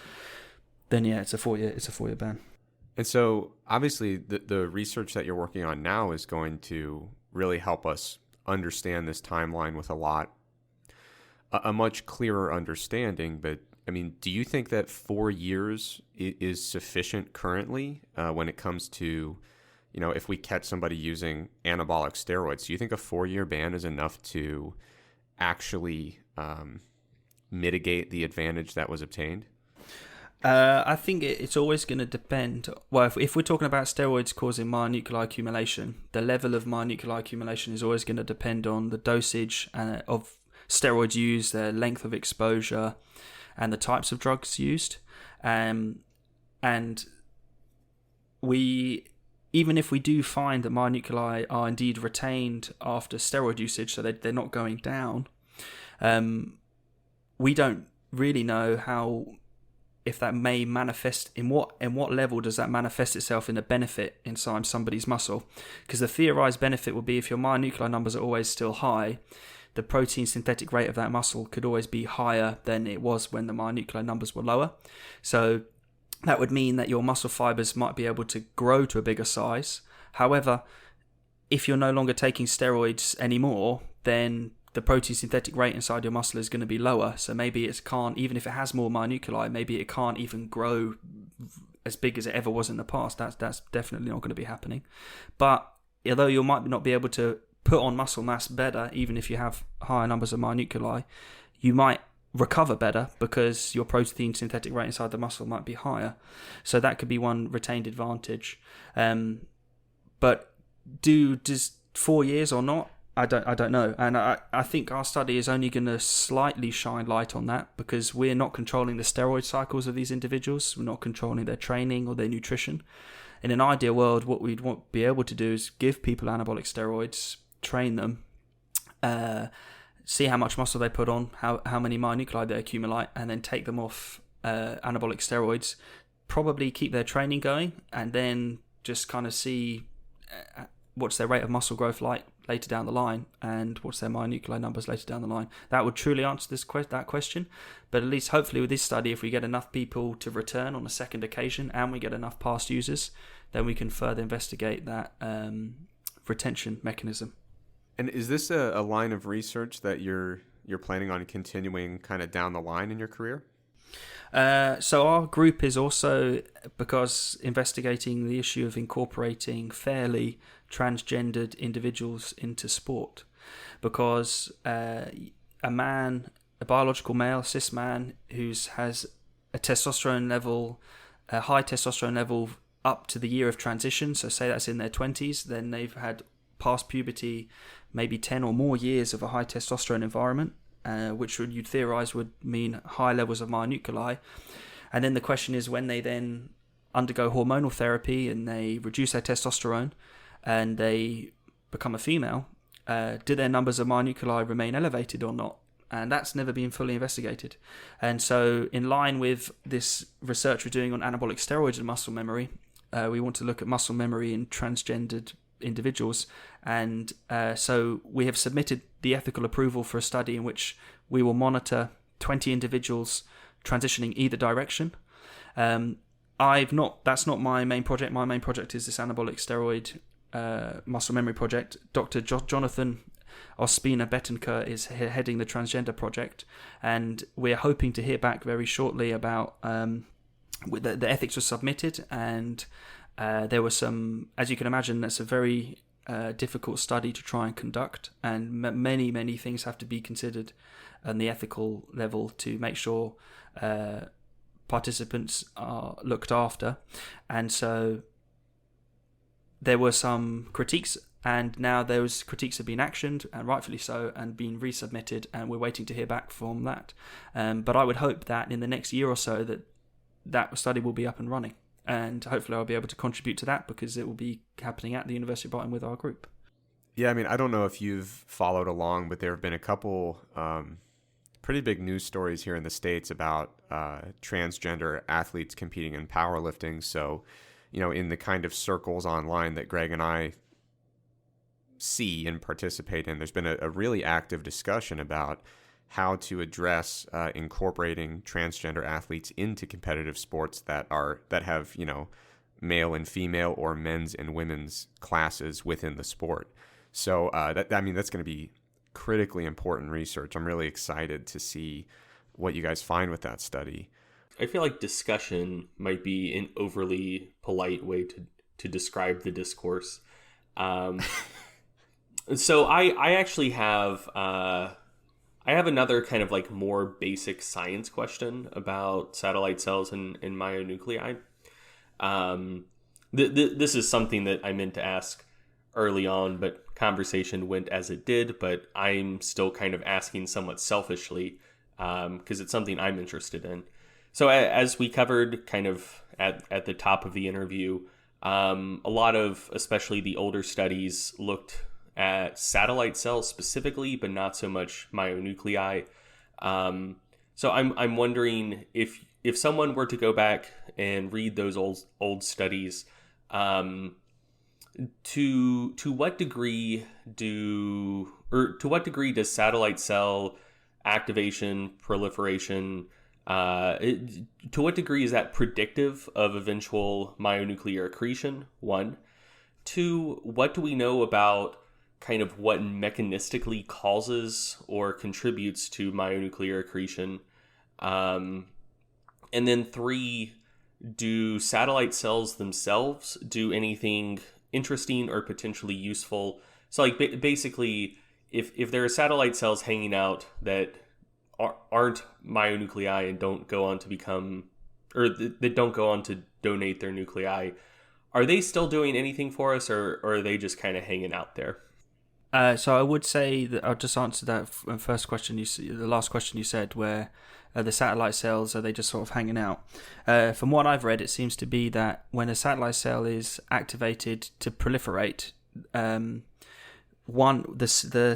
then yeah, it's a 4-year ban. And so obviously the research that you're working on now is going to really help us understand this timeline with a much clearer understanding. But I mean, do you think that 4 years is sufficient currently when it comes to, if we catch somebody using anabolic steroids? Do you think a 4-year ban is enough to actually mitigate the advantage that was obtained? I think it's always going to depend. Well, if we're talking about steroids causing myonuclei accumulation, the level of myonuclei accumulation is always going to depend on the dosage of steroids used, their length of exposure, and the types of drugs used. And even if we do find that myonuclei are indeed retained after steroid usage, so they're not going down, we don't really know if that may manifest in what level does that manifest itself in a benefit inside somebody's muscle. Because the theorized benefit would be if your myonuclei numbers are always still high, the protein synthetic rate of that muscle could always be higher than it was when the myonuclei numbers were lower. So that would mean that your muscle fibers might be able to grow to a bigger size. However, if you're no longer taking steroids anymore, then the protein synthetic rate inside your muscle is going to be lower. So maybe it can't, even if it has more myonuclei, maybe it can't even grow as big as it ever was in the past. That's definitely not going to be happening. But although you might not be able to put on muscle mass better, even if you have higher numbers of myonuclei, you might recover better because your protein synthetic rate inside the muscle might be higher. So that could be one retained advantage. But does 4 years or not? I don't know, and I think our study is only going to slightly shine light on that because we're not controlling the steroid cycles of these individuals. We're not controlling their training or their nutrition. In an ideal world, what we'd be able to do is give people anabolic steroids, train them, see how much muscle they put on, how many myonuclei they accumulate, and then take them off anabolic steroids. Probably keep their training going, and then just kind of see what's their rate of muscle growth like later down the line, and what's their myonuclei numbers later down the line. That would truly answer that question. But at least hopefully with this study, if we get enough people to return on a second occasion and we get enough past users, then we can further investigate that retention mechanism. And is this a line of research that you're planning on continuing kind of down the line in your career? So our group is also, because investigating the issue of incorporating fairly transgendered individuals into sport, because a biological male, cis man, who has a high testosterone level up to the year of transition, so say that's in their 20s, then they've had past puberty maybe 10 or more years of a high testosterone environment, which you'd theorize would mean high levels of myonuclei. And then the question is, when they then undergo hormonal therapy and they reduce their testosterone and they become a female, do their numbers of myonuclei remain elevated or not? And that's never been fully investigated. And so in line with this research we're doing on anabolic steroids and muscle memory, we want to look at muscle memory in transgendered individuals. And so we have submitted the ethical approval for a study in which we will monitor 20 individuals transitioning either direction. That's not my main project. My main project is this anabolic steroid muscle memory project. Dr. Jonathan Ospina-Bettencourt is heading the transgender project, and we're hoping to hear back very shortly about the ethics was submitted, and there were some, as you can imagine, that's a very difficult study to try and conduct, and many things have to be considered on the ethical level to make sure participants are looked after. And so there were some critiques, and now those critiques have been actioned, and rightfully so, and been resubmitted, and we're waiting to hear back from that. But I would hope that in the next year or so that study will be up and running, and hopefully I'll be able to contribute to that, because it will be happening at the University of Brighton with our group. Yeah, I mean, I don't know if you've followed along, but there have been a couple pretty big news stories here in the States about transgender athletes competing in powerlifting. So, in the kind of circles online that Greg and I see and participate in, there's been a really active discussion about how to address incorporating transgender athletes into competitive sports that have male and female or men's and women's classes within the sport. So that's going to be critically important research. I'm really excited to see what you guys find with that study. I feel like discussion might be an overly polite way to describe the discourse. So I actually have I have another kind of like more basic science question about satellite cells and myonuclei. This is something that I meant to ask early on, but conversation went as it did. But I'm still kind of asking somewhat selfishly because it's something I'm interested in. So as we covered kind of at the top of the interview, a lot of, especially the older studies, looked at satellite cells specifically, but not so much myonuclei. So I'm wondering if someone were to go back and read those old studies, to what degree does satellite cell activation, proliferation, to what degree is that predictive of eventual myonuclear accretion? 1. 2, what do we know about kind of what mechanistically causes or contributes to myonuclear accretion? And then 3, do satellite cells themselves do anything interesting or potentially useful? So like basically, if there are satellite cells hanging out that aren't myonuclei and don't go on to become, or that don't go on to donate their nuclei, are they still doing anything for us, or are they just kind of hanging out there? So I would say that I'll just answer that first question the last question you said, where the satellite cells, are they just sort of hanging out? From what I've read, it seems to be that when a satellite cell is activated to proliferate, the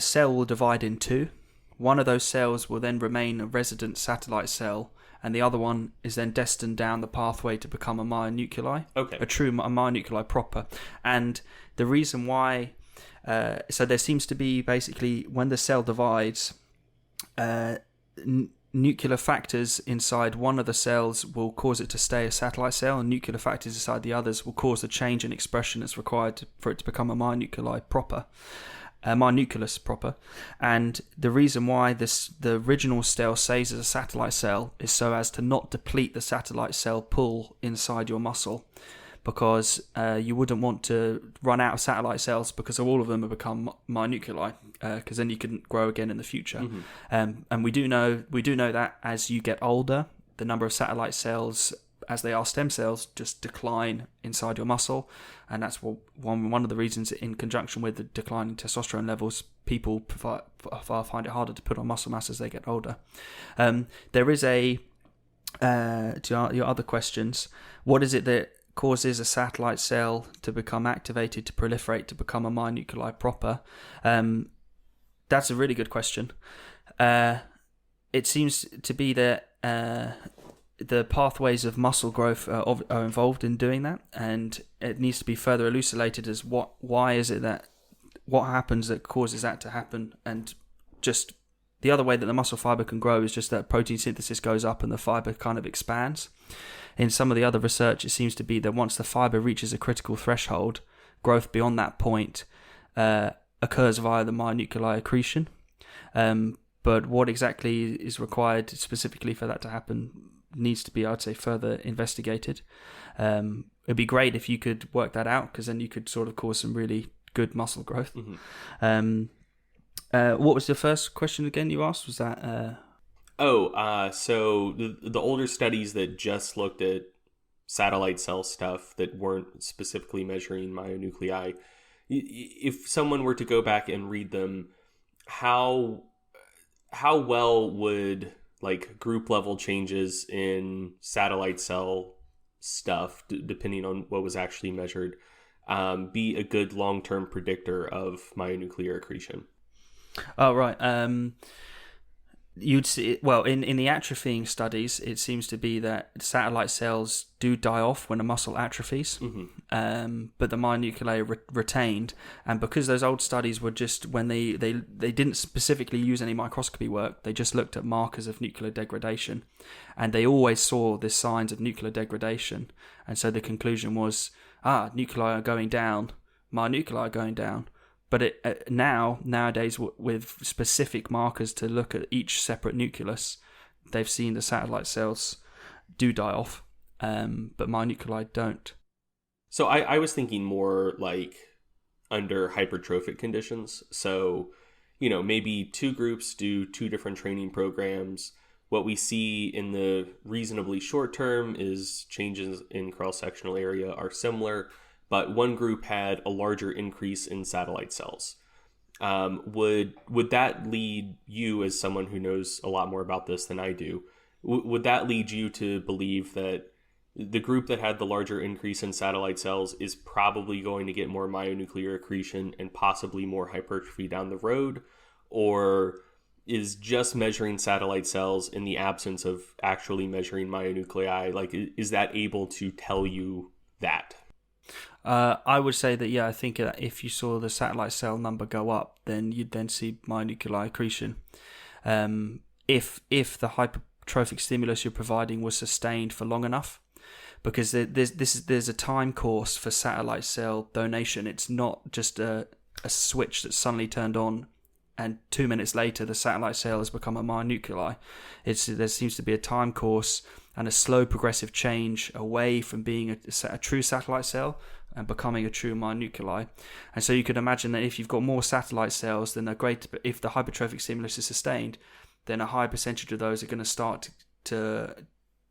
cell will divide in two. One of those cells will then remain a resident satellite cell, and the other one is then destined down the pathway to become a myonuclei, a myonuclei proper. And the reason why, so there seems to be basically, when the cell divides, nuclear factors inside one of the cells will cause it to stay a satellite cell, and nuclear factors inside the others will cause the change in expression that's required for it to become a myonuclei proper. Myonucleus proper. And the reason why the original cell stays as a satellite cell is so as to not deplete the satellite cell pool inside your muscle, because you wouldn't want to run out of satellite cells because all of them have become myonuclei, because then you couldn't grow again in the future. Mm-hmm. And we do know that as you get older, the number of satellite cells, as they are stem cells, just decline inside your muscle, and that's one of the reasons, in conjunction with the declining testosterone levels, people find it harder to put on muscle mass as they get older. There is to your other questions, what is it that causes a satellite cell to become activated, to proliferate, to become a myonuclei proper? That's a really good question. It seems to be that the pathways of muscle growth are involved in doing that, and it needs to be further elucidated as what happens that causes that to happen. And just the other way that the muscle fiber can grow is just that protein synthesis goes up and the fiber kind of expands. In some of the other research, it seems to be that once the fiber reaches a critical threshold, growth beyond that point occurs via the myonuclei accretion. But what exactly is required specifically for that to happen, needs to be, I'd say, further investigated. It'd be great if you could work that out, because then you could sort of cause some really good muscle growth. What was the first question again you asked? Was that... So the older studies that just looked at satellite cell stuff that weren't specifically measuring myonuclei, if someone were to go back and read them, how well would like group level changes in satellite cell stuff, depending on what was actually measured, be a good long-term predictor of myonuclear accretion? Oh, right. You'd see, well, in the atrophying studies, it seems to be that satellite cells do die off when a muscle atrophies, but the myonuclei retained. And because those old studies were just when they didn't specifically use any microscopy work, they just looked at markers of nuclear degradation, and they always saw the signs of nuclear degradation. And so the conclusion was, nuclei are going down, myonuclei are going down. But nowadays, with specific markers to look at each separate nucleus, they've seen the satellite cells do die off, but myonuclei don't. So I was thinking more like under hypertrophic conditions. So, maybe two groups do two different training programs. What we see in the reasonably short term is changes in cross-sectional area are similar, but one group had a larger increase in satellite cells. Would that lead you, as someone who knows a lot more about this than I do, would that lead you to believe that the group that had the larger increase in satellite cells is probably going to get more myonuclear accretion and possibly more hypertrophy down the road? Or is just measuring satellite cells in the absence of actually measuring myonuclei, like, is that able to tell you that? I would say that, I think that if you saw the satellite cell number go up, then you'd then see myonuclei accretion. If the hypertrophic stimulus you're providing was sustained for long enough, because there's a time course for satellite cell donation. It's not just a switch that's suddenly turned on and 2 minutes later the satellite cell has become a myonuclei. There seems to be a time course and a slow progressive change away from being a true satellite cell and becoming a true myonuclei. And so you could imagine that if you've got more satellite cells, then if the hypertrophic stimulus is sustained, then a high percentage of those are going to start to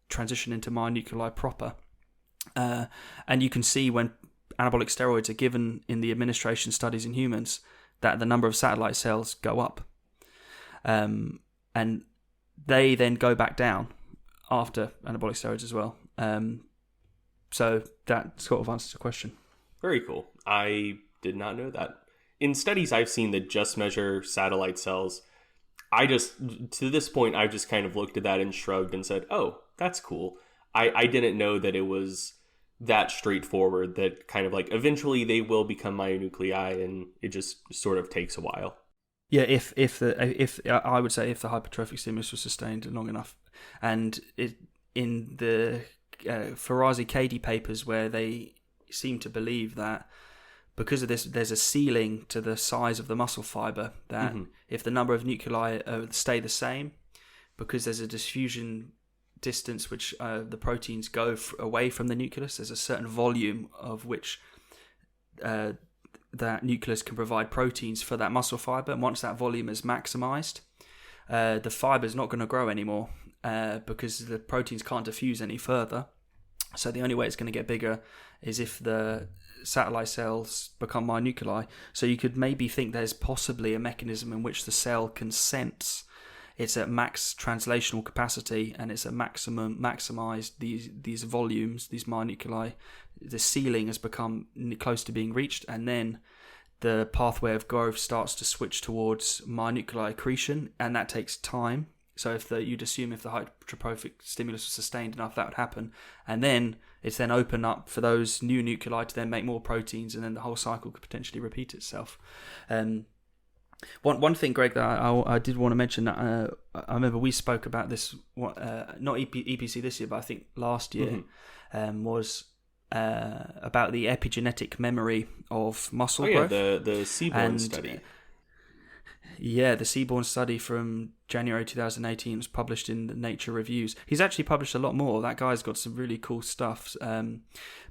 transition into myonuclei proper. And you can see when anabolic steroids are given in the administration studies in humans that the number of satellite cells go up. And they then go back down after anabolic steroids as well. So that sort of answers the question. Very cool. I did not know that. In studies I've seen that just measure satellite cells, to this point, I've just kind of looked at that and shrugged and said, oh, that's cool. I didn't know that it was that straightforward, that kind of like eventually they will become myonuclei and it just sort of takes a while. Yeah, if I would say if the hypertrophic stimulus was sustained long enough, and in the Farazi-Cady papers where they seem to believe that because of this, there's a ceiling to the size of the muscle fiber, that if the number of nuclei stay the same, because there's a diffusion distance which the proteins go away from the nucleus, there's a certain volume of which that nucleus can provide proteins for that muscle fiber, and once that volume is maximized, the fiber is not going to grow anymore because the proteins can't diffuse any further. So the only way it's going to get bigger is if the satellite cells become myonuclei. So you could maybe think there's possibly a mechanism in which the cell can sense it's at max translational capacity and it's at maximized these volumes, these myonuclei. The ceiling has become close to being reached, and then the pathway of growth starts to switch towards myonuclei accretion, and that takes time. So you'd assume if the hypertrophic stimulus was sustained enough, that would happen. And then it's then open up for those new nuclei to then make more proteins, and then the whole cycle could potentially repeat itself. One thing, Greg, that I did want to mention, that I remember we spoke about this, not EPC this year, but I think last year, was about the epigenetic memory of muscle growth. The Seaborn study. Yeah, the Seaborn study from January 2018 was published in the Nature Reviews. He's actually published a lot more. That guy's got some really cool stuff.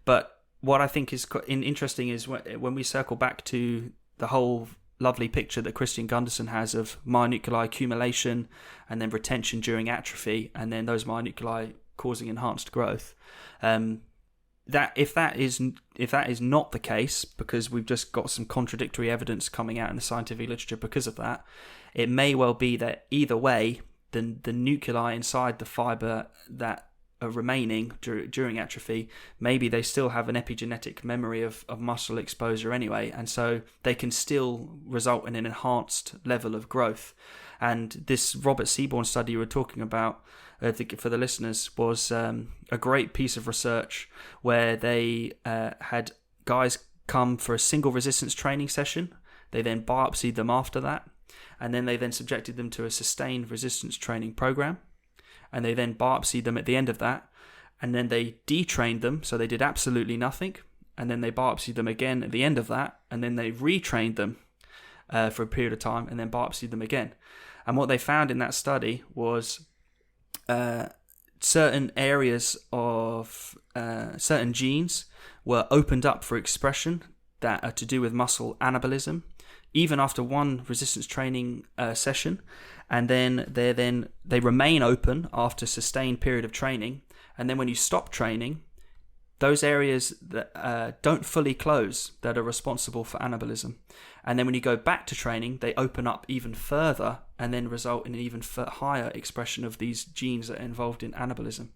But what I think is interesting is when we circle back to the whole lovely picture that Christian Gunderson has of myonuclei accumulation and then retention during atrophy, and then those myonuclei causing enhanced growth. That if that is not the case, because we've just got some contradictory evidence coming out in the scientific literature because of that, it may well be that either way, the nuclei inside the fiber that are remaining during atrophy, maybe they still have an epigenetic memory of muscle exposure anyway, and so they can still result in an enhanced level of growth. And this Robert Seaborn study you were talking about, for the listeners, was a great piece of research where they had guys come for a single resistance training session. They then biopsied them after that, and then they then subjected them to a sustained resistance training program, and they then biopsied them at the end of that, and then they detrained them, so they did absolutely nothing, and then they biopsied them again at the end of that, and then they retrained them for a period of time, and then biopsied them again. And what they found in that study was certain areas of certain genes were opened up for expression that are to do with muscle anabolism, even after one resistance training session, and then they remain open after a sustained period of training, and then when you stop training, those areas that don't fully close that are responsible for anabolism. And then when you go back to training, they open up even further and then result in an even higher expression of these genes that are involved in anabolism.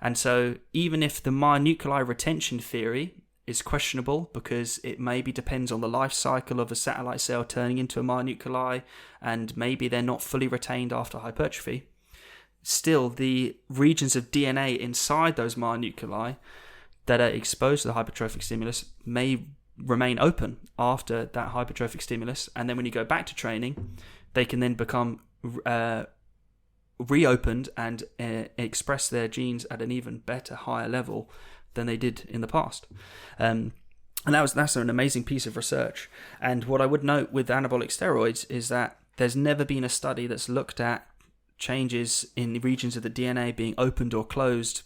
And so even if the myonuclei retention theory is questionable because it maybe depends on the life cycle of a satellite cell turning into a myonuclei, and maybe they're not fully retained after hypertrophy, still the regions of DNA inside those myonuclei that are exposed to the hypertrophic stimulus may remain open after that hypertrophic stimulus, and then when you go back to training, they can then become reopened and express their genes at an even better, higher level than they did in the past. And that's an amazing piece of research. And what I would note with anabolic steroids is that there's never been a study that's looked at changes in the regions of the DNA being opened or closed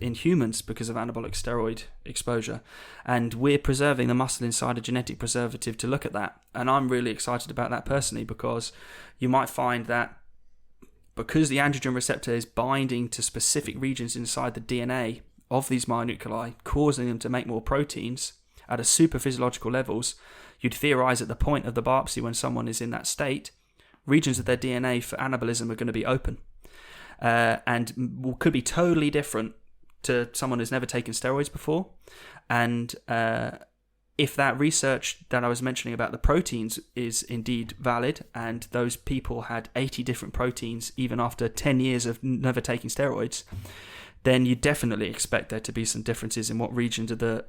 in humans because of anabolic steroid exposure, and we're preserving the muscle inside a genetic preservative to look at that. And I'm really excited about that personally, because you might find that because the androgen receptor is binding to specific regions inside the DNA of these myonuclei, causing them to make more proteins at a super physiological levels, you'd theorize at the point of the biopsy when someone is in that state, regions of their DNA for anabolism are going to be open, and could be totally different to someone who's never taken steroids before. And if that research that I was mentioning about the proteins is indeed valid, and those people had 80 different proteins even after 10 years of never taking steroids, then you definitely expect there to be some differences in what regions of the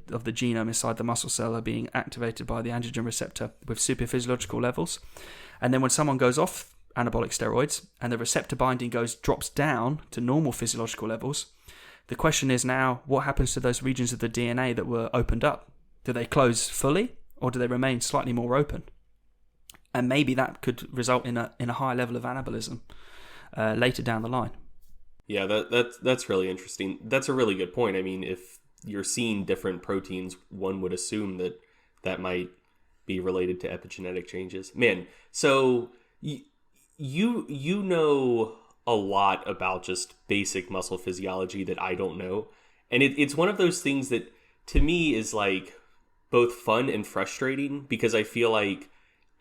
genome inside the muscle cell are being activated by the androgen receptor with super physiological levels. And then when someone goes off anabolic steroids and the receptor binding drops down to normal physiological levels, the question is now, what happens to those regions of the DNA that were opened up? Do they close fully, or do they remain slightly more open? And maybe that could result in a higher level of anabolism later down the line. Yeah, that's really interesting. That's a really good point. I mean, if you're seeing different proteins, one would assume that might be related to epigenetic changes. Man, so you know a lot about just basic muscle physiology that I don't know. And it's one of those things that to me is like both fun and frustrating, because I feel like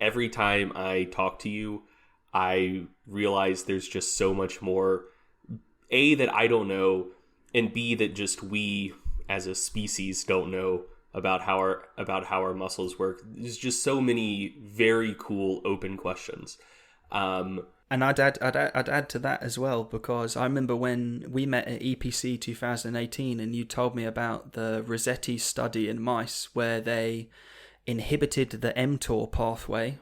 every time I talk to you, I realize there's just so much more, A, that I don't know, and B, that just we as a species don't know about how our muscles work. There's just so many very cool open questions. And I'd add to that as well, because I remember when we met at EPC 2018 and you told me about the Rossetti study in mice where they inhibited the mTOR pathway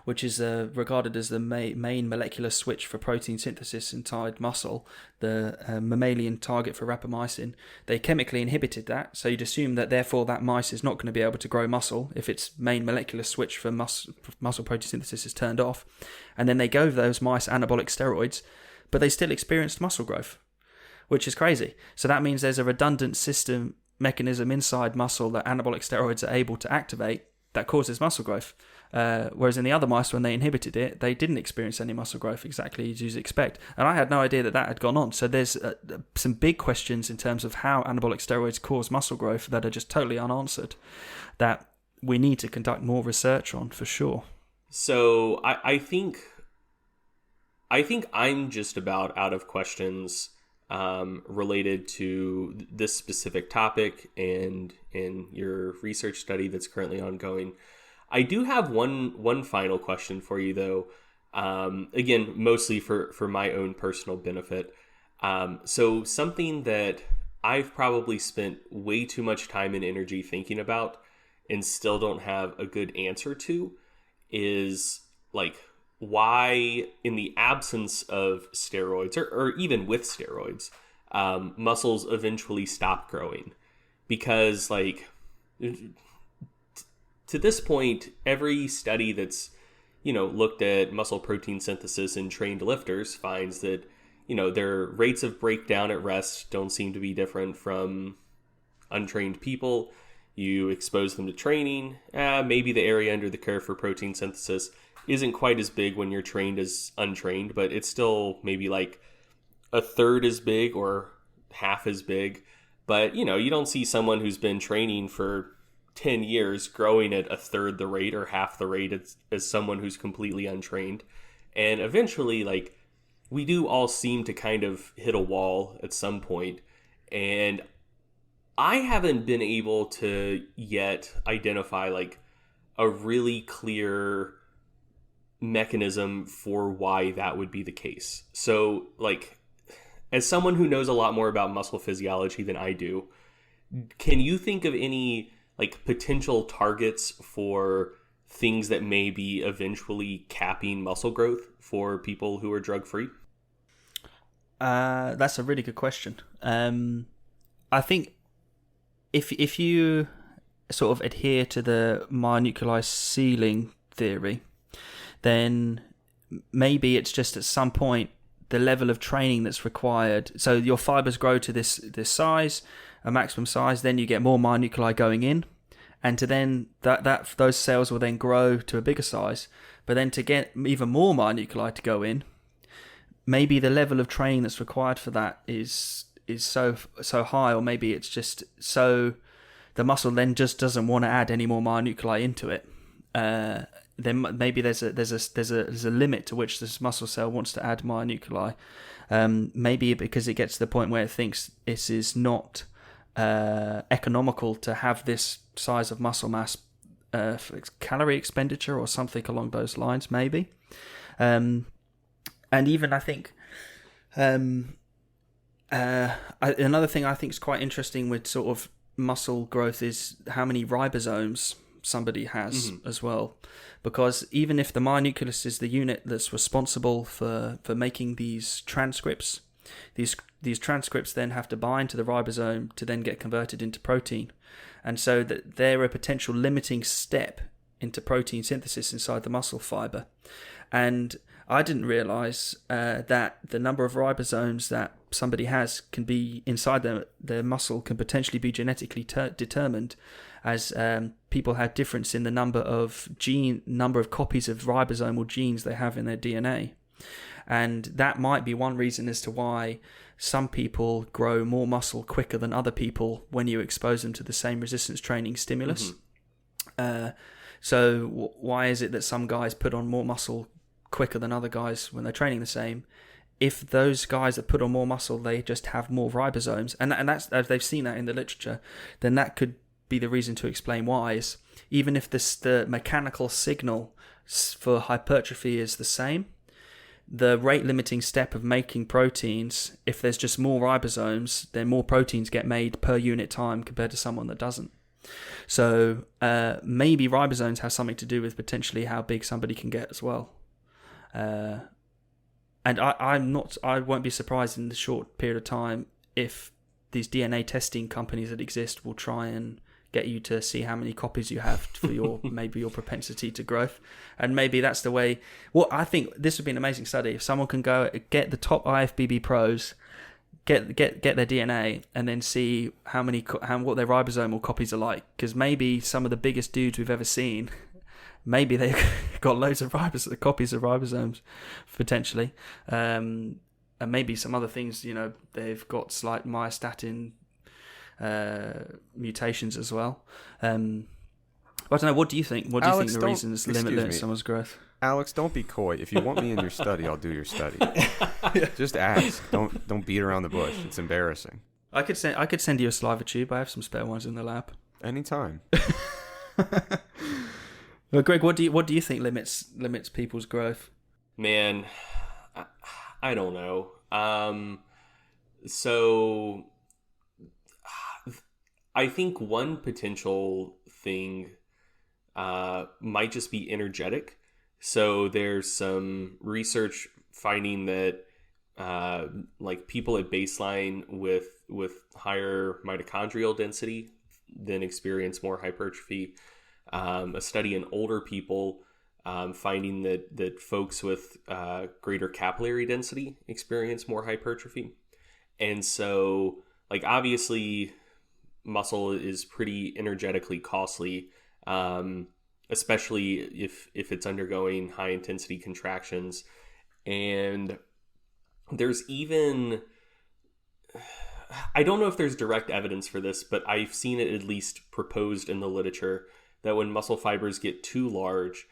which is regarded as the main molecular switch for protein synthesis inside muscle, the mammalian target for rapamycin, they chemically inhibited that. So you'd assume that therefore that mice is not going to be able to grow muscle if its main molecular switch for muscle protein synthesis is turned off. And then they gave those mice anabolic steroids, but they still experienced muscle growth, which is crazy. So that means there's a redundant mechanism inside muscle that anabolic steroids are able to activate that causes muscle growth. Whereas in the other mice, when they inhibited it, they didn't experience any muscle growth, exactly as you'd expect. And I had no idea that had gone on. So there's some big questions in terms of how anabolic steroids cause muscle growth that are just totally unanswered, that we need to conduct more research on, for sure. So I think I'm just about out of questions related to this specific topic and in your research study that's currently ongoing. I do have one final question for you, though. Again, mostly for my own personal benefit. So something that I've probably spent way too much time and energy thinking about and still don't have a good answer to is like why in the absence of steroids or even with steroids, muscles eventually stop growing. Because like to this point, every study that's, looked at muscle protein synthesis in trained lifters finds that, their rates of breakdown at rest don't seem to be different from untrained people. You expose them to training, maybe the area under the curve for protein synthesis isn't quite as big when you're trained as untrained, but it's still maybe like a third as big or half as big. But, you don't see someone who's been training for 10 years growing at a third the rate or half the rate as someone who's completely untrained. And eventually, like, we do all seem to kind of hit a wall at some point. And I haven't been able to yet identify, like, a really clear mechanism for why that would be the case. So, like, as someone who knows a lot more about muscle physiology than I do, can you think of any like potential targets for things that may be eventually capping muscle growth for people who are drug-free? That's a really good question. I think if you sort of adhere to the myonuclei ceiling theory, then maybe it's just at some point the level of training that's required. So your fibers grow to this size, a maximum size, then you get more myonuclei going in, and to then that those cells will then grow to a bigger size. But then to get even more myonuclei to go in, maybe the level of training that's required for that is so high, or maybe it's just so the muscle then just doesn't want to add any more myonuclei into it. Then maybe there's a limit to which this muscle cell wants to add myonuclei. Maybe because it gets to the point where it thinks it is not economical to have this size of muscle mass for calorie expenditure or something along those lines, maybe. And even I think another thing I think is quite interesting with sort of muscle growth is how many ribosomes somebody has as well. Because even if the myonucleus is the unit that's responsible for making these transcripts, these transcripts then have to bind to the ribosome to then get converted into protein. And so that they're a potential limiting step into protein synthesis inside the muscle fiber. And I didn't realize that the number of ribosomes that somebody has can be inside their muscle can potentially be genetically determined, as people have difference in the number of copies of ribosomal genes they have in their DNA. And that might be one reason as to why some people grow more muscle quicker than other people when you expose them to the same resistance training stimulus. So why is it that some guys put on more muscle quicker than other guys when they're training the same? If those guys that put on more muscle, they just have more ribosomes, and that's they've seen that in the literature, then that could be the reason to explain why. Is even if the mechanical signal for hypertrophy is the same, the rate limiting step of making proteins, if there's just more ribosomes, then more proteins get made per unit time compared to someone that doesn't. So maybe ribosomes have something to do with potentially how big somebody can get as well. And I won't be surprised in the short period of time if these DNA testing companies that exist will try and get you to see how many copies you have for your maybe your propensity to growth. And maybe that's the way. Well, I think this would be an amazing study if someone can go get the top IFBB pros, get their DNA, and then see what their ribosomal copies are like. Because maybe some of the biggest dudes we've ever seen, maybe they've got loads of copies of ribosomes, potentially. And maybe some other things, they've got slight myostatin mutations as well. But I don't know, what do you think? What do you think the reasons limit someone's growth? Alex, don't be coy. If you want me in your study, I'll do your study. Just ask. Don't beat around the bush. It's embarrassing. I could send you a saliva tube. I have some spare ones in the lab. Anytime. Well, Greg, what do you think limits people's growth? Man, I don't know. So I think one potential thing might just be energetic. So there's some research finding that like people at baseline with higher mitochondrial density then experience more hypertrophy. A study in older people finding that folks with greater capillary density experience more hypertrophy. And so, like, obviously muscle is pretty energetically costly, especially if it's undergoing high intensity contractions. And there's even, I don't know if there's direct evidence for this, but I've seen it at least proposed in the literature that when muscle fibers get too large,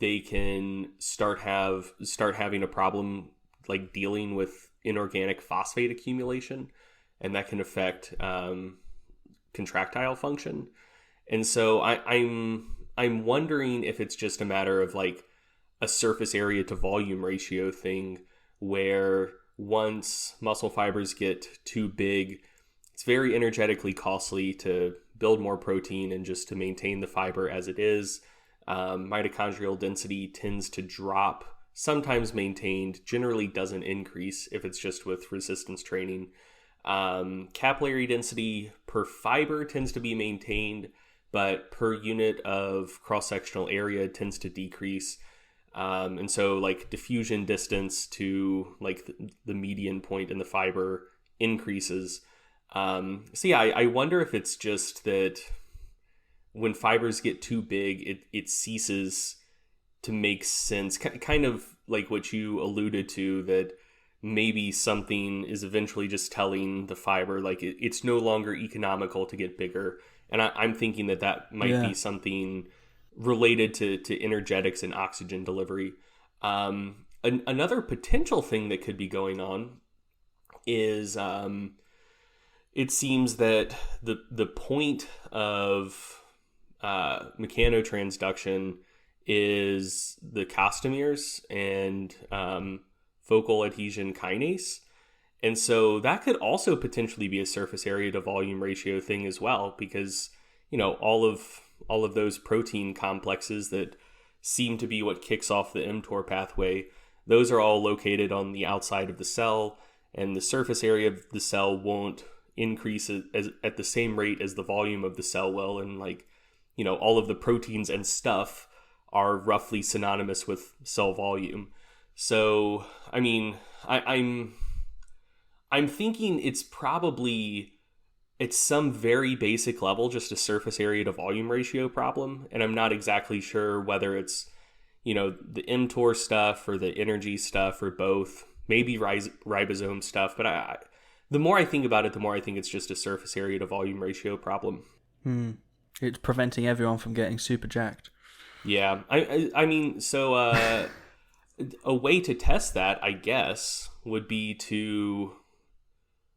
they can start having a problem like dealing with inorganic phosphate accumulation, and that can affect contractile function. And so I'm wondering if it's just a matter of like a surface area to volume ratio thing, where once muscle fibers get too big, it's very energetically costly to build more protein and just to maintain the fiber as it is. Mitochondrial density tends to drop, sometimes maintained, generally doesn't increase if it's just with resistance training. Capillary density per fiber tends to be maintained, but per unit of cross-sectional area tends to decrease. And so like diffusion distance to like the median point in the fiber increases. So yeah, I wonder if it's just that when fibers get too big, it ceases to make sense. Kind of like what you alluded to, that maybe something is eventually just telling the fiber like it's no longer economical to get bigger. And I'm thinking that might be something related to energetics and oxygen delivery. Another potential thing that could be going on is it seems that the point of mechanotransduction is the costomeres and focal adhesion kinase. And so that could also potentially be a surface area to volume ratio thing as well, because, all of those protein complexes that seem to be what kicks off the mTOR pathway, those are all located on the outside of the cell, and the surface area of the cell won't increase at the same rate as the volume of the cell will. And all of the proteins and stuff are roughly synonymous with cell volume. So, I mean, I'm thinking it's probably at some very basic level just a surface area to volume ratio problem, and I'm not exactly sure whether it's the mTOR stuff or the energy stuff or both, maybe ribosome stuff. But the more I think about it, the more I think it's just a surface area to volume ratio problem. It's preventing everyone from getting super jacked. Yeah, I mean, so a way to test that, I guess, would be to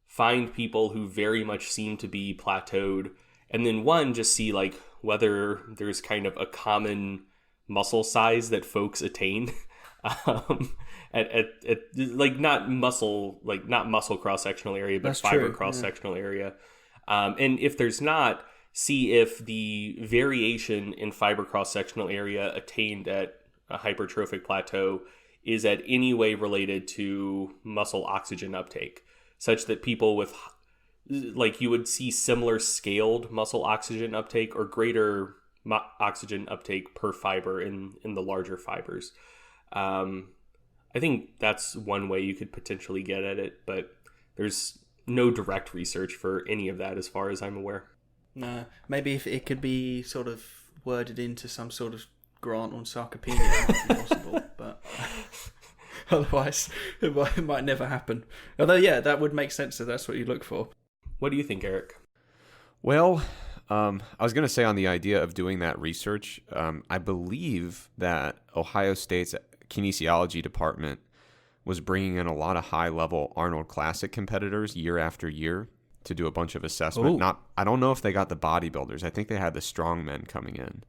find people who very much seem to be plateaued, and then just see like whether there's kind of a common muscle size that folks attain at like not muscle cross-sectional area, but That's fiber true, cross-sectional area. And if there's not, see if the variation in fiber cross-sectional area attained at a hypertrophic plateau is at any way related to muscle oxygen uptake, such that people with, like, you would see similar scaled muscle oxygen uptake or greater oxygen uptake per fiber in the larger fibers. I think that's one way you could potentially get at it, but there's no direct research for any of that as far as I'm aware. No, maybe if it could be sort of worded into some sort of grant on sarcopenia, it might be possible, but otherwise it might never happen. Although, yeah, that would make sense if that's what you look for. What do you think, Eric? Well, I was going to say on the idea of doing that research, I believe that Ohio State's kinesiology department was bringing in a lot of high-level Arnold Classic competitors year after year to do a bunch of assessment. Ooh. I don't know if they got the bodybuilders. I think they had the strongmen coming in.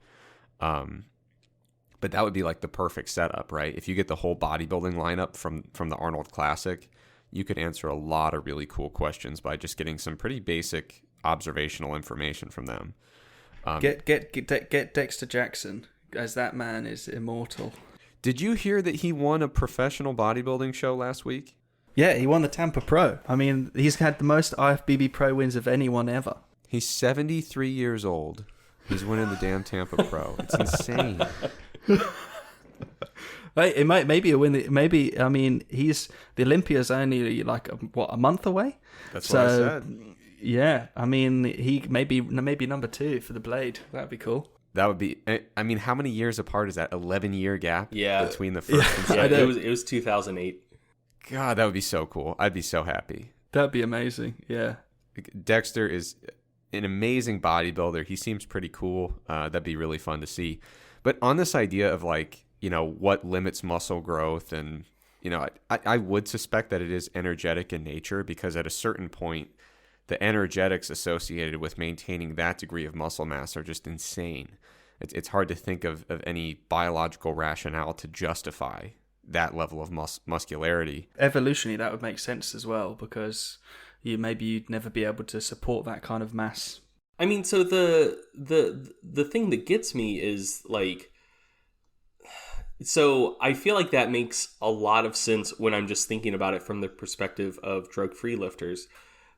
But that would be like the perfect setup, right? If you get the whole bodybuilding lineup from the Arnold Classic, you could answer a lot of really cool questions by just getting some pretty basic observational information from them. Get Dexter Jackson, as that man is immortal. Did you hear that he won a professional bodybuilding show last week? Yeah, he won the Tampa Pro. I mean, he's had the most IFBB Pro wins of anyone ever. He's 73 years old. He's winning the damn Tampa Pro. It's insane. It might maybe a win. Maybe, I mean, the Olympia's only like a month away. That's what I said. Yeah, I mean, he maybe number 2 for the Blade. That'd be cool. That would be. I mean, how many years apart is that? 11-year gap. Yeah. Between the first and Yeah, second. it was 2008. God, that would be so cool. I'd be so happy. That'd be amazing. Yeah. Dexter is an amazing bodybuilder. He seems pretty cool. That'd be really fun to see. But on this idea of, like, you know, what limits muscle growth, and, you know, I would suspect that it is energetic in nature, because at a certain point, the energetics associated with maintaining that degree of muscle mass are just insane. It's hard to think of any biological rationale to justify that level of muscularity. Evolutionally, that would make sense as well, because you'd never be able to support that kind of mass. I mean, so the thing that gets me is, like, so I feel like that makes a lot of sense when I'm just thinking about it from the perspective of drug-free lifters.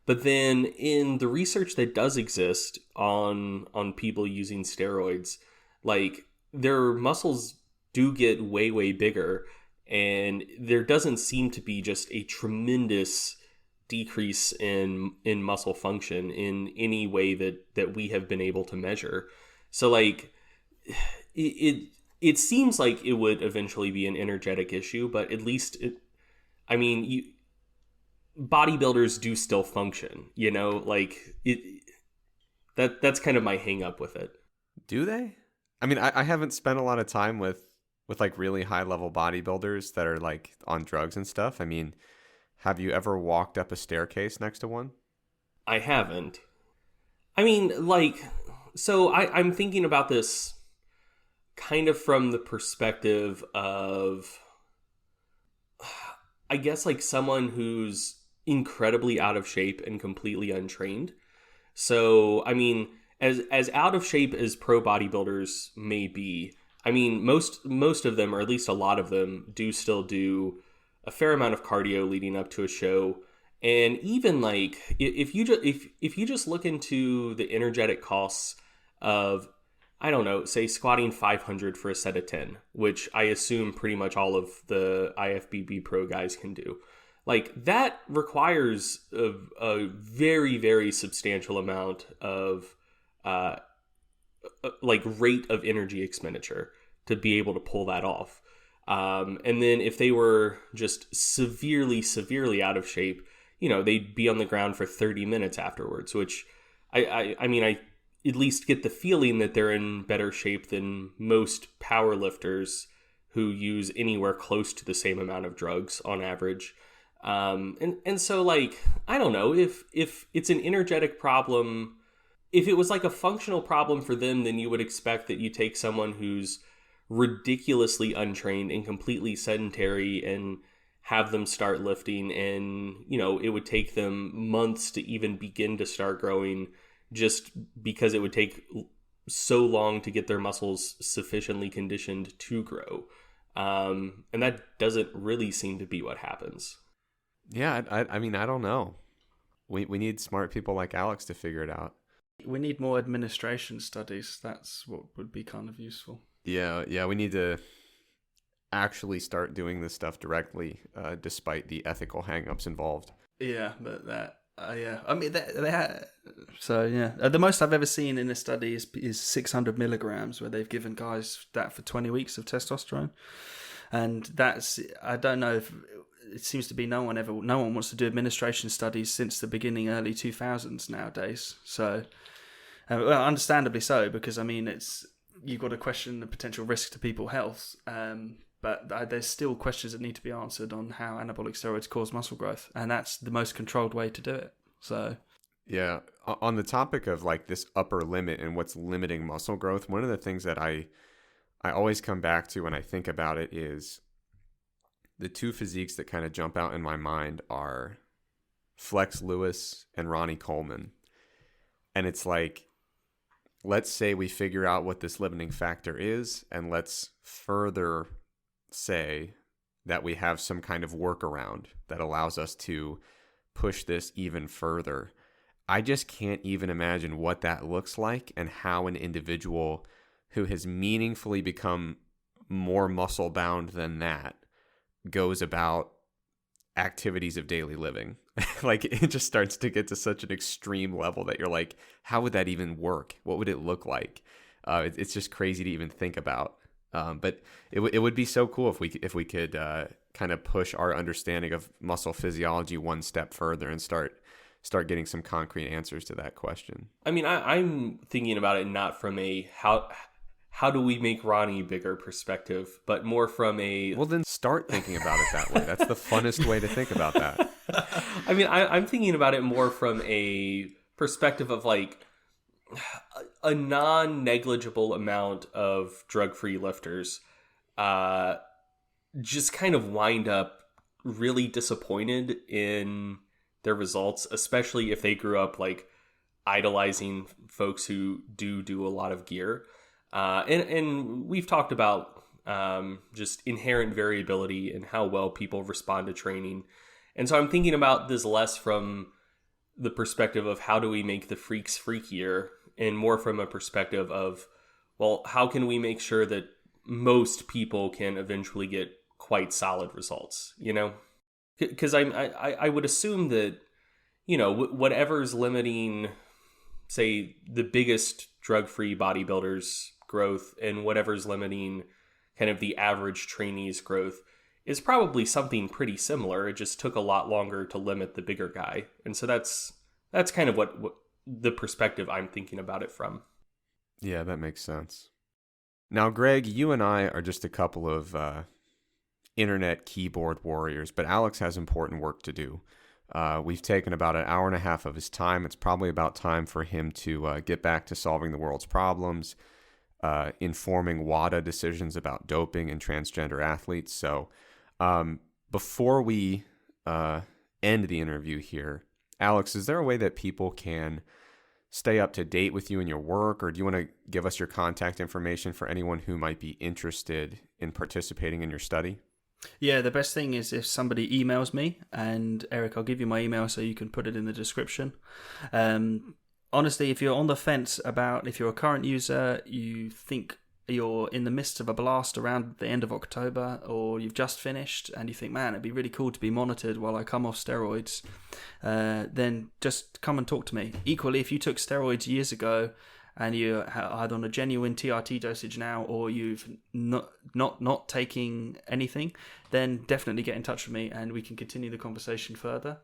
But then in the research that does exist on people using steroids, like, their muscles do get way, way bigger, and there doesn't seem to be just a tremendous decrease in muscle function in any way that we have been able to measure. So, like, it seems like it would eventually be an energetic issue, but at least bodybuilders do still function, you know, like, that's kind of my hang up with it. Do they? I mean, I haven't spent a lot of time with like really high level bodybuilders that are like on drugs and stuff. I mean, have you ever walked up a staircase next to one? I haven't. I mean, like, so I'm thinking about this kind of from the perspective of, I guess, like, someone who's incredibly out of shape and completely untrained. So, I mean, as out of shape as pro bodybuilders may be, I mean, most of them, or at least a lot of them, do still do a fair amount of cardio leading up to a show. And even, like, if you just look into the energetic costs of, I don't know, say squatting 500 for a set of 10, which I assume pretty much all of the IFBB pro guys can do. Like, that requires a very, very substantial amount of like rate of energy expenditure to be able to pull that off. And then if they were just severely, severely out of shape, you know, they'd be on the ground for 30 minutes afterwards, which I mean, I at least get the feeling that they're in better shape than most power lifters who use anywhere close to the same amount of drugs on average. And so, like, I don't know, if it's an energetic problem, if it was like a functional problem for them, then you would expect that you take someone who's ridiculously untrained and completely sedentary and have them start lifting, and, you know, it would take them months to even begin to start growing just because it would take so long to get their muscles sufficiently conditioned to grow. And that doesn't really seem to be what happens. Yeah, I mean, I don't know. We need smart people like Alex to figure it out. We need more administration studies. That's what would be kind of useful. Yeah, we need to actually start doing this stuff directly, despite the ethical hangups involved. Yeah, but I mean, the most I've ever seen in a study is 600 milligrams, where they've given guys that for 20 weeks of testosterone, and that's, I don't know if it seems to be no one wants to do administration studies since the beginning early 2000s nowadays. So, well, understandably so, because I mean, you've got to question the potential risk to people's health. But there's still questions that need to be answered on how anabolic steroids cause muscle growth, and that's the most controlled way to do it. So, yeah, on the topic of like this upper limit and what's limiting muscle growth, one of the things that I always come back to when I think about it is the two physiques that kind of jump out in my mind are Flex Lewis and Ronnie Coleman. And it's like, let's say we figure out what this limiting factor is, and let's further say that we have some kind of workaround that allows us to push this even further. I just can't even imagine what that looks like and how an individual who has meaningfully become more muscle bound than that goes about activities of daily living. Like, it just starts to get to such an extreme level that you're like, how would that even work? What would it look like? It's just crazy to even think about. But it would be so cool if we could kind of push our understanding of muscle physiology one step further and start getting some concrete answers to that question. I mean, I'm thinking about it not from a how do we make Ronnie bigger perspective, but more from a... Well, then start thinking about it that way. That's the funnest way to think about that. I mean, I'm thinking about it more from a perspective of like a non-negligible amount of drug-free lifters just kind of wind up really disappointed in their results, especially if they grew up like idolizing folks who do a lot of gear. And we've talked about just inherent variability and how well people respond to training. And so I'm thinking about this less from the perspective of how do we make the freaks freakier, and more from a perspective of, well, how can we make sure that most people can eventually get quite solid results, you know? Because I would assume that, you know, whatever's limiting, say, the biggest drug-free bodybuilders' growth and whatever's limiting kind of the average trainee's growth is probably something pretty similar. It just took a lot longer to limit the bigger guy. And so that's kind of what the perspective I'm thinking about it from. Yeah, that makes sense. Now, Greg, you and I are just a couple of internet keyboard warriors, but Alex has important work to do. We've taken about an hour and a half of his time. It's probably about time for him to get back to solving the world's problems, informing WADA decisions about doping and transgender athletes. So before we end the interview here, Alex, is there a way that people can stay up to date with you and your work, or do you want to give us your contact information for anyone who might be interested in participating in your study? Yeah, the best thing is if somebody emails me, and Eric, I'll give you my email so you can put it in the description. Honestly, if you're on the fence about if you're a current user, you think you're in the midst of a blast around the end of October, or you've just finished and you think, man, it'd be really cool to be monitored while I come off steroids, then just come and talk to me. Equally, if you took steroids years ago and you're either on a genuine TRT dosage now, or you've not taking anything, then definitely get in touch with me and we can continue the conversation further.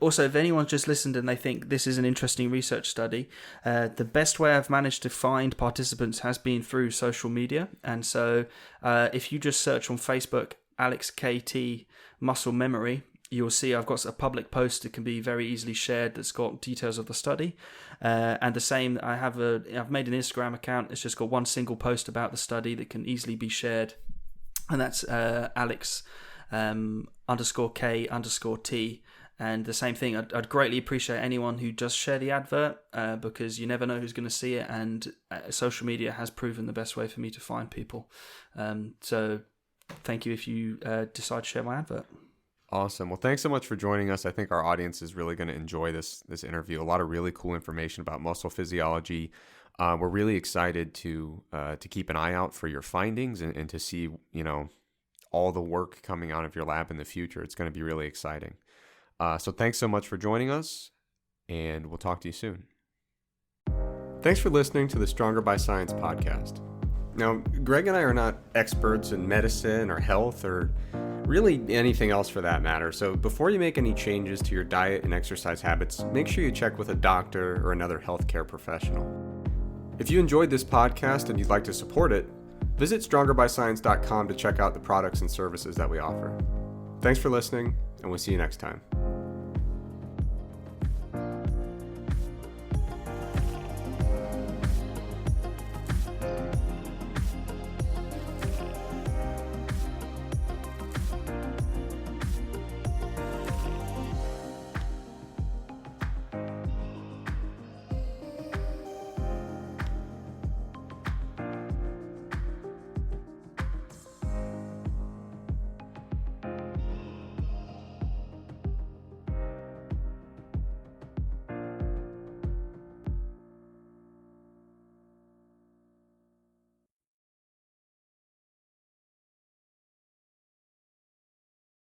Also, if anyone's just listened and they think this is an interesting research study, the best way I've managed to find participants has been through social media. And so if you just search on Facebook, Alex KT Muscle Memory, you'll see I've got a public post that can be very easily shared that's got details of the study. And the same, I've made an Instagram account. It's just got one single post about the study that can easily be shared. And that's Alex _K_T. And the same thing, I'd greatly appreciate anyone who does share the advert, because you never know who's going to see it, and social media has proven the best way for me to find people. So thank you if you decide to share my advert. Awesome. Well, thanks so much for joining us. I think our audience is really going to enjoy this interview. A lot of really cool information about muscle physiology. We're really excited to keep an eye out for your findings and to see, all the work coming out of your lab in the future. It's going to be really exciting. So thanks so much for joining us, and we'll talk to you soon. Thanks for listening to the Stronger by Science podcast. Now, Greg and I are not experts in medicine or health or really anything else for that matter. So before you make any changes to your diet and exercise habits, make sure you check with a doctor or another healthcare professional. If you enjoyed this podcast and you'd like to support it, visit strongerbyscience.com to check out the products and services that we offer. Thanks for listening, and we'll see you next time.